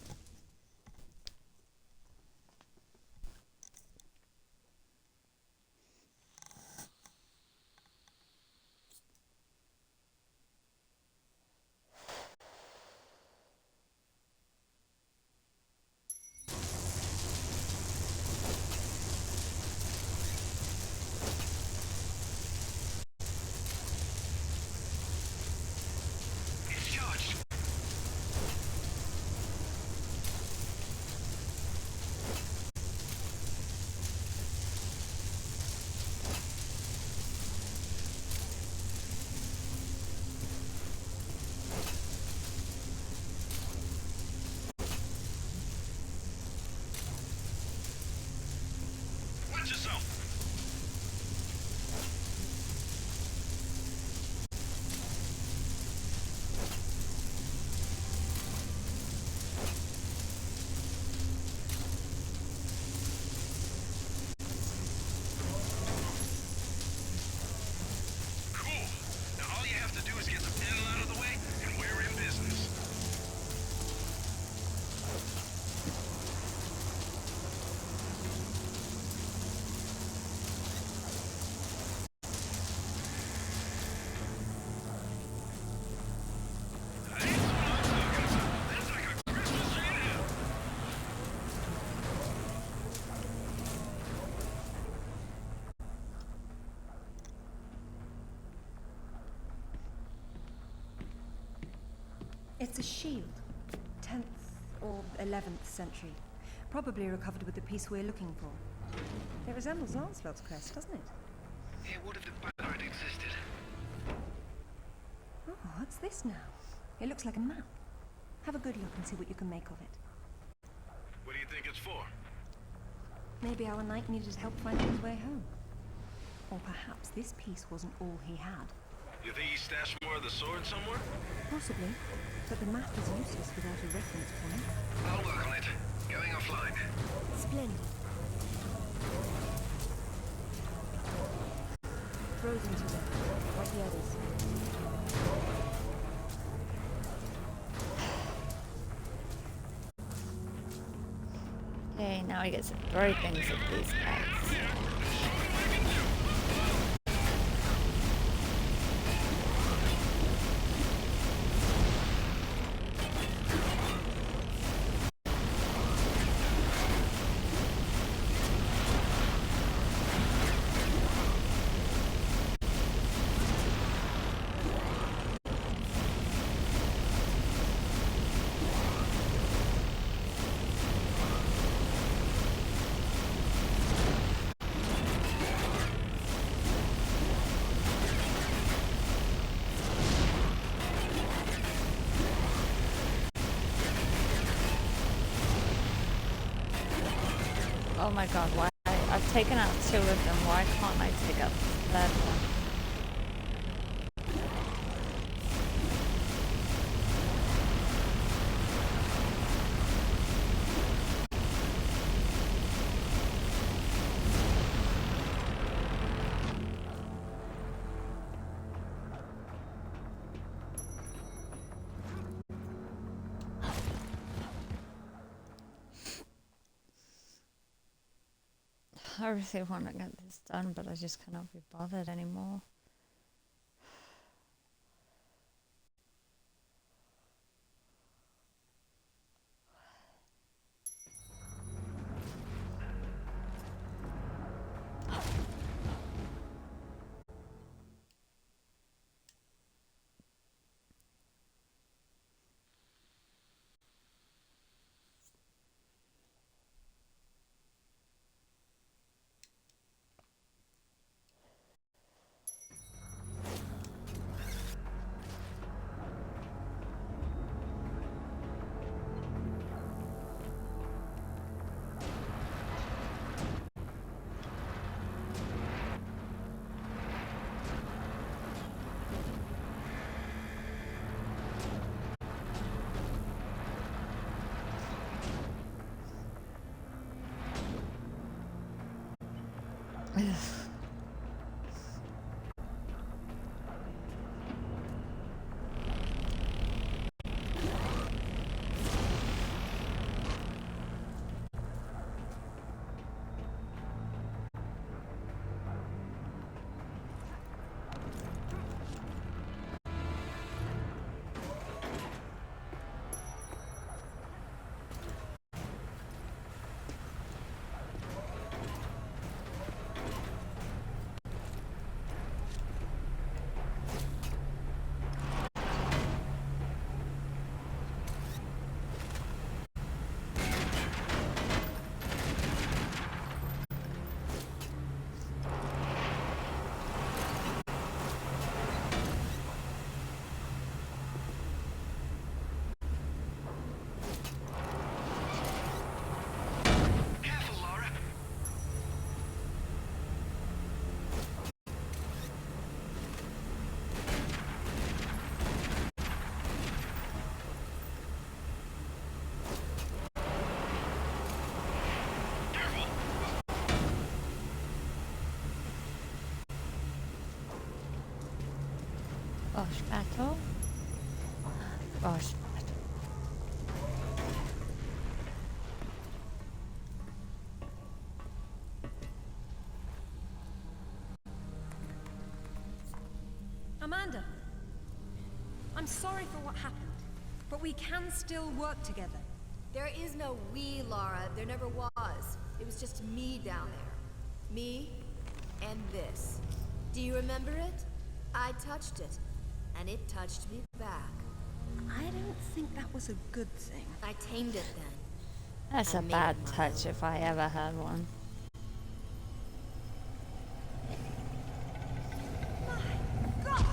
It's a shield. 10th or 11th century. Probably recovered with the piece we're looking for. It resembles Lancelot's crest, doesn't it? Yeah, what if the banner had existed? Oh, what's this now? It looks like a map. Have a good look and see what you can make of it. What do you think it's for? Maybe our knight needed help finding his way home. Or perhaps this piece wasn't all he had. You think he stashed more of the sword somewhere? Possibly, but the map is useless without a reference point. I'll work on it. Going offline. Splendid. Frozen to death, like the others. Okay, now I get to throw things at these guys. Oh my god, why? I've taken out 2 of them, why can't I take out the third one? I really want to get this done, but I just cannot be bothered anymore. Boss battle. Boss battle. Amanda, I'm sorry for what happened, but we can still work together. There is no we, Lara. There never was. It was just me down there. Me and this. Do you remember it? I touched it, and it touched me back. I don't think that was a good thing. I tamed it then. That's a bad touch if I ever had one. God!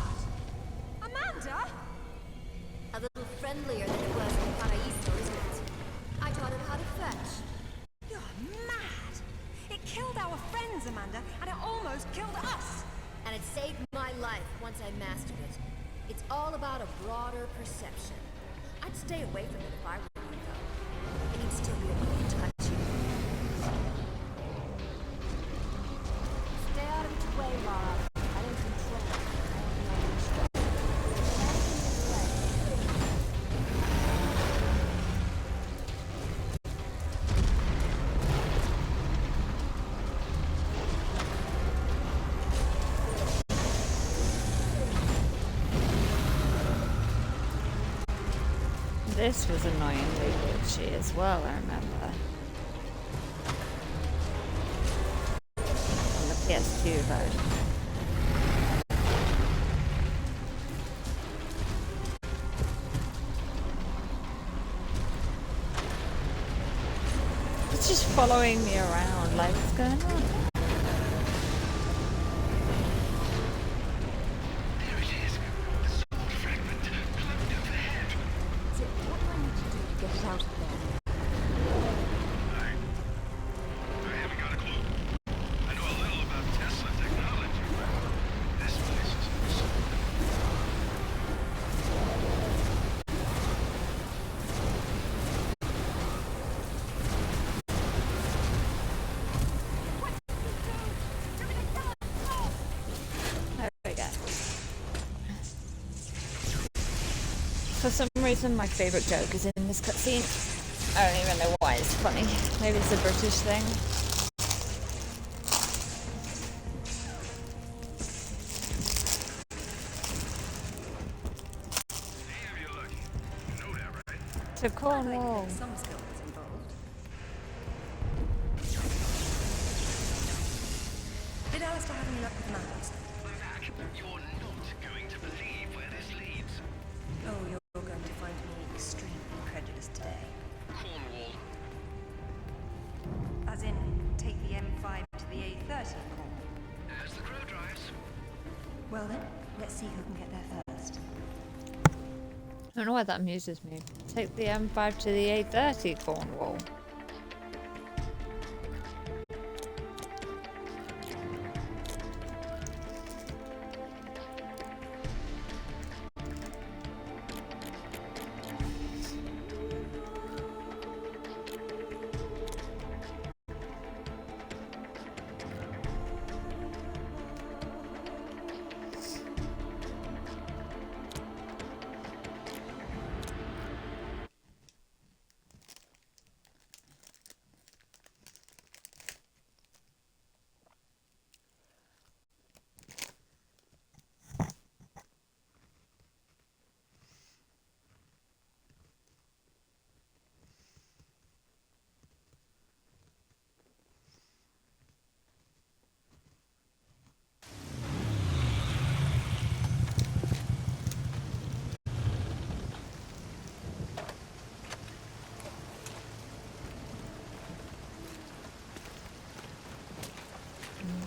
Amanda! A little friendlier than it was in Paraíso, isn't it? I taught it how to fetch. You're mad! It killed our friends, Amanda, and it almost killed us! And it saved my life once I mastered it. It's all about a broader perception. I'd stay away from it if I were you, though. And you'd still be able to touch you. Stay out of its way, Laura. I don't control it. I only understand. This was annoyingly glitchy as well, I remember. On the PS2 version. It's just following me around, like, what's going on? For some reason, my favourite joke is in this cutscene. I don't even know why it's funny. Maybe it's a British thing. To Cornwall. Some skill was involved. Did Alistair have any luck with matters? You're not going to believe where this leads. Oh, you're going to find me extremely incredulous today. Cornwall. As in, take the M5 to the A30, Cornwall. As the crow drives. Well then, let's see who can get there first. I don't know why that amuses me. Take the M5 to the A30, Cornwall.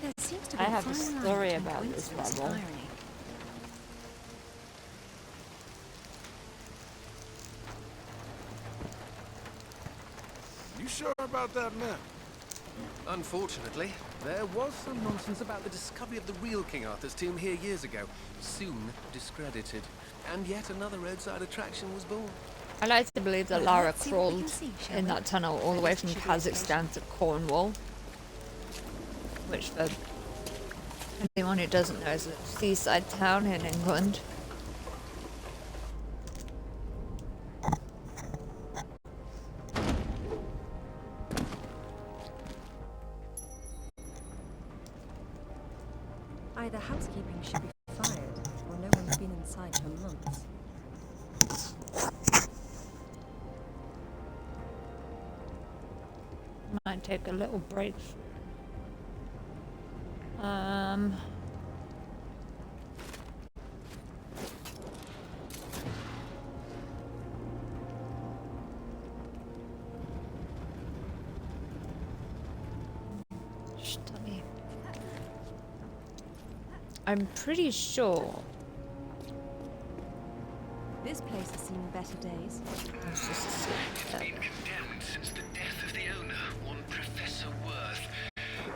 There seems to be I have a fine line story between about this coincidence and level. irony. You sure about that map? Unfortunately, there was some nonsense about the discovery of the real King Arthur's tomb here years ago, soon discredited. And yet another roadside attraction was born. I like to believe that Lara Let's see what we crawled can see, shall in we? that tunnel all the way from Kazakhstan to Cornwall. Which, for anyone who doesn't know, is a seaside town in England. Either housekeeping should be fired, or no one's been inside for months. Might take a little break. I'm pretty sure. This place has seen better days. It's been condemned since the death of the owner, one Professor Worth.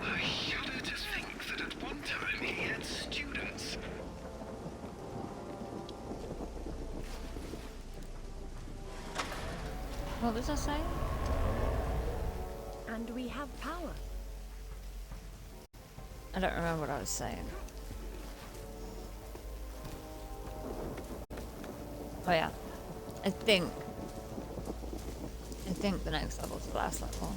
I shudder to think that at one time he had students. What was I saying? And we have power. I don't remember what I was saying. Oh yeah. I think the next level is the last level.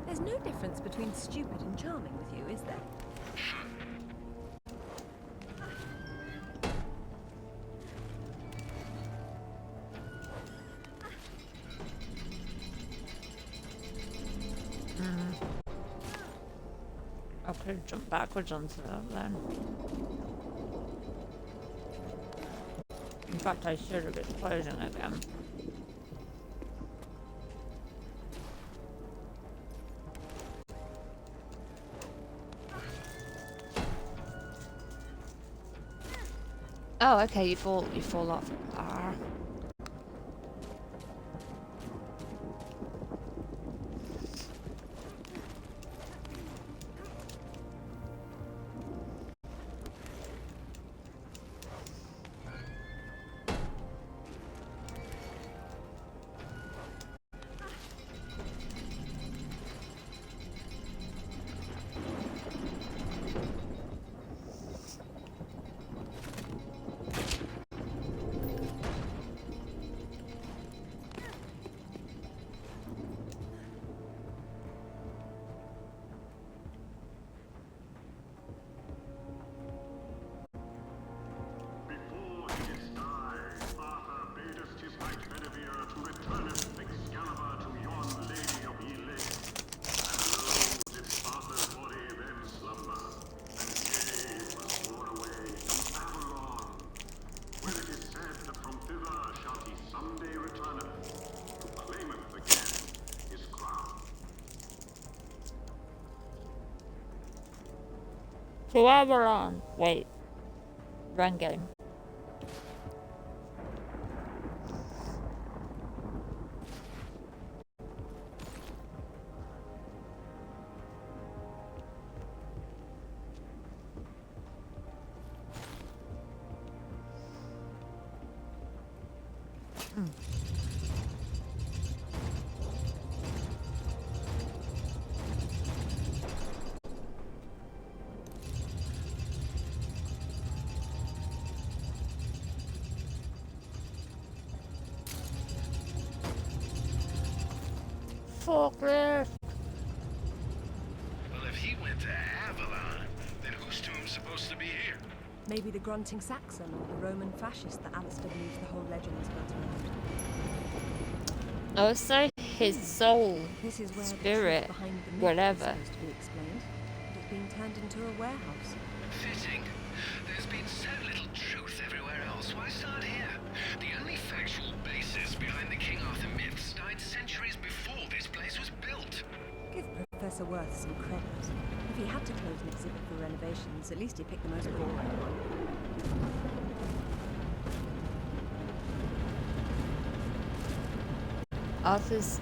There's no difference between stupid and charming with you, is there? I could have jumped backwards onto that then. In fact, I should have been closing again. Oh, okay, you fall off. Ah. To Avalon. Wait. Run game. Forklift. Well, if he went to Avalon, then whose tomb's supposed to be here? Maybe the grunting Saxon or the Roman fascist that Alistair believes the whole legend is built around. Also, his soul, This is where spirit, the truth behind the myth whatever. is supposed to be explained. But it's being turned into a warehouse. Fitting. There's been so little truth everywhere else. Why start here? The only factual basis behind the King Arthur myths died centuries before this place was built. Give Professor Worth some credit. If he had to close an exhibit for renovations, at least he picked the most boring one. Arthur's.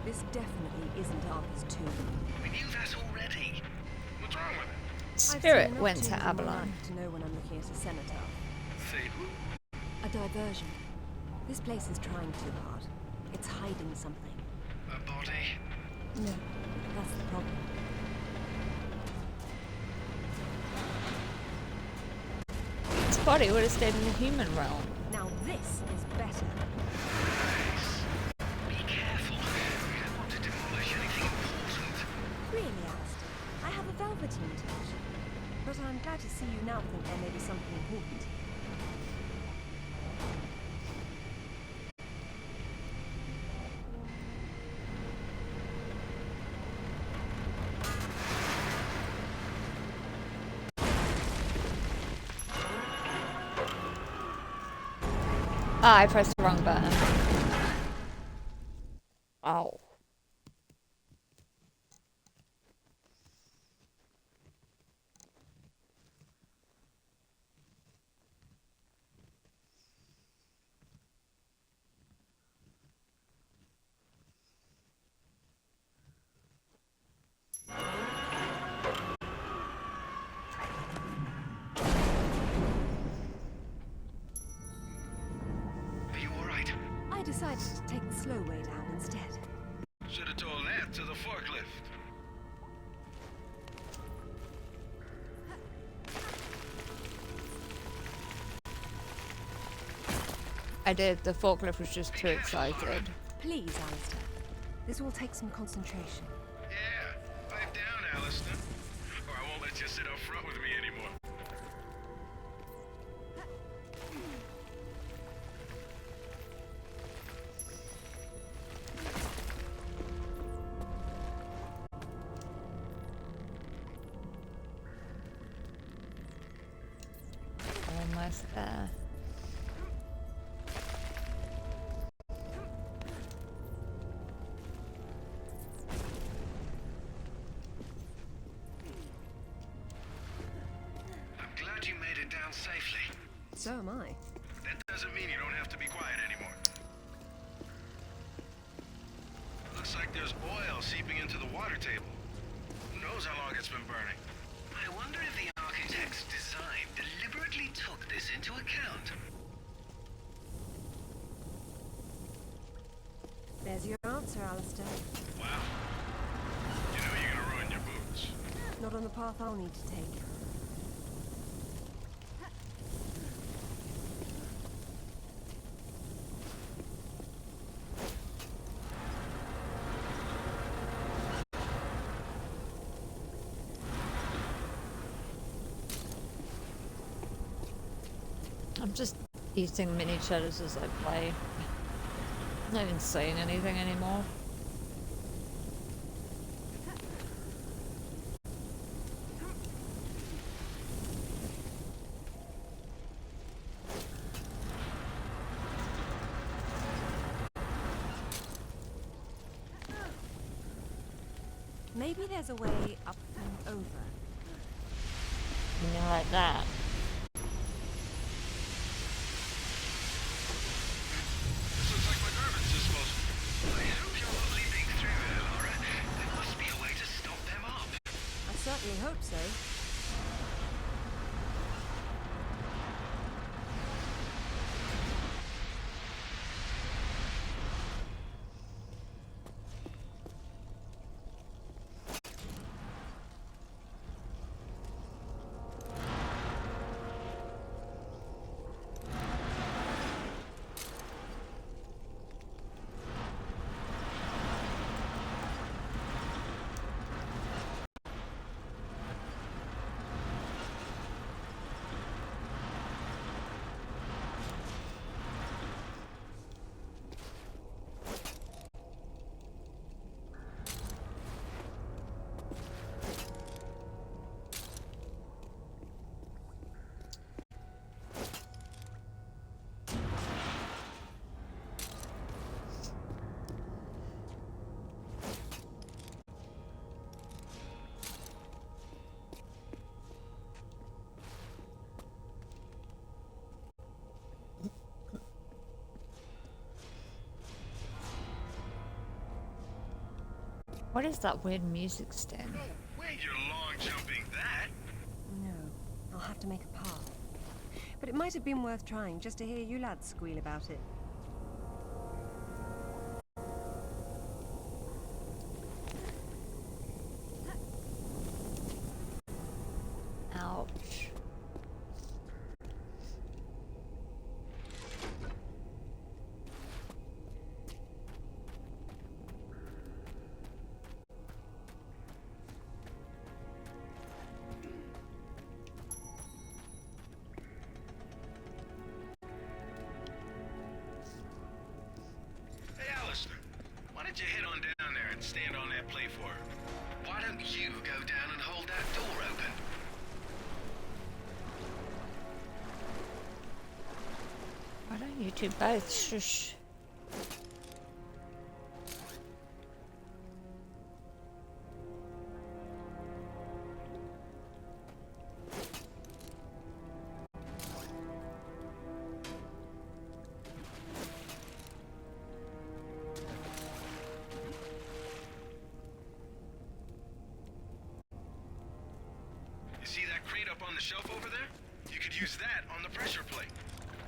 This definitely isn't Arthur's tomb. We knew that already. What's wrong with it? Spirit I've seen went enough to tombs in my Avalon. life to know when I'm looking at a cenotaph. Say who? A diversion. This place is trying too hard. It's hiding something. A body? No, that's the problem. His body would have stayed in the human realm. Now Less is better. Be careful. We don't want to demolish anything important. Really, Alistair, I have a velveteen touch. But I'm glad to see you now think there may be something important. Ah, I pressed the wrong button. Ow. Are you alright? I decided to take the slow way down instead. Should have told that to the forklift. I did. The forklift was just too excited. Please, Alistair. This will take some concentration. Yeah, pipe down, Alistair. Or I won't let you sit up front with me anymore. Almost there. I'm glad you made it down safely. So am I. That doesn't mean you don't have to be quiet anymore. Looks like there's oil seeping into the water table. Who knows how long it's been burning? I wonder if the architect's design deliberately took this into account. There's your answer, Alistair. Wow. You know you're gonna ruin your boots. Not on the path I'll need to take. I'm just eating mini cheddars as I play. Not even saying anything anymore. Maybe there's a way up and over. You mean like that? This looks like my garbage disposal. I hope you're not leaping through there, Laura. There must be a way to stop them up. I certainly hope so. What is that weird music sting? Wait, you're long jumping that? No, I'll have to make a path. But it might have been worth trying just to hear you lads squeal about it. Ouch. and stand on that platform. Why don't you go down and hold that door open? Why don't you two both shush? You see that crate up on the shelf over there? You could use that on the pressure plate.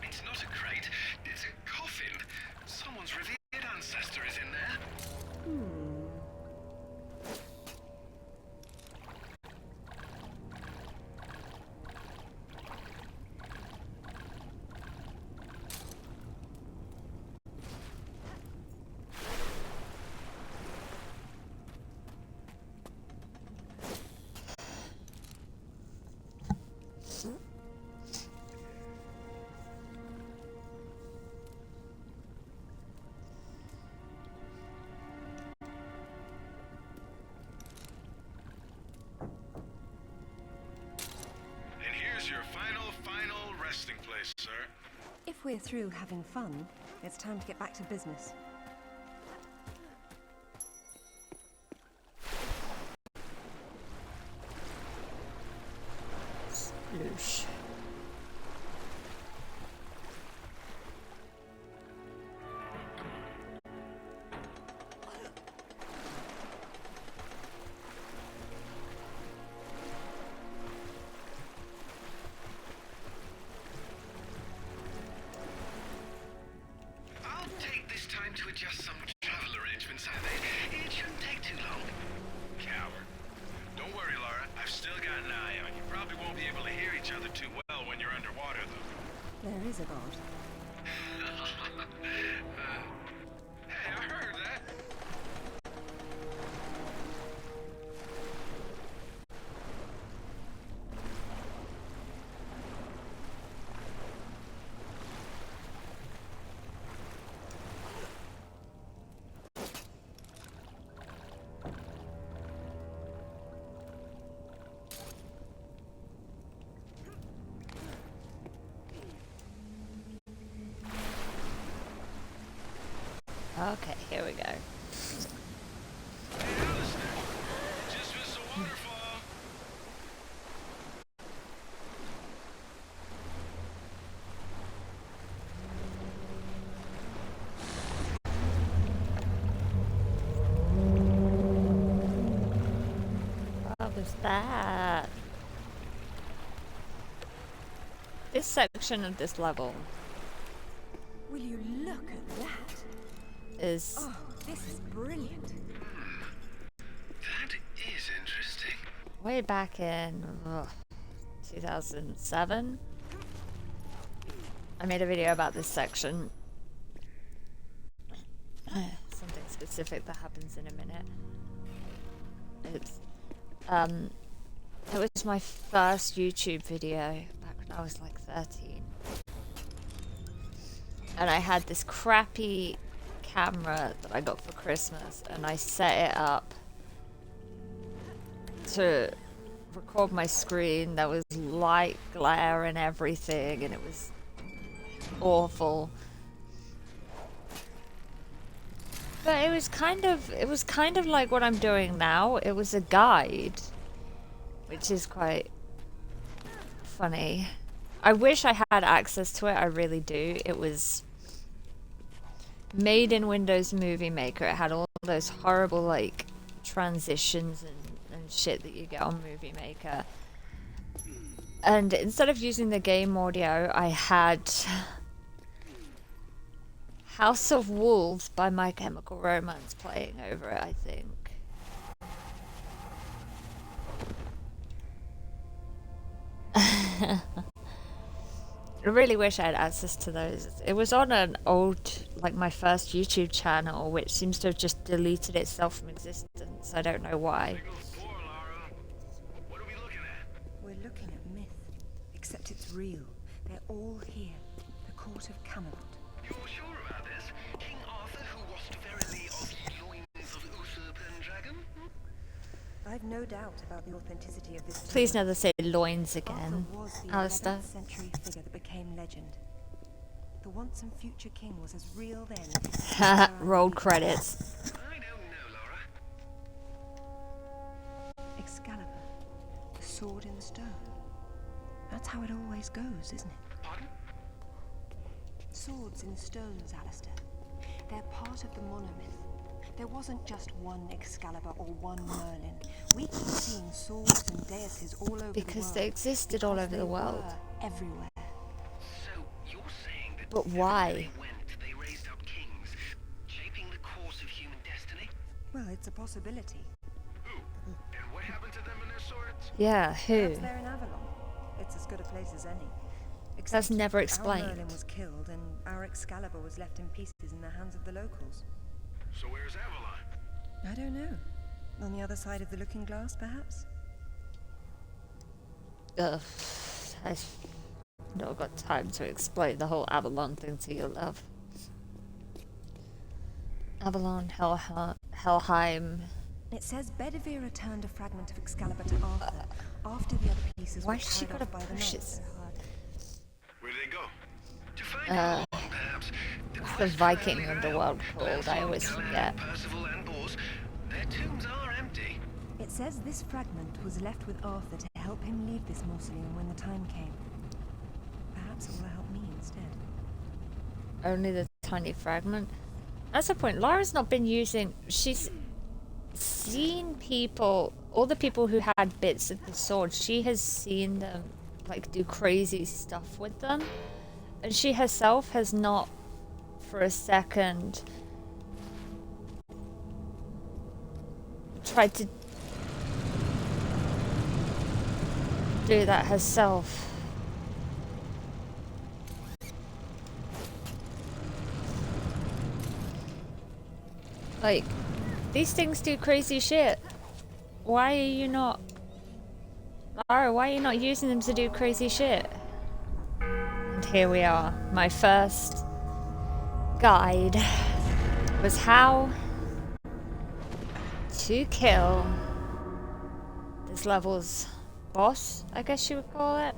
It's not a crate, it's a coffin. Someone's revered ancestor is in there. And here's your final resting place, sir. If we're through having fun, it's time to get back to business. Sploosh. I'll take this time to adjust some travel arrangements, Ave. It shouldn't take too long. Coward. Don't worry, Laura. I've still got an eye on you. Probably won't be able to hear each other too well when you're underwater, though. There is a god. Hey, I heard that. Okay, here we go. Just missed a waterfall. What was that? This section of this level Will you look at that? is Oh, this is brilliant. That is interesting. way back in 2007. I made a video about this section. Something specific that happens in a minute. It was my first YouTube video back when I was like 13. And I had this crappy camera that I got for Christmas, and I set it up to record my screen. There was light glare and everything, and it was awful. But it was kind of like what I'm doing now. It was a guide, which is quite funny. I wish I had access to it, I really do. It was made in Windows Movie Maker. It had all those horrible like transitions and shit that you get on Movie Maker. And instead of using the game audio, I had House of Wolves by My Chemical Romance playing over it, I think. I really wish I had access to those. It was on an old, like my first YouTube channel, which seems to have just deleted itself from existence. I don't know why. We're looking at myth, except it's real. They're all here. The court of Camelot. You're sure about this? King Arthur, who washed verily of ye loins of usurpers, no doubt about the authenticity of this. Please never say loins again, Arthur was the Alistair. 11th century figure that became legend. The once and future king was as real then. as Roll credits. Excalibur, the sword in the stone. That's how it always goes, isn't it? Pardon? Swords in stones, Alistair. They're part of the monomyth. There wasn't just one Excalibur or one Merlin. We keep seeing swords and deities all over the world. Because they existed all over the world. Everywhere. So you're saying that But why? they raised up kings, shaping the course of human destiny? Well, it's a possibility. Who? And what happened to them and their swords? Yeah, who? Perhaps they're in Avalon. It's as good a place as any. That's never Our explained. Merlin was killed and our Excalibur was left in pieces in the hands of the locals. So where's Avalon? I don't know. On the other side of the looking glass, perhaps? Ugh, I've not got time to explain the whole Avalon thing to you, love. Avalon, Helheim. It says Bedivere returned a fragment of Excalibur to Arthur after the other pieces Why were has she carried got off a by the bushes? knights. Where'd they go? To find out, perhaps. It's the Viking underworld called, I always forget. Percival and Bors, their tombs are empty. It says this fragment was left with Arthur to help him leave this mausoleum when the time came. Perhaps it will help me instead. Only the tiny fragment. That's the point. Lara's not been using. She's seen people, all the people who had bits of the sword. She has seen them like do crazy stuff with them, and she herself has not, for a second, tried to do that herself. Like, these things do crazy shit. Why are you not... Lara, why are you not using them to do crazy shit? And here we are. My first guide was how to kill this level's boss, I guess you would call it.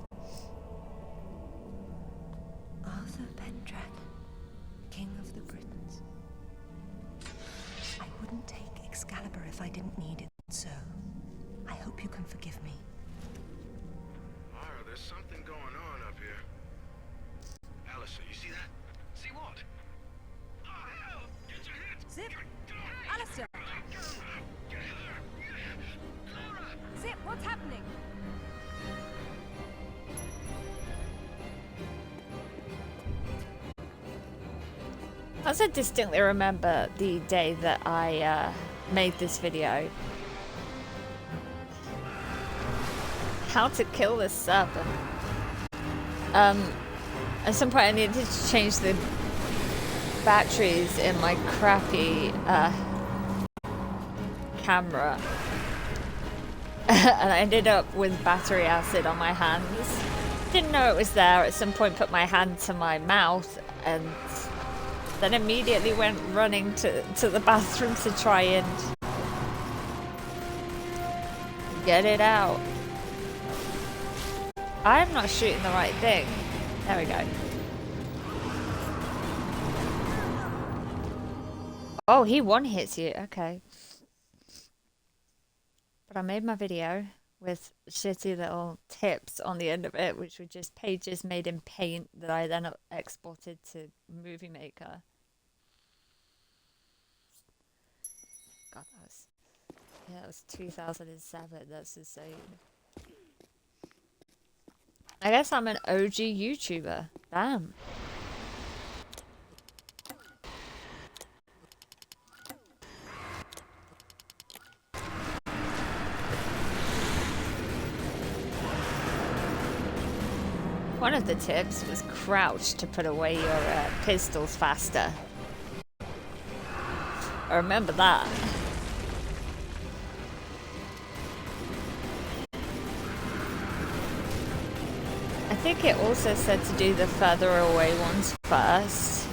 Arthur Pendragon, King of the Britons. I wouldn't take Excalibur if I didn't need it, so I hope you can forgive me. Mara, there's something going on up here. Alistair, you see that? See what? Oh, hell! Get your head! Zip! Alistair! Zip, what's happening? I also distinctly remember the day that I made this video. How to kill this serpent. At some point I needed to change the batteries in my crappy camera. And I ended up with battery acid on my hands. Didn't know it was there. At some point put my hand to my mouth and then immediately went running to the bathroom to try and get it out. I'm not shooting the right thing. There we go. Oh, he one-hits you. Okay. But I made my video with shitty little tips on the end of it, which were just pages made in Paint that I then exported to Movie Maker. God, that was 2007. That's insane. I guess I'm an OG YouTuber. Damn. One of the tips was crouch to put away your pistols faster. I remember that. I think it also said to do the further away ones first.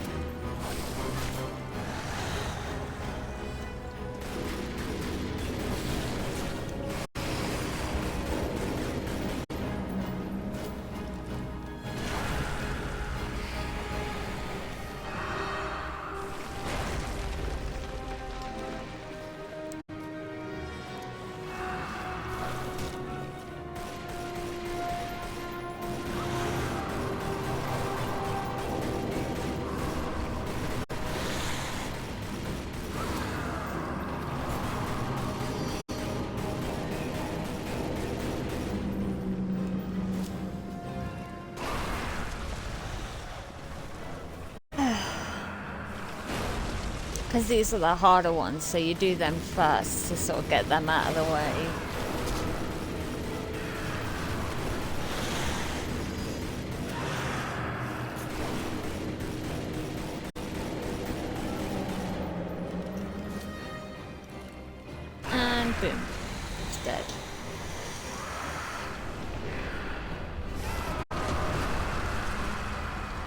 Because these are the harder ones, so you do them first to sort of get them out of the way. And boom, it's dead.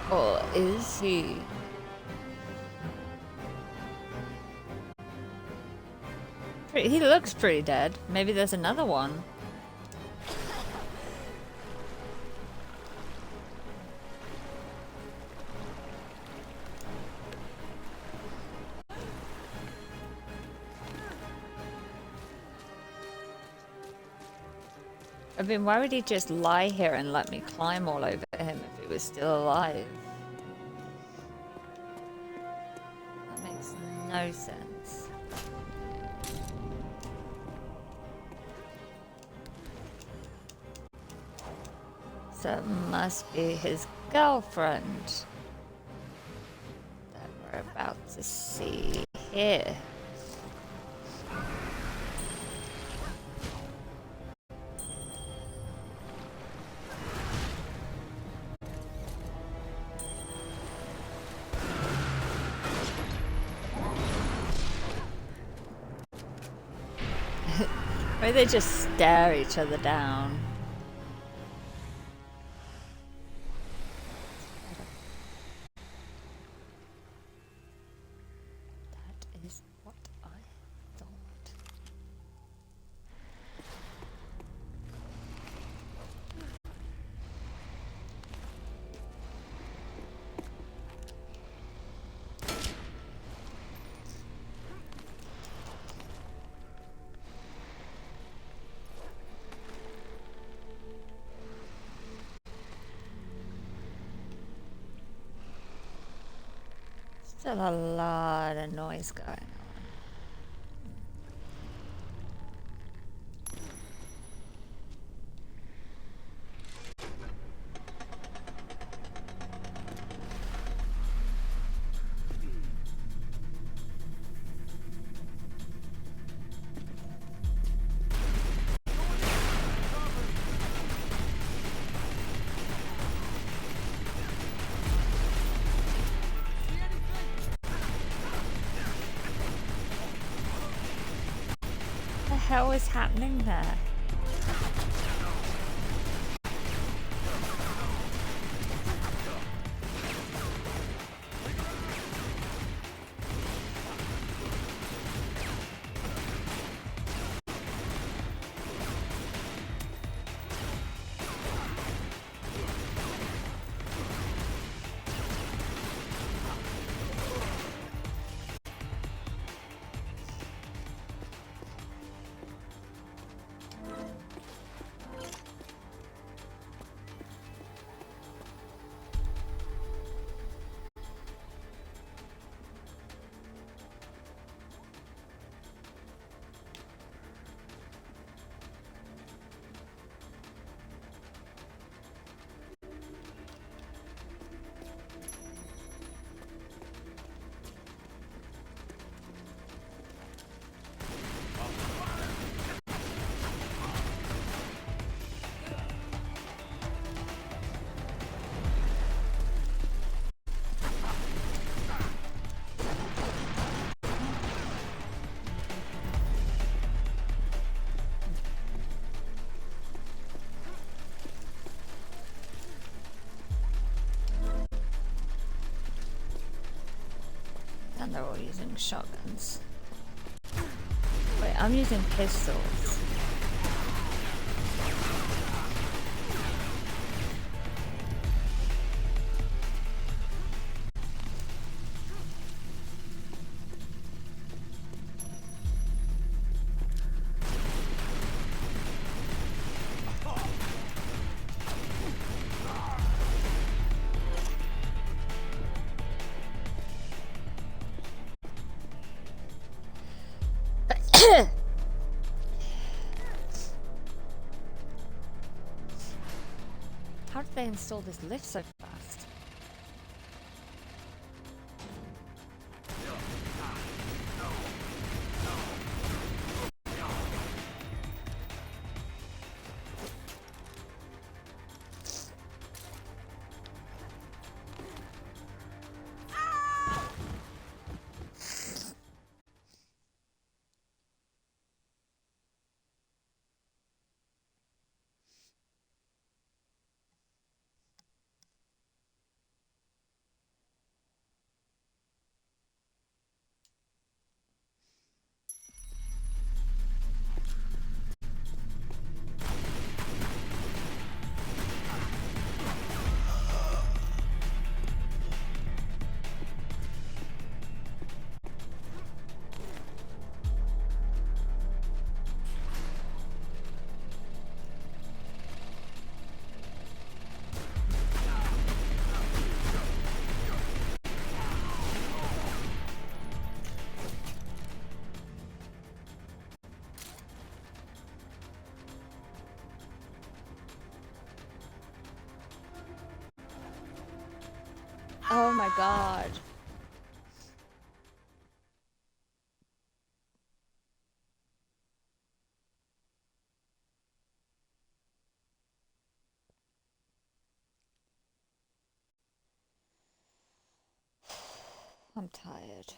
Or is he? He looks pretty dead. Maybe there's another one. I mean, why would he just lie here and let me climb all over him if he was still alive? That makes no sense. So it must be his girlfriend that we're about to see here. Maybe they just stare each other down. That is what I thought. Still a lot of noise going on. What the hell is happening there? And they're all using shotguns. Wait, I'm using pistols. How did they install this lift so fast? my god. I'm tired.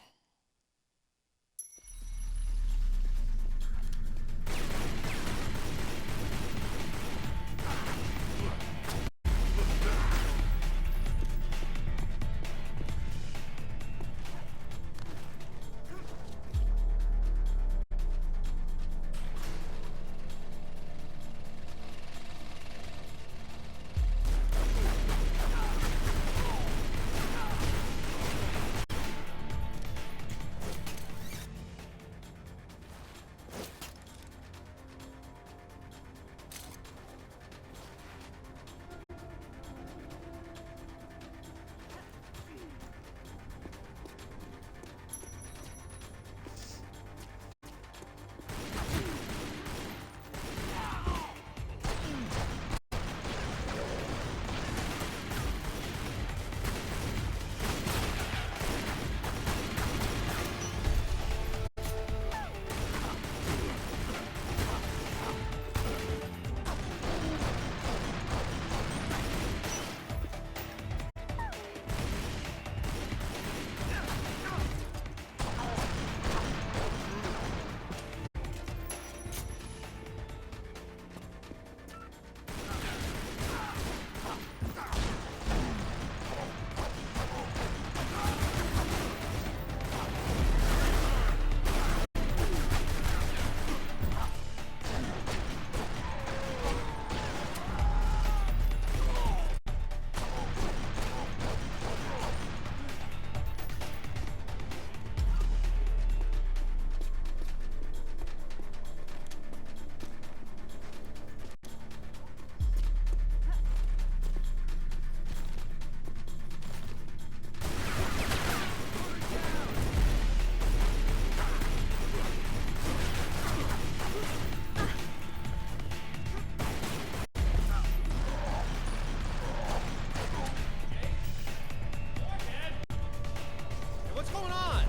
What's going on?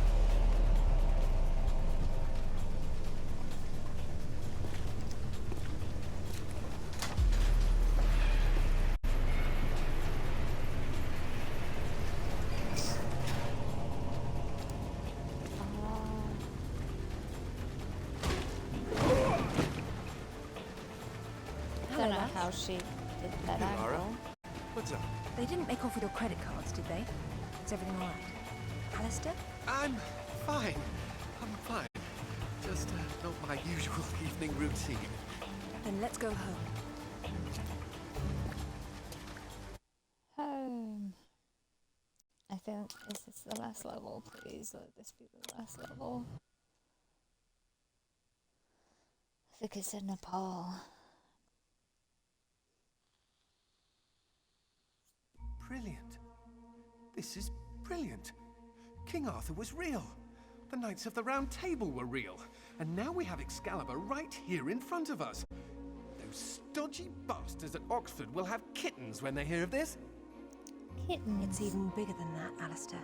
I don't know how she did that Lara? angle. What's up? They didn't make off with your credit cards, did they? Is everything all right? Alistair? I'm fine. I'm fine. Just not my usual evening routine. Then let's go home. Home. I think, is this the last level? Please let this be the last level. I think it's in Nepal. Brilliant. This is brilliant. King Arthur was real. The Knights of the Round Table were real. And now we have Excalibur right here in front of us. Those stodgy bastards at Oxford will have kittens when they hear of this. Kittens? It's even bigger than that, Alistair.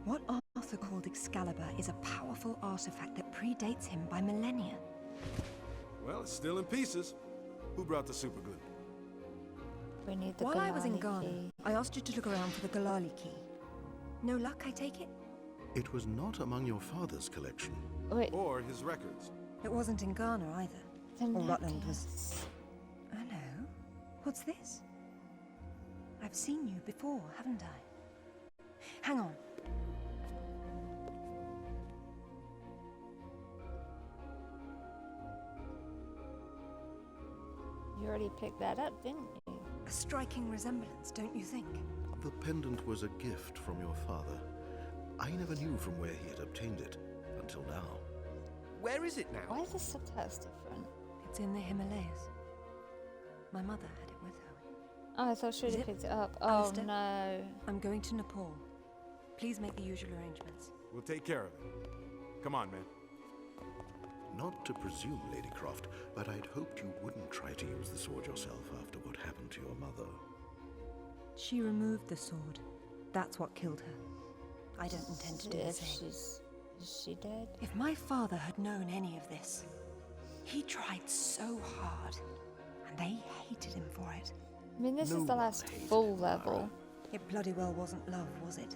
What Arthur called Excalibur is a powerful artifact that predates him by millennia. Well, it's still in pieces. Who brought the super glue? We need the While I was in Galali Ghana, key. I asked you to look around for the Galali key. No luck, I take it? It was not among your father's collection. Wait. Or his records. It wasn't in Ghana either. The Or Rutland was... necklace. Hello? What's this? I've seen you before, haven't I? Hang on. You already picked that up, didn't you? A striking resemblance, don't you think? The pendant was a gift from your father. I never knew from where he had obtained it, until now. Where is it now? Why is the subtitles different? It's in the Himalayas. My mother had it with her. Oh, I thought she already Zip, picked it up. Oh Alistair, no. I'm going to Nepal. Please make the usual arrangements. We'll take care of it. Come on, man. Not to presume, Lady Croft, but I'd hoped you wouldn't try to use the sword yourself after what happened to your mother. She removed the sword, That's what killed her. I don't intend to do the same. Is she dead? If my father had known any of this, he tried so hard, and they hated him for it. I mean, this is the last full level. It bloody well wasn't love, was it?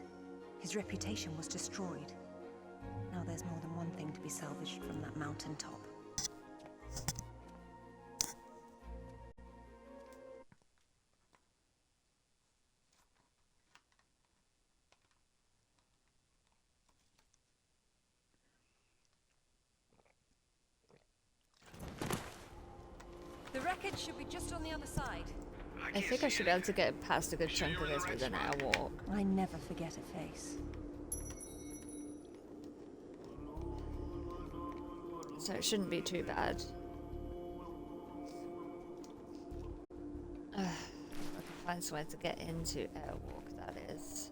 His reputation was destroyed. Now there's more than one thing to be salvaged from that mountaintop. The wreckage should be just on the other side. I think I should be able to get past a good chunk of this with an air walk. I never forget a face. So it shouldn't be too bad. If I can find somewhere to get into airwalk, that is.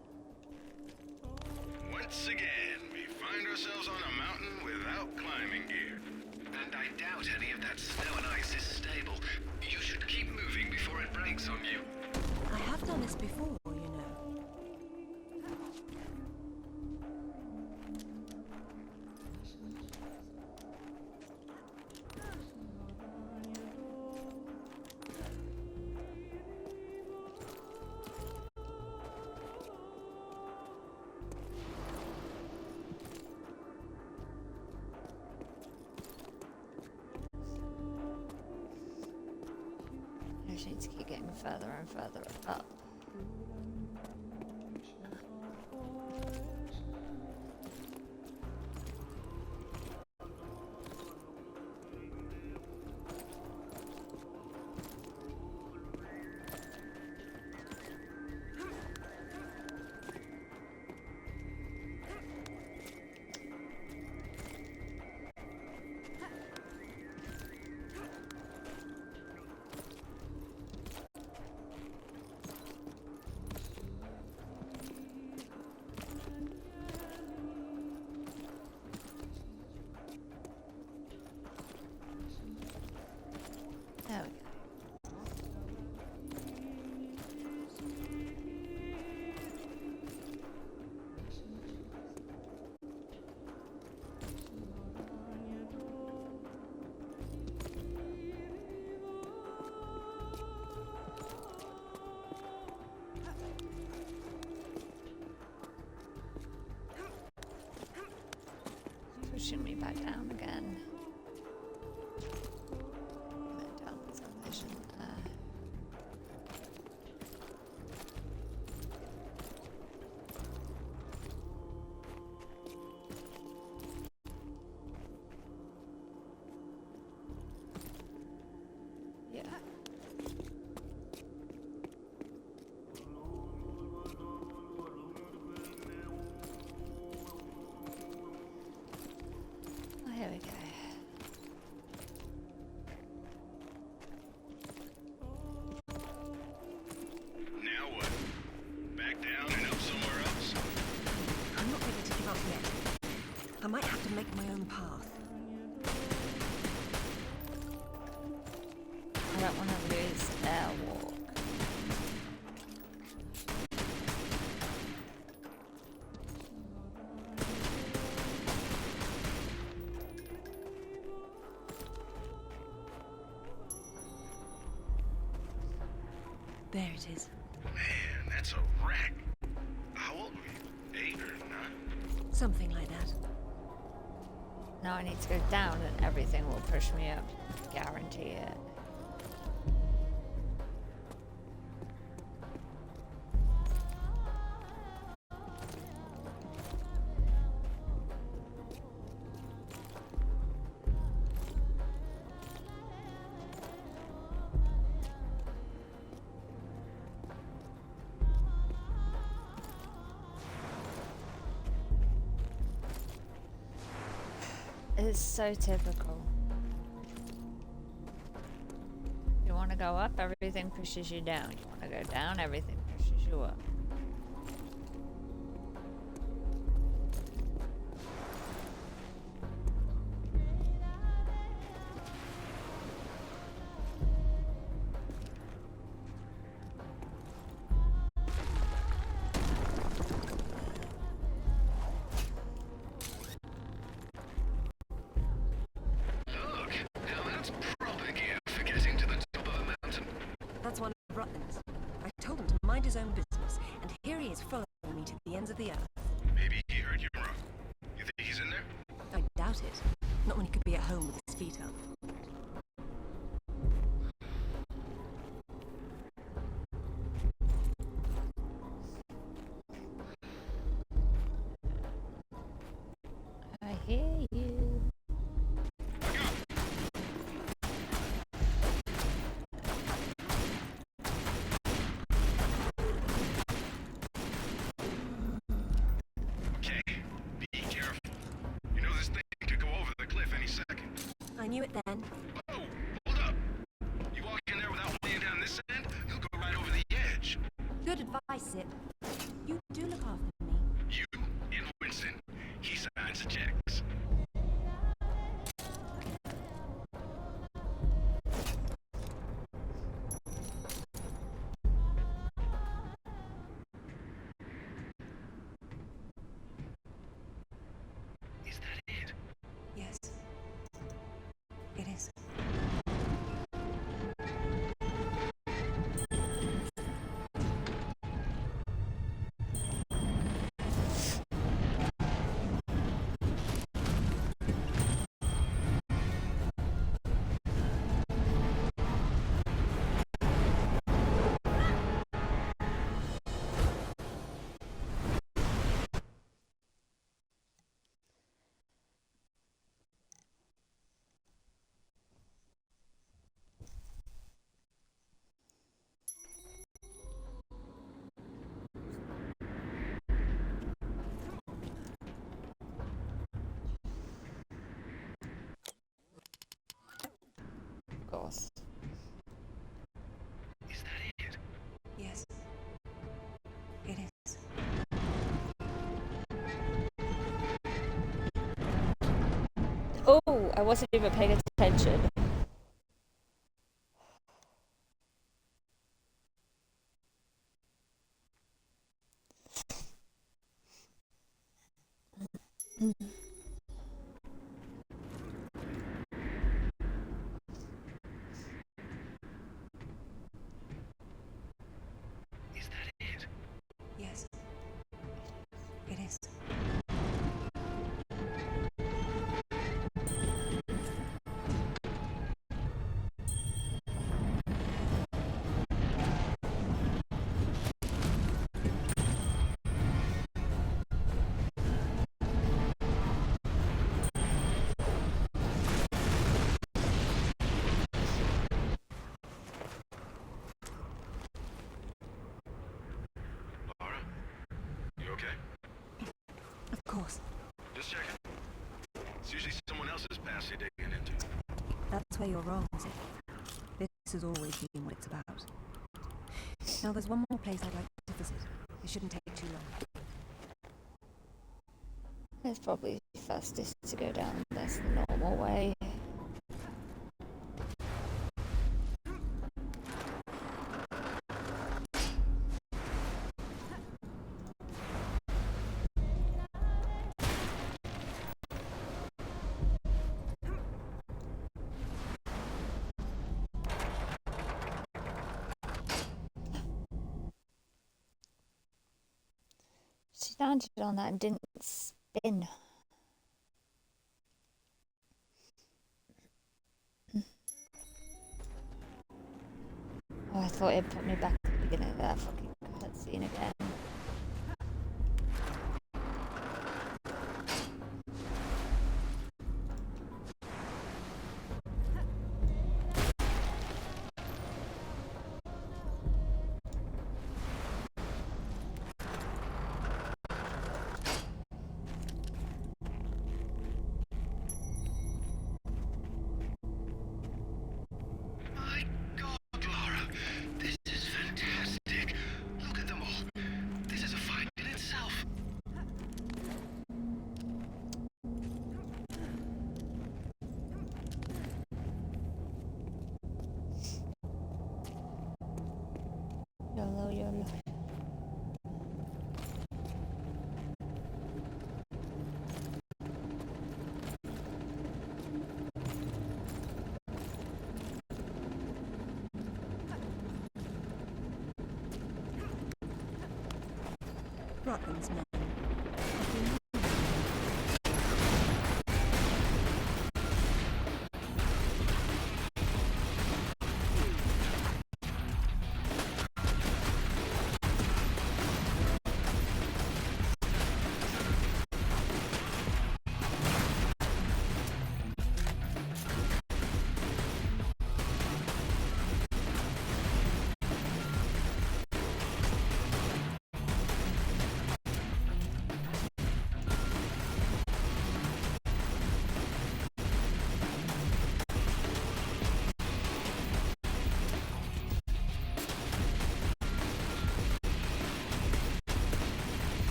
Once again, we find ourselves on a mountain without climbing gear. And I doubt any of that snow and ice is stable. You should keep moving before it breaks on you. I have done this before, you know. I just need to keep getting further and further up. There we go. Pushing me back down again. Down this elevation. Yeah. Oh, here we go. Now what? Back down and up somewhere else? I'm not ready to give up yet. I might have to make my own path. I don't want to lose air walk. There it is. Man, that's a wreck. How old were you? 8 or 9? Something like that. Now I need to go down and everything will push me up. Guarantee it. It's so typical. You want to go up, everything pushes you down. You want to go down, everything pushes you up. Not when he could be at home with his feet up. I hear you. Okay, be careful. You know this thing could go over the cliff any second. I knew it then. Oh, hold up. You walk in there without laying down this end, you'll go right over the edge. Good advice, Sip. You do look after me. You and Winston, he signs the checks. Is that it? Yes. It is. Of course. Is that it? Yes. It is. Oh, I wasn't even paying attention. Is that it? Yes. It is. Laura, you okay? Of course. Just checking. It's usually someone else's past you're digging into. That's where you're wrong, Sip. This has always been what it's about. Now there's one more place I'd like to visit. It shouldn't take too long. It's probably fastest to go down this the normal way. She landed on that and didn't spin. Oh, I thought it put me back at the beginning of that fucking cutscene again. My God, Laura, this is fantastic. Look at them all. This is a find in itself. YOLO, YOLO. Rutland's men.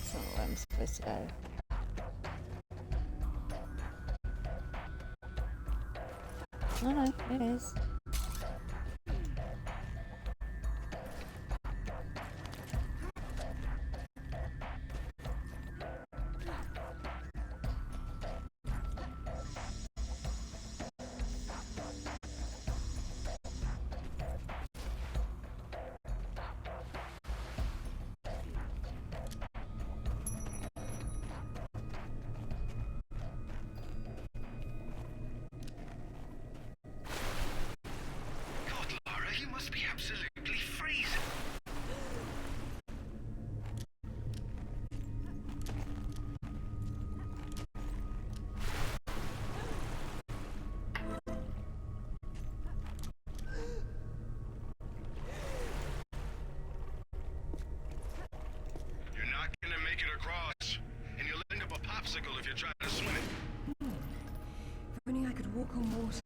That's not where I'm supposed to go. Oh no, it is. God, Lara, you must be absolutely freezing. You're not gonna make it across, and you'll end up a popsicle if you try to swim it. If only I could walk on water.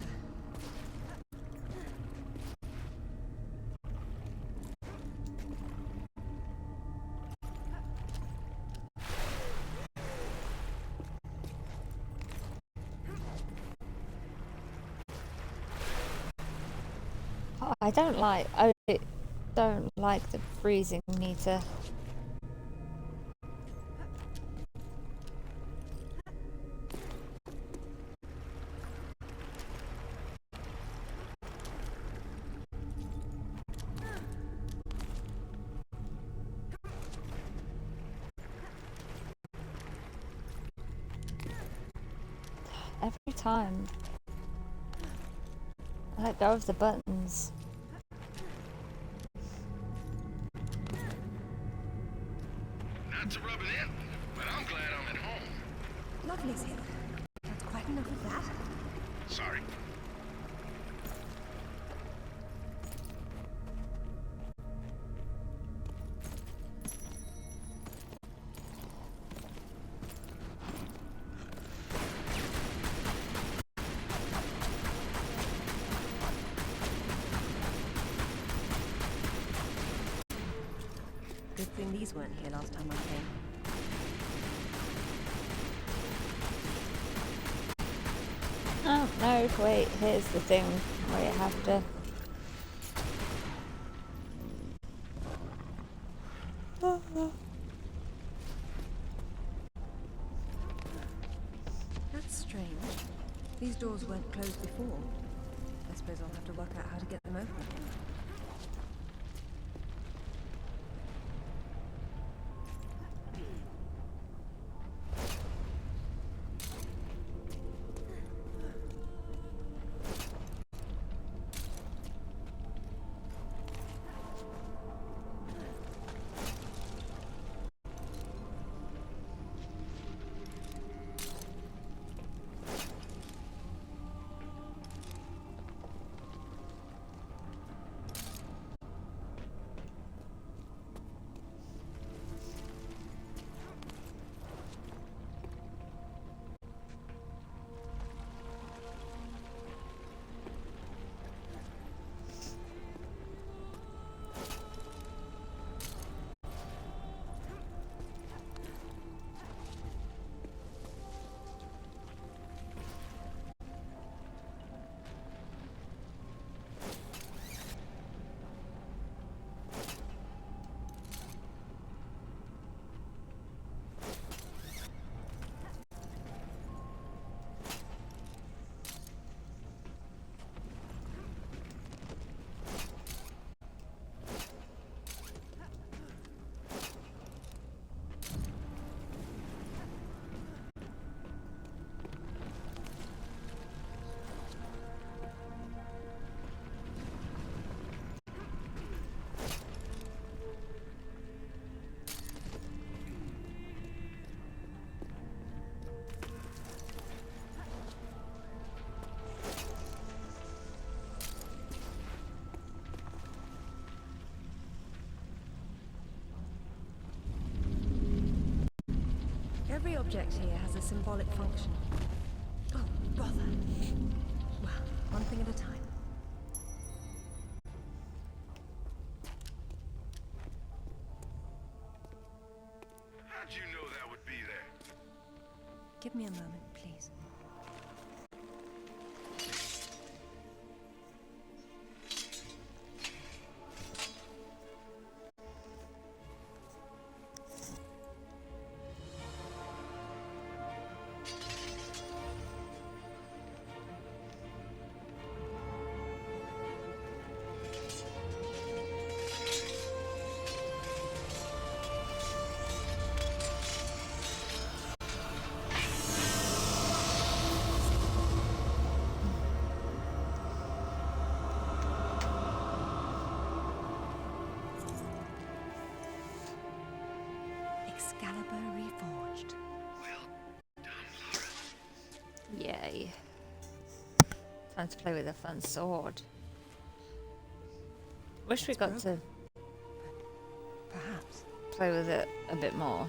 Oh, I don't like the freezing meter. Every time I let go of the buttons. Not to rub it in, but I'm glad I'm at home. Lovely, Zip. That's quite enough of that. Sorry. Good thing these weren't here last time I came. Oh no, wait, here's the thing where you have to... That's strange. These doors weren't closed before. I suppose I'll have to work out how to get them open. Every object here has a symbolic function. Oh, bother. Well, one thing at a time. How'd you know Give me a moment, please. Excalibur reforged. Yay. Time to play with a fun sword. Wish we got to perhaps play with it a bit more.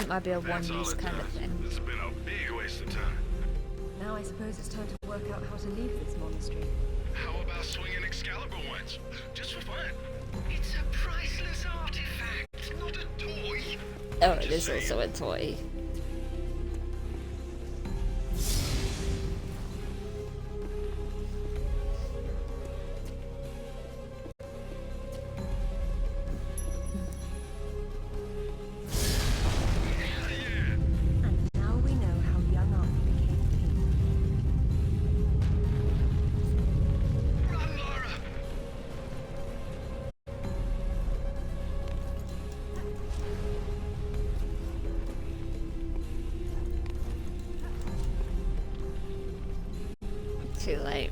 It might be a one-use kind of thing. It's been a big waste of time. Now I suppose it's time to work out how to leave this monastery. How about swinging Excalibur once? Just for fun. It's a priceless artifact, not a toy. Oh, it is also a toy. And now we know how young Arthur became king. Run, Laura! Too late.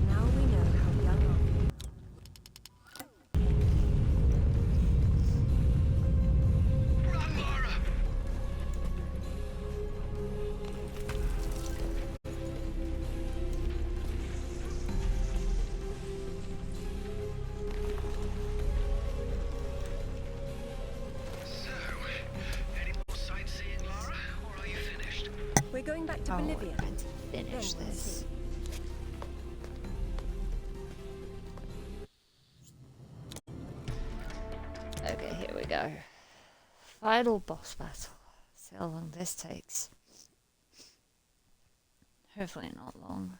Now we know how young Arthur. Run, Laura! So, any more sightseeing, Laura, or are you finished? We're going back to Oh, Bolivia. we're going to finish Then we'll this. see. Okay, here we go. Final boss battle. See how long this takes. Hopefully not long.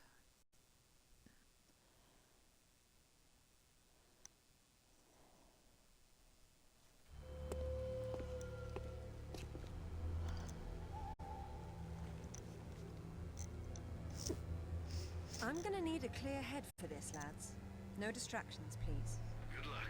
I'm gonna need a clear head for this, lads. No distractions, please. Good luck.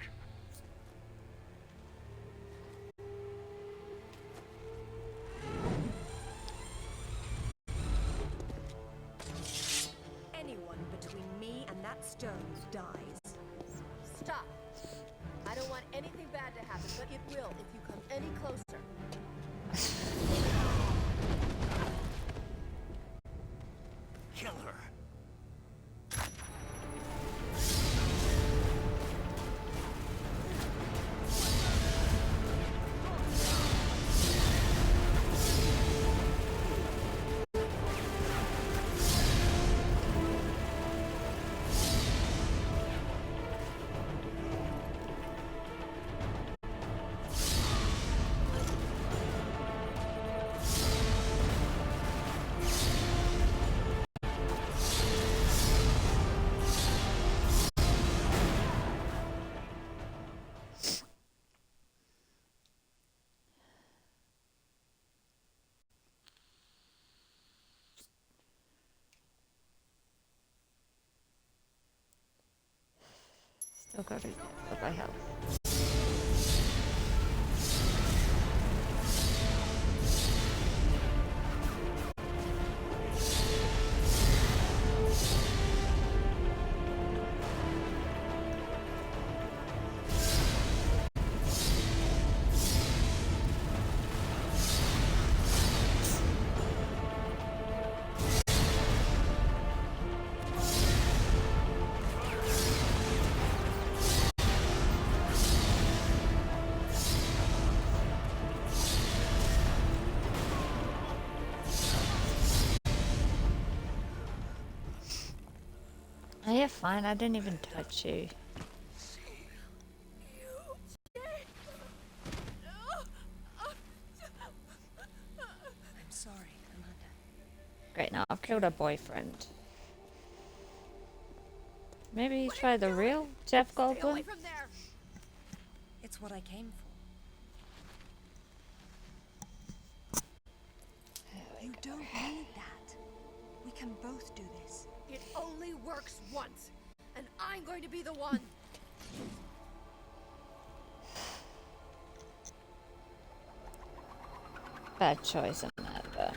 Anyone between me and that stone dies. Stop. I don't want anything bad to happen, but it will if you come any closer. Kill her. Still got it up my health. Oh, you're fine. I didn't even touch you. I'm sorry, Amanda. Great, now I've killed her boyfriend. Maybe try the real Jeff Goldblum? It's what I came for. You don't need that. We can both do this. It only works once, and I'm going to be the one. Bad choice, Amanda.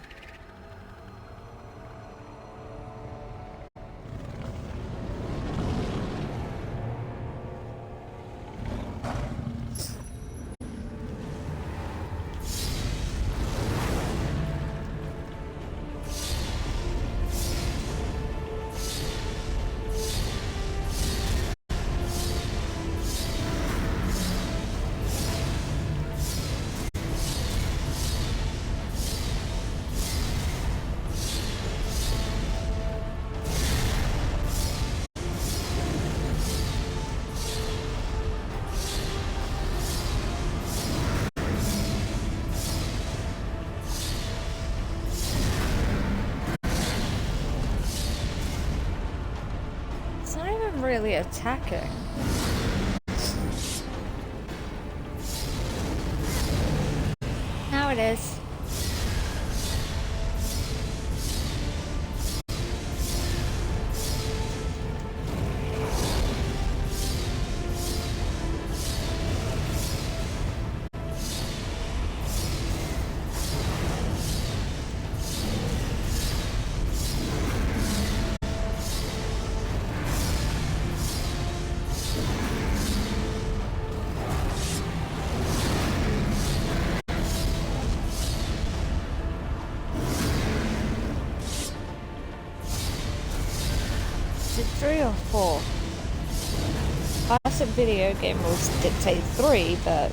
It's not even really attacking. Now it is. Is it 3 or 4? Classic video game rules dictate 3, but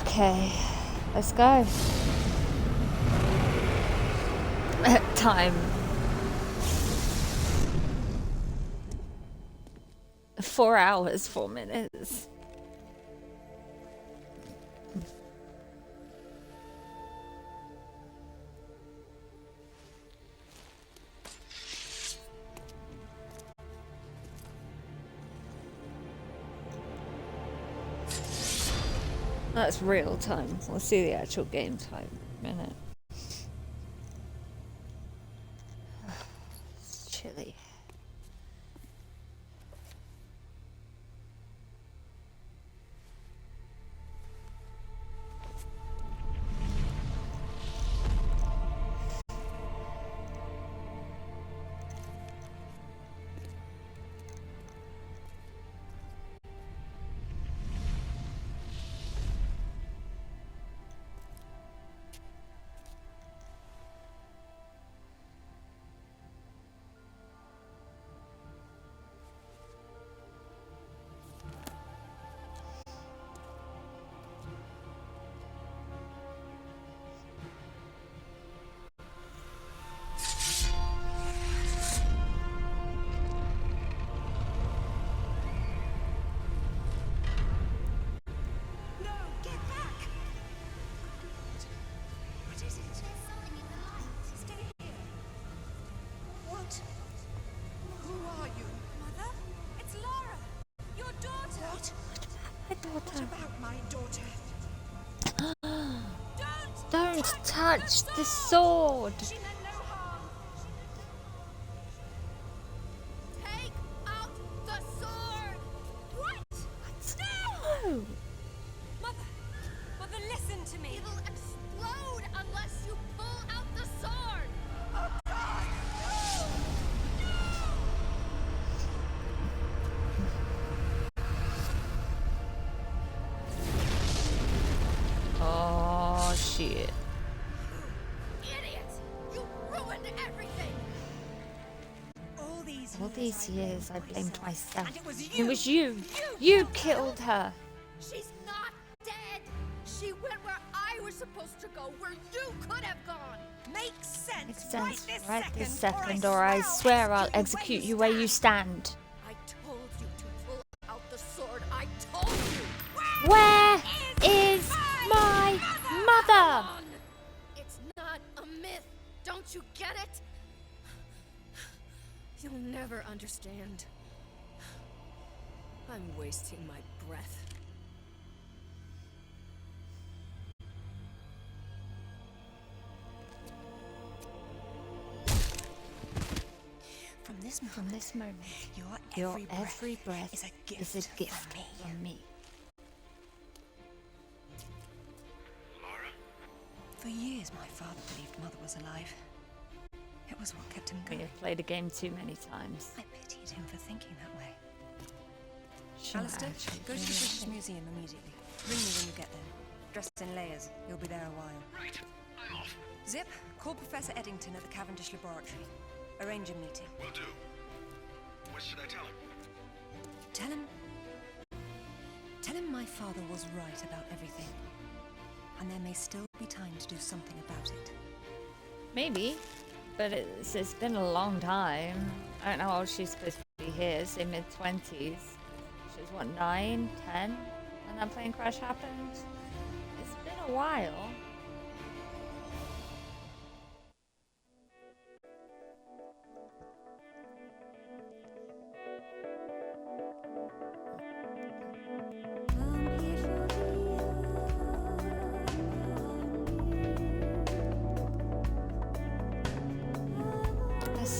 okay, let's go. Time. 4 hours, 4 minutes. That's real time. We'll see the actual game time in a minute. It's chilly. What about my daughter? Don't touch the sword! She meant no harm. Shit. Idiots! You ruined everything! All these years I blamed myself. It was you. You killed her. She's not dead! She went where I was supposed to go, where you could have gone! Makes sense! Makes sense right this second, or I swear I'll execute you where you stand. I told you to pull out the sword. I told you! Where is my mother? It's not a myth. Don't you get it? You'll never understand. I'm wasting my breath. From this moment, your every breath is a gift from me. Laura? For years, my father believed Mother was alive. It was what kept him We going. have played a game too many times. I pitied him for thinking that way. Sure, Alistair, actually, go to the really. British Museum immediately. Ring me when you get there. Dressed in layers. You'll be there a while. Right. I'm off. Zip, call Professor Eddington at the Cavendish Laboratory. Arrange a meeting. Will do. What should I tell him? Tell him my father was right about everything. And there may still be time to do something about it. Maybe, but it's been a long time. I don't know how old she's supposed to be here, say mid-20s. She was what, 9, 10 when that plane crash happened? It's been a while.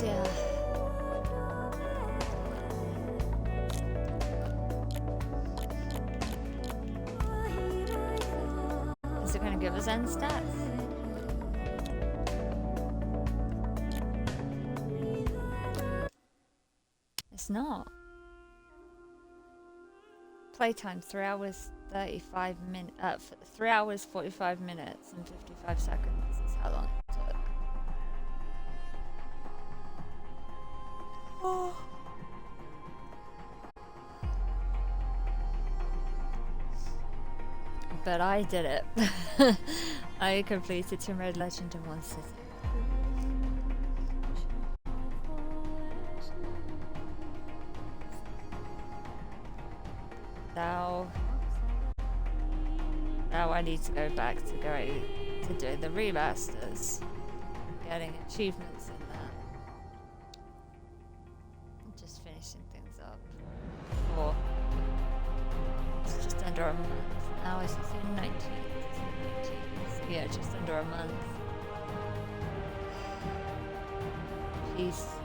Yeah. Is it going to give us end stats? It's not. Playtime 3 hours 35 minutes. 3 hours 45 minutes and 55 seconds is how long it took. Oh. But I did it. I completed Tomb Raider Legend in one sitting. Now I need to go back to do the remasters, getting achievements in that. Just finishing things up. For it's just under a month. Now it's 19. So yeah, just under a month. Peace.